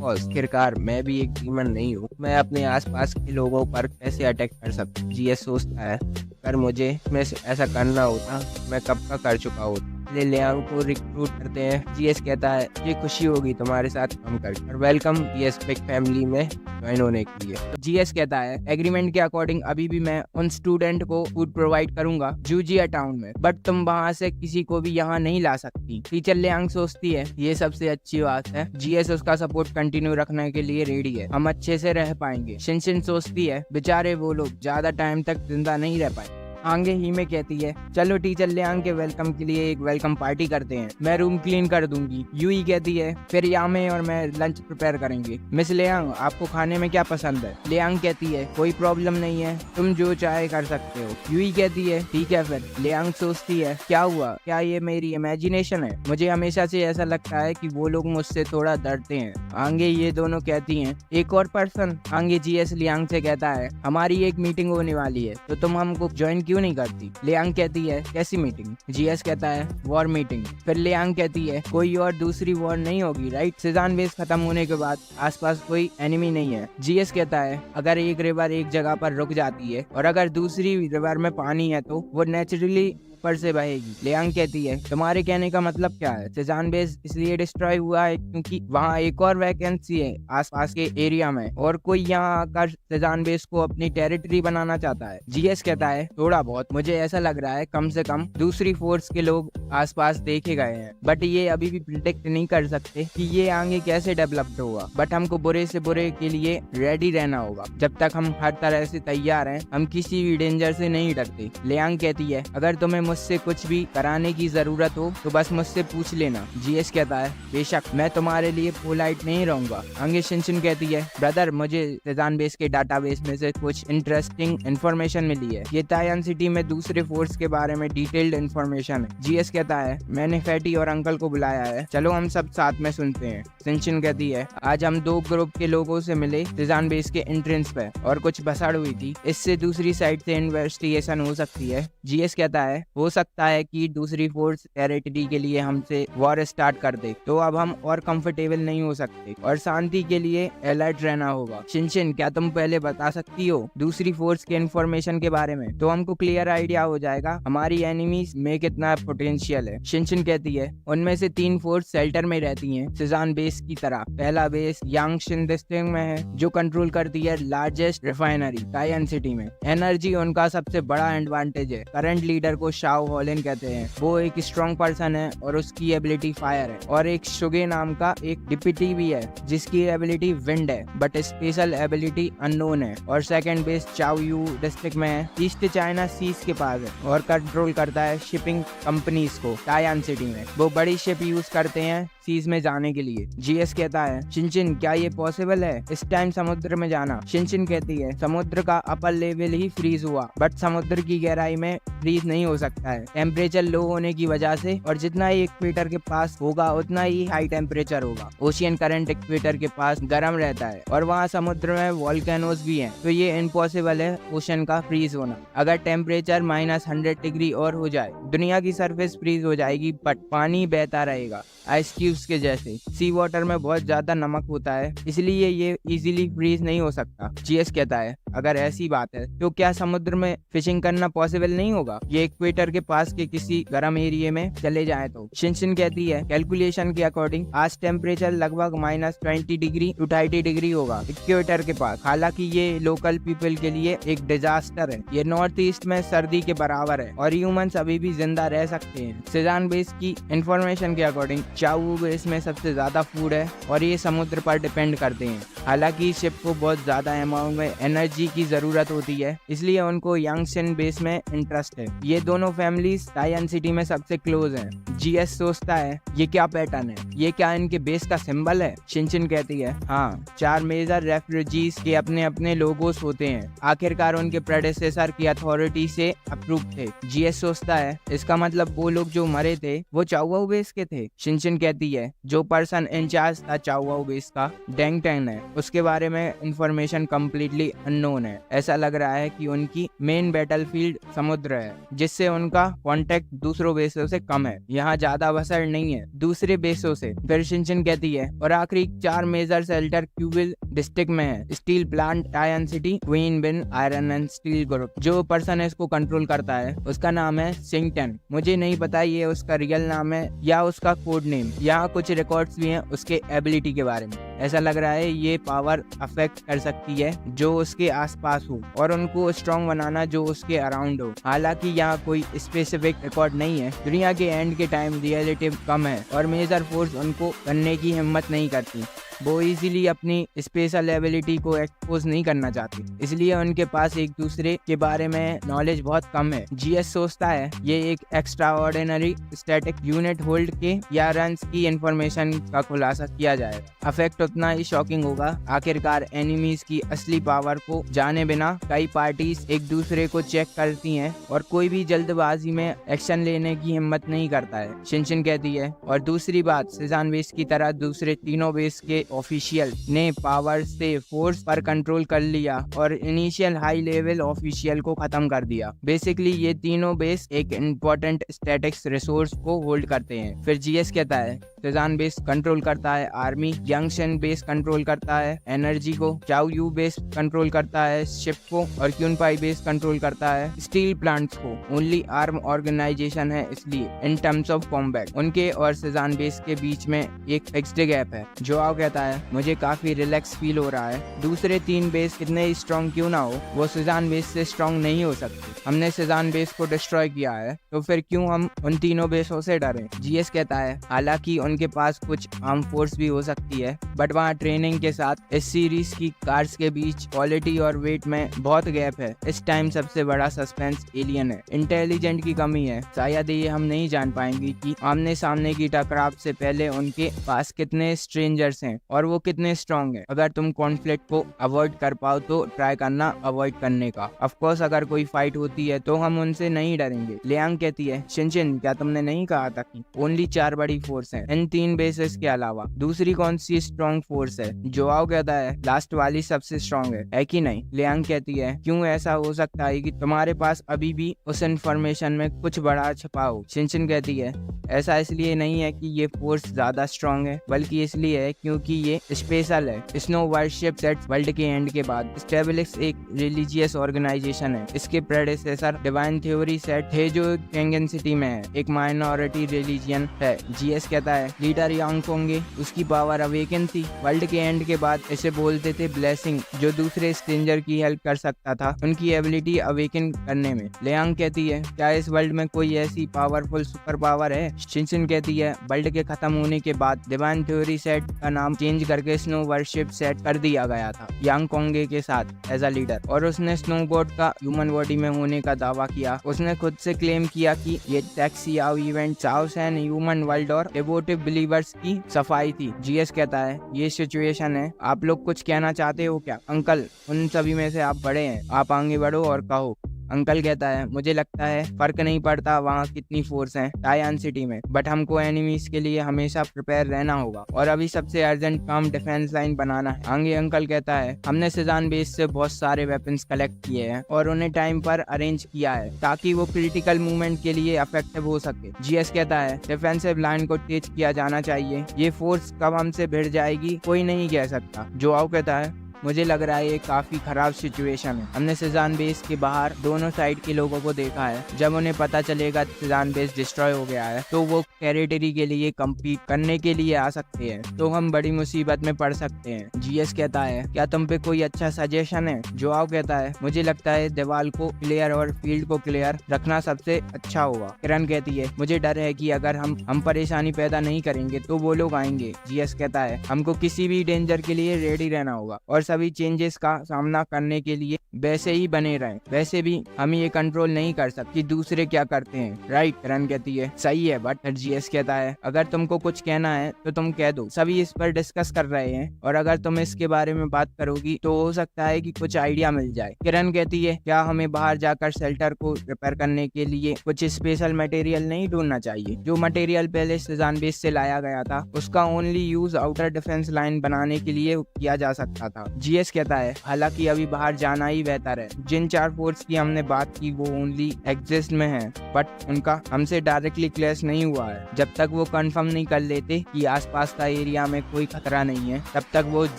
आखिरकार मैं भी एक डीमन नहीं हूँ, मैं अपने आसपास के लोगों पर कैसे अटैक कर सकता हूँ। जीएस सोचता है अगर मुझे में ऐसा करना होता मैं कब का कर चुका होता। लियांग को रिक्रूट करते हैं। जीएस कहता है ये खुशी होगी तुम्हारे साथ काम करके, और वेलकम जीएस बिग फैमिली में ज्वाइन होने के लिए। जीएस कहता है एग्रीमेंट के अकॉर्डिंग अभी भी मैं उन स्टूडेंट को फूड प्रोवाइड करूंगा जूजिया टाउन में, बट तुम वहाँ से किसी को भी यहाँ नहीं ला सकती। टीचर लियांग सोचती है ये सबसे अच्छी बात है, जीएस उसका सपोर्ट कंटिन्यू रखने के लिए रेडी है, हम अच्छे से रह पाएंगे। शिनशिन सोचती है बेचारे वो लोग ज्यादा टाइम तक जिंदा नहीं रह पाए। आगे ही में कहती है चलो टीचर लियांग के वेलकम के लिए एक वेलकम पार्टी करते हैं, मैं रूम क्लीन कर दूंगी। यूई कहती है फिर यामे और मैं लंच प्रिपेयर करेंगे। मिस लियांग आपको खाने में क्या पसंद है। लियांग कहती है कोई प्रॉब्लम नहीं है, तुम जो चाहे कर सकते हो। यूई कहती है ठीक है फिर। लियांग सोचती है क्या हुआ, क्या ये मेरी इमेजिनेशन है, मुझे हमेशा से ऐसा लगता है कि वो लोग मुझसे थोड़ा डरते हैं। आगे ये दोनों कहती हैं एक और पर्सन। आगे जीएस लियांग से कहता है हमारी एक मीटिंग होने वाली है तो तुम हमको ज्वाइन क्यों नहीं करती। लियांग कहती है कैसी मीटिंग। जीएस कहता है वॉर मीटिंग। फिर लियांग कहती है कोई और दूसरी वॉर नहीं होगी, राइट। सिजान बेस खत्म होने के बाद आसपास कोई एनिमी नहीं है। जीएस कहता है अगर एक रिवर एक जगह पर रुक जाती है और अगर दूसरी रिवर में पानी है तो वो नेचुरली ऊपर से बहेगी। लियांग कहती है तुम्हारे कहने का मतलब क्या है। सिजान बेस इसलिए डिस्ट्रॉय हुआ है क्योंकि वहाँ एक और वैकेंसी है आसपास के एरिया में, और कोई यहाँ आकर सिजान बेस को अपनी टेरिटरी बनाना चाहता है। जीएस कहता है थोड़ा बहुत, मुझे ऐसा लग रहा है कम से कम दूसरी फोर्स के लोग आसपास देखे गए हैं, बट ये अभी भी प्रिडिक्ट नहीं कर सकते कि ये आगे कैसे डेवलप्ड होगा, बट हमको बुरे से बुरे के लिए रेडी रहना होगा। जब तक हम हर तरह से तैयार हैं हम किसी भी डेंजर से नहीं डरते। लियांग कहती है अगर तुम्हें मुझसे कुछ भी कराने की जरूरत हो तो बस मुझसे पूछ लेना। जीएस कहता है बेशक, मैं तुम्हारे लिए पोलाइट नहीं रहूंगा। आगे शिनशिन कहती है ब्रदर मुझे सिजान बेस के डाटाबेस में से कुछ इंटरेस्टिंग इंफॉर्मेशन मिली है, ये तायान सिटी में दूसरे फोर्स के बारे में डिटेल्ड इंफॉर्मेशन है। जीएस कहता है मैंने फैटी और अंकल को बुलाया है, चलो हम सब साथ में सुनते हैं। शिनशिन कहती है आज हम दो ग्रुप के लोगों से मिले सिजान बेस के एंट्रेंस पे और कुछ भसड़ हुई थी, इससे दूसरी साइड से इन्वेस्टिगेशन हो सकती है। जीएस कहता है हो सकता है कि दूसरी फोर्स टेरिटरी के लिए हमसे वॉर स्टार्ट कर दे, तो अब हम और कंफर्टेबल नहीं हो सकते और शांति के लिए अलर्ट रहना होगा। शिनशिन क्या तुम पहले बता सकती हो दूसरी फोर्स के इंफॉर्मेशन के बारे में, तो हमको क्लियर आइडिया हो जाएगा हमारी एनिमीज में कितना पोटेंशियल है। शिनशिन कहती है उनमें से 3 फोर्स शेल्टर में रहती हैं सिजान बेस की तरह। पहला बेस यांगशिन डिस्ट्रिक्ट में है जो कंट्रोल करती है लार्जेस्ट रिफाइनरी तायान सिटी में। एनर्जी उनका सबसे बड़ा एडवांटेज है। करंट लीडर को शाओ हॉलिन कहते हैं, वो एक स्ट्रॉन्ग पर्सन है और उसकी एबिलिटी फायर है, और एक शुगे नाम का एक डिप्टी भी है जिसकी एबिलिटी विंड है बट स्पेशल एबिलिटी अननोन है। और सेकंड बेस चाओ यू डिस्ट्रिक्ट में है, ईस्ट चाइना सीज के पास है और कंट्रोल करता है शिपिंग कंपनीज को तायान सिटी में। वो बड़ी शिप यूज करते हैं सीज में जाने के लिए। जीएस कहता है शिनशिन क्या ये पॉसिबल है इस टाइम समुद्र में जाना। शिनशिन कहती है समुद्र का अपर लेवल ही फ्रीज हुआ बट समुद्र की गहराई में फ्रीज नहीं हो सकता। सकता है टेम्परेचर लो होने की वजह से, और जितना ही इक्वेटर के पास होगा उतना ही हाई टेम्परेचर होगा। ओशियन करंट इक्वेटर के पास गर्म रहता है और वहाँ समुद्र में वॉल्केनोज भी हैं, तो ये इम्पॉसिबल है ओशन का फ्रीज होना। अगर टेम्परेचर -100 डिग्री और हो जाए दुनिया की सरफेस फ्रीज हो जाएगी, बट पानी बहता रहेगा आइस क्यूब्स के जैसे। सी वाटर में बहुत ज्यादा नमक होता है, इसलिए ये इजीली फ्रीज नहीं हो सकता। जीएस कहता है अगर ऐसी बात है तो क्या समुद्र में फिशिंग करना पॉसिबल नहीं होगा, ये इक्वेटर के पास के किसी गर्म एरिया में चले जाए तो। शिनशिन कहती है कैलकुलेशन के अकॉर्डिंग आज टेम्परेचर लगभग -20 डिग्री टू 30 डिग्री होगा इक्वेटर के पास। हालांकि ये लोकल पीपल के लिए एक डिजास्टर है, ये नॉर्थ ईस्ट में सर्दी के बराबर है और ह्यूमंस अभी भी जिंदा रह सकते हैं। सेजान बेस की इंफॉर्मेशन के अकॉर्डिंग चाऊ बेस में सबसे ज्यादा फूड है और ये समुद्र पर डिपेंड करते हैं। हालांकि शिप को बहुत ज्यादा अमाउंट में एनर्जी की जरूरत होती है, इसलिए उनको यांगशिन बेस में इंटरेस्ट है। ये दोनों फैमिलीज टायन सिटी में सबसे क्लोज हैं। जीएस सोचता है ये क्या पैटर्न है, ये क्या इनके बेस का सिंबल है। शिनशिन कहती है हाँ, 4 मेजर रेफ्यूजीज के अपने अपने लोगोस होते हैं, आखिरकार उनके प्रेडेसेसर की अथॉरिटी से अप्रूव थे। जीएस सोचता है इसका मतलब वो लोग जो मरे थे वो चाओ बेस के थे। शिनशिन कहती है जो पर्सन इंचार्ज था चाओ बेस का डेंग टेन है, उसके बारे में इंफॉर्मेशन कम्प्लीटली अननोन है। ऐसा लग रहा है कि उनकी मेन बैटलफील्ड समुद्र है, जिससे उनका कांटेक्ट दूसरों बेसों से कम है, यहाँ ज्यादा असर नहीं है दूसरे बेसों से। फिर शिनशिन कहती है और आखिरी 4 मेजर शेल्टर क्यूबिल डिस्ट्रिक्ट में है, स्टील प्लांट टायन सिटी, क्वीन बिन आयरन एंड स्टील ग्रुप। जो पर्सन इसको कंट्रोल करता है उसका नाम है सिंगटन। मुझे नहीं पता ये उसका रियल नाम है या उसका कोड नेम। यहाँ कुछ रिकॉर्ड्स भी हैं उसके एबिलिटी के बारे में। ऐसा लग रहा है ये पावर अफेक्ट कर सकती है जो उसके आसपास हो और उनको स्ट्रॉन्ग बनाना जो उसके अराउंड हो। हालांकि यहाँ कोई स्पेसिफिक रिकॉर्ड नहीं है। दुनिया के एंड के टाइम रिलेटिव कम है और मेजर फोर्स उनको करने की हिम्मत नहीं करती। वो इजीली अपनी स्पेशल एबिलिटी को एक्सपोज नहीं करना चाहते, इसलिए उनके पास एक दूसरे के बारे में नॉलेज बहुत कम है। जीएस सोचता है ये एक extra ordinary static unit hold के या रन्स की इंफॉर्मेशन का खुलासा किया जाएगा। अफेक्ट उतना ही शॉकिंग होगा। आखिरकार एनिमीज की असली पावर को जाने बिना कई पार्टीज एक दूसरे को चेक करती हैं और कोई भी जल्दबाजी में एक्शन लेने की हिम्मत नहीं करता है। शिनशिन कहती है और दूसरी बात, सेजान बेस की तरह दूसरे तीनों बेस के ऑफिशियल ने पावर से फोर्स पर कंट्रोल कर लिया और इनिशियल हाई लेवल ऑफिशियल को खत्म कर दिया। बेसिकली ये तीनों बेस एक इम्पोर्टेंट स्टैटिक्स रिसोर्स को होल्ड करते हैं। फिर जीएस कहता है सेजान बेस कंट्रोल करता है आर्मी, यंगशन बेस कंट्रोल करता है एनर्जी को, चाओ यू बेस कंट्रोल करता है शिप को और क्यूनपाई बेस कंट्रोल करता है स्टील प्लांट्स को। ओनली आर्म ऑर्गेनाइजेशन है, इसलिए इन टर्म्स ऑफ कॉम्बैट उनके और सेजान बेस के बीच में एक फिक्स्ड गैप है। जोआओ कहता है मुझे काफी रिलैक्स फील हो रहा है। दूसरे 3 बेस कितने स्ट्रॉन्ग क्यों ना हो, वो सेजान बेस से स्ट्रॉन्ग नहीं हो सकते। हमने सेजान बेस को डिस्ट्रॉय किया है, तो फिर क्यों हम उन तीनों बेसों से डरें। जीएस कहता है हालांकि उनके पास कुछ आर्म फोर्स भी हो सकती है, बट वहाँ ट्रेनिंग के साथ इस सीरीज की कार्स के बीच क्वालिटी और वेट में बहुत गैप है। इस टाइम सबसे बड़ा सस्पेंस एलियन है, इंटेलिजेंट की कमी है। शायद ये हम नहीं जान पाएंगे कि आमने सामने की टकराव से पहले उनके पास कितने स्ट्रेंजर्स हैं और वो कितने स्ट्रॉन्ग है। अगर तुम कॉन्फ्लिक्ट को अवॉइड कर पाओ तो ट्राई करना अवॉइड करने का। ऑफ कोर्स अगर कोई फाइट होती है तो हम उनसे नहीं डरेंगे। लियांग कहती है शिनशिन क्या तुमने नहीं कहा था कि ओनली 4 बड़ी फोर्स हैं इन 3 बेसेस के अलावा, दूसरी कौन सी स्ट्रॉन्ग फोर्स है। जोआओ कहता है लास्ट वाली सबसे स्ट्रॉन्ग है कि नहीं। लियांग कहती है क्यों ऐसा हो सकता है कि तुम्हारे पास अभी भी उस इंफॉर्मेशन में कुछ बड़ा छुपा हो। शिनशिन कहती है ऐसा इसलिए नहीं है कि ये फोर्स ज्यादा स्ट्रॉन्ग है, बल्कि इसलिए है क्योंकि ये स्पेशल है। स्नो वर्शिप सेट वर्ल्ड के एंड के बाद स्टेबलिक्स एक रिलीजियस ऑर्गेनाइजेशन है। इसके प्रेडेसेसर डिवाइन थ्योरी सेट थे जो टेंगन सिटी में है, एक माइनॉरिटी रिलीजियन है। जीएस कहता है लीडर यांग कोंगे, उसकी पावर अवेकन थी। वर्ल्ड के एंड के बाद इसे बोलते थे ब्लेसिंग, जो दूसरे स्ट्रेंजर की हेल्प कर सकता था उनकी एबिलिटी अवेकन करने में। लियांग कहती है क्या इस वर्ल्ड में कोई ऐसी पावरफुल सुपर पावर है। शिनशिन कहती है वर्ल्ड के खत्म होने के बाद डिवाइन थ्योरी सेट का नाम चेंज करके स्नो वर्शिप सेट कर दिया गया था यांग कोंगे के साथ एज अ लीडर, और उसने स्नो गॉड का ह्यूमन बॉडी में होने का दावा किया। उसने खुद से क्लेम किया कि ये टैक्सियाओ event chaos and human world और डिवोटिव बिलीवर्स की सफाई थी। जीएस कहता है ये सिचुएशन है, आप लोग कुछ कहना चाहते हो क्या। अंकल उन सभी में से आप बड़े हैं, आप आगे बढ़ो और कहो। अंकल कहता है मुझे लगता है फर्क नहीं पड़ता वहाँ कितनी फोर्स है टायान सिटी में, बट हमको एनिमीज के लिए हमेशा प्रिपेयर रहना होगा और अभी सबसे अर्जेंट काम डिफेंस लाइन बनाना है। आगे अंकल कहता है हमने सिजान बेस से बहुत सारे वेपन्स कलेक्ट किए हैं और उन्हें टाइम पर अरेंज किया है ताकि वो क्रिटिकल मूवमेंट के लिए इफेक्टिव हो सके। जीएस कहता है डिफेंसिव लाइन को तेज किया जाना चाहिए, ये फोर्स कब हमसे भिड़ जाएगी कोई नहीं कह सकता। जोआओ कहता है मुझे लग रहा है ये काफी खराब सिचुएशन है। हमने सिजान बेस के बाहर दोनों साइड के लोगों को देखा है, जब उन्हें पता चलेगा सिजान बेस डिस्ट्रॉय हो गया है तो वो टेरिटरी के लिए कम्पीट करने के लिए आ सकते हैं, तो हम बड़ी मुसीबत में पड़ सकते हैं। जीएस कहता है क्या तुम पे कोई अच्छा सजेशन है? जोआओ कहता है मुझे लगता है दीवार को क्लियर और फील्ड को क्लियर रखना सबसे अच्छा होगा। किरण कहती है मुझे डर है कि अगर हम परेशानी पैदा नहीं करेंगे तो वो लोग आएंगे। जीएस कहता है हमको किसी भी डेंजर के लिए रेडी रहना होगा और सभी चेंजेस का सामना करने के लिए वैसे ही बने रहें। वैसे भी हम ये कंट्रोल नहीं कर सकते कि दूसरे क्या करते हैं, राइट? किरण कहती है सही है, बट जीएस कहता है अगर तुमको कुछ कहना है तो तुम कह दो, सभी इस पर डिस्कस कर रहे हैं और अगर तुम इसके बारे में बात करोगी तो हो सकता है कि कुछ आइडिया मिल जाए। किरण कहती है क्या हमें बाहर जाकर शेल्टर को रिपेयर करने के लिए कुछ स्पेशल मटेरियल नहीं ढूंढना चाहिए? जो मटेरियल पहले सिजान बेस से लाया गया था उसका only use outer defence line बनाने के लिए किया जा सकता था। जीएस कहता है हालांकि अभी बाहर जाना ही बेहतर है। जिन 4 फोर्स की हमने बात की वो ओनली एग्जिस्ट में है, बट उनका हमसे डायरेक्टली क्लैश नहीं हुआ है। जब तक वो कंफर्म नहीं कर लेते कि आसपास का एरिया में कोई खतरा नहीं है तब तक वो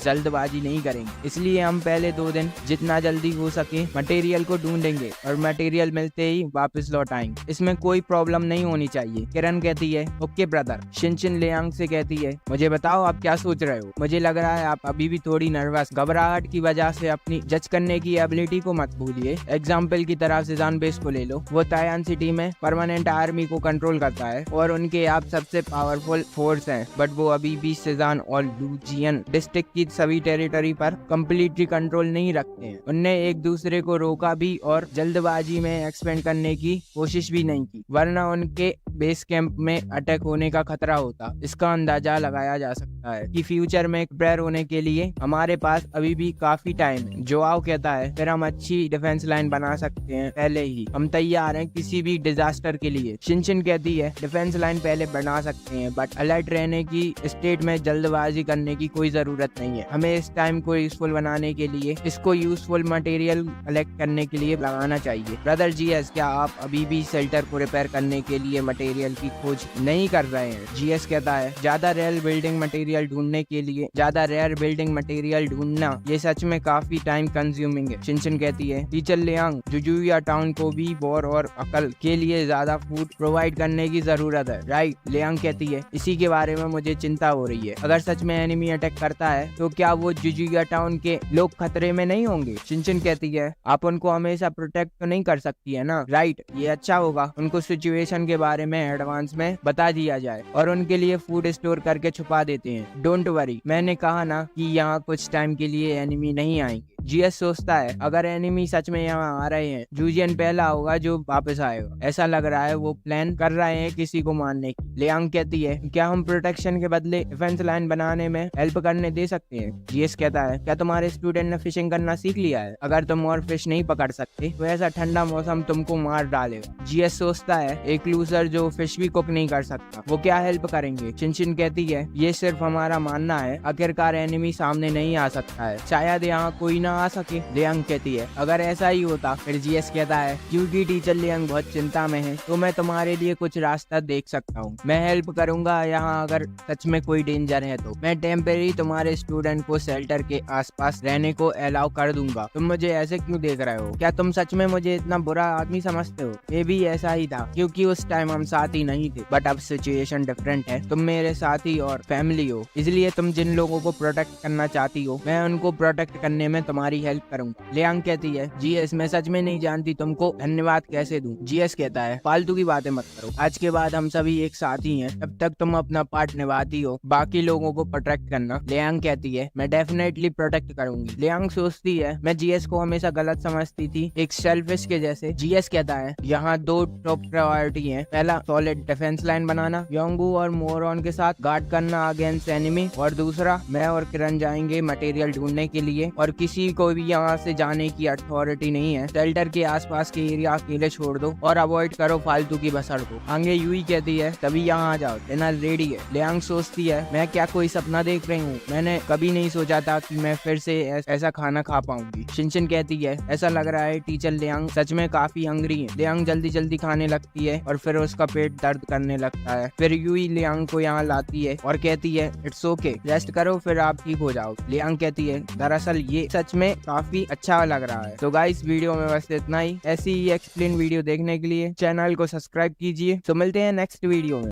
जल्दबाजी नहीं करेंगे। इसलिए हम पहले 2 दिन जितना जल्दी हो सके मटेरियल को ढूंढेंगे और मटेरियल मिलते ही वापस लौट आएंगे। इसमें कोई प्रॉब्लम नहीं होनी चाहिए। किरण कहती है ओके ब्रदर। शिनचिन लियांग से कहती है मुझे बताओ आप क्या सोच रहे हो? मुझे लग रहा है आप अभी भी थोड़ी नर्वस, घबराहट की वजह से अपनी जज करने की एबिलिटी को मत भूलिए। एग्जाम्पल की तरह सिजान बेस को ले लो, वो तायान सिटी में परमानेंट आर्मी को कंट्रोल करता है और उनके आप सबसे पावरफुल फोर्स हैं, बट वो अभी भी सिजान और लुजियन डिस्ट्रिक्ट की सभी टेरिटरी पर कंप्लीटली कंट्रोल नहीं रखते हैं। उनने एक दूसरे को रोका भी और जल्दबाजी में एक्सपेंड करने की कोशिश भी नहीं की, वरना उनके बेस कैंप में अटैक होने का खतरा होता। इसका अंदाजा लगाया जा सकता है कि फ्यूचर में प्रिपेयर होने के लिए हमारे पास अभी भी काफी टाइम है। जोआओ कहता है फिर हम अच्छी डिफेंस लाइन बना सकते हैं, पहले ही हम तैयार हैं किसी भी डिजास्टर के लिए। शिनचिन कहती है डिफेंस लाइन पहले बना सकते हैं, बट अलर्ट रहने की स्टेट में जल्दबाजी करने की कोई जरूरत नहीं है। हमें इस टाइम को यूजफुल बनाने के लिए इसको यूजफुल मटेरियल कलेक्ट करने के लिए लगाना चाहिए। ब्रदर जीएस क्या आप अभी भी शेल्टर को रिपेयर करने के लिए मटेरियल की खोज नहीं कर रहे हैं? जीएस कहता है ज्यादा रेयर बिल्डिंग मटेरियल ढूंढने के लिए ज्यादा रेयर बिल्डिंग मटेरियल ढूंढना ये सच में काफी टाइम कंज्यूमिंग है। शिनचिन कहती है टीचर लियांग जुजुया टाउन को भी वॉर और अकल के लिए ज्यादा फूड प्रोवाइड करने की जरूरत है, राइट? लियांग कहती है इसी के बारे में मुझे चिंता हो रही है। अगर सच में एनिमी अटैक करता है तो क्या वो जुजुया टाउन के लोग खतरे में नहीं होंगे? शिनचिन कहती है आप उनको हमेशा प्रोटेक्ट तो नहीं कर सकती है ना, राइट? ये अच्छा होगा उनको सिचुएशन के बारे में एडवांस में बता दिया जाए और उनके लिए फूड स्टोर करके छुपा देते हैं। डोंट वरी, मैंने कहा ना कि यहाँ कुछ टाइम के लिए एनिमी नहीं आएंगे। जीएस सोचता है अगर एनिमी सच में यहाँ आ रहे हैं जूजियन पहला होगा जो वापस आएगा। ऐसा लग रहा है वो प्लान कर रहे हैं किसी को मारने की। लियांग कहती है क्या हम प्रोटेक्शन के बदले डिफेंस लाइन बनाने में हेल्प करने दे सकते हैं? जीएस कहता है क्या तुम्हारे स्टूडेंट ने फिशिंग करना सीख लिया है? अगर तुम और फिश नहीं पकड़ सकते तो ऐसा ठंडा मौसम तुमको मार डालेगा। जीएस सोचता है एक लूजर जो फिश भी कुक नहीं कर सकता वो क्या हेल्प करेंगे? शिनचिन कहती है ये सिर्फ हमारा मानना है, आखिरकार एनिमी सामने नहीं आ सकता है, शायद यहाँ कोई ना आ सके। लियांग कहती है अगर ऐसा ही होता। फिर जीएस कहता है क्योंकि टीचर लियांग बहुत चिंता में है तो मैं तुम्हारे लिए कुछ रास्ता देख सकता हूँ, मैं हेल्प करूंगा यहाँ अगर सच में कोई डेंजर है तो। मैं टेम्परेरी तुम्हारे स्टूडेंट को शेल्टर के आसपास रहने को अलाउ कर दूंगा। तुम मुझे ऐसे क्यों देख रहे हो? क्या तुम सच में मुझे इतना बुरा आदमी समझते हो? ये भी ऐसा ही था क्योंकि उस टाइम हम साथ ही नहीं थे, बट अब सिचुएशन डिफरेंट है। तुम मेरे साथी और फैमिली हो, इसलिए तुम जिन लोगों को प्रोटेक्ट करना चाहती हो मैं उनको प्रोटेक्ट करने में तुम्हारी हेल्प करूंगा। लियांग कहती है जीएस मैं सच में नहीं जानती तुमको धन्यवाद कैसे दूं। जीएस कहता है फालतू की बातें मत करो, आज के बाद हम सभी एक साथ ही हैं, तब तक तुम अपना पार्ट निभाती हो, बाकी लोगों को प्रोटेक्ट करना। लियांग कहती है मैं डेफिनेटली प्रोटेक्ट करूंगी। लियांग सोचती है मैं जीएस को हमेशा गलत समझती थी, एक सेल्फिश के जैसे। जीएस कहता है यहाँ 2 टॉप प्रायोरिटी है, पहला सॉलिड डिफेंस लाइन बनाना योंगू और मोरॉन के साथ गार्ड करना अगेंस्ट एनिमी, और दूसरा मैं और किरण जाएंगे मटेरियल ढूंढने के लिए और किसी को भी यहाँ से जाने की अथॉरिटी नहीं है। शेल्टर के आसपास के एरिया अकेले छोड़ दो और अवॉइड करो फालतू की भसड़ को। आगे यूई कहती है तभी यहाँ आ जाओ, डिनर रेडी है। लियांग सोचती है मैं क्या कोई सपना देख रही हूँ, मैंने कभी नहीं सोचा था कि मैं फिर से ऐसा खाना खा पाऊंगी। शिनशिन कहती है ऐसा लग रहा है टीचर लियांग सच में काफी हंग्री है। लियांग जल्दी जल्दी खाने लगती है और फिर उसका पेट दर्द करने लगता है। फिर यूई लियांग को यहाँ लाती है और कहती है इट्स ओके, रेस्ट करो फिर आप ठीक हो जाओ। लियांग कहती है दरअसल ये सच में काफी अच्छा लग रहा है। तो गाइस वीडियो में बस इतना ही। ऐसी ही एक्सप्लेन वीडियो देखने के लिए चैनल को सब्सक्राइब कीजिए। तो मिलते हैं नेक्स्ट वीडियो में।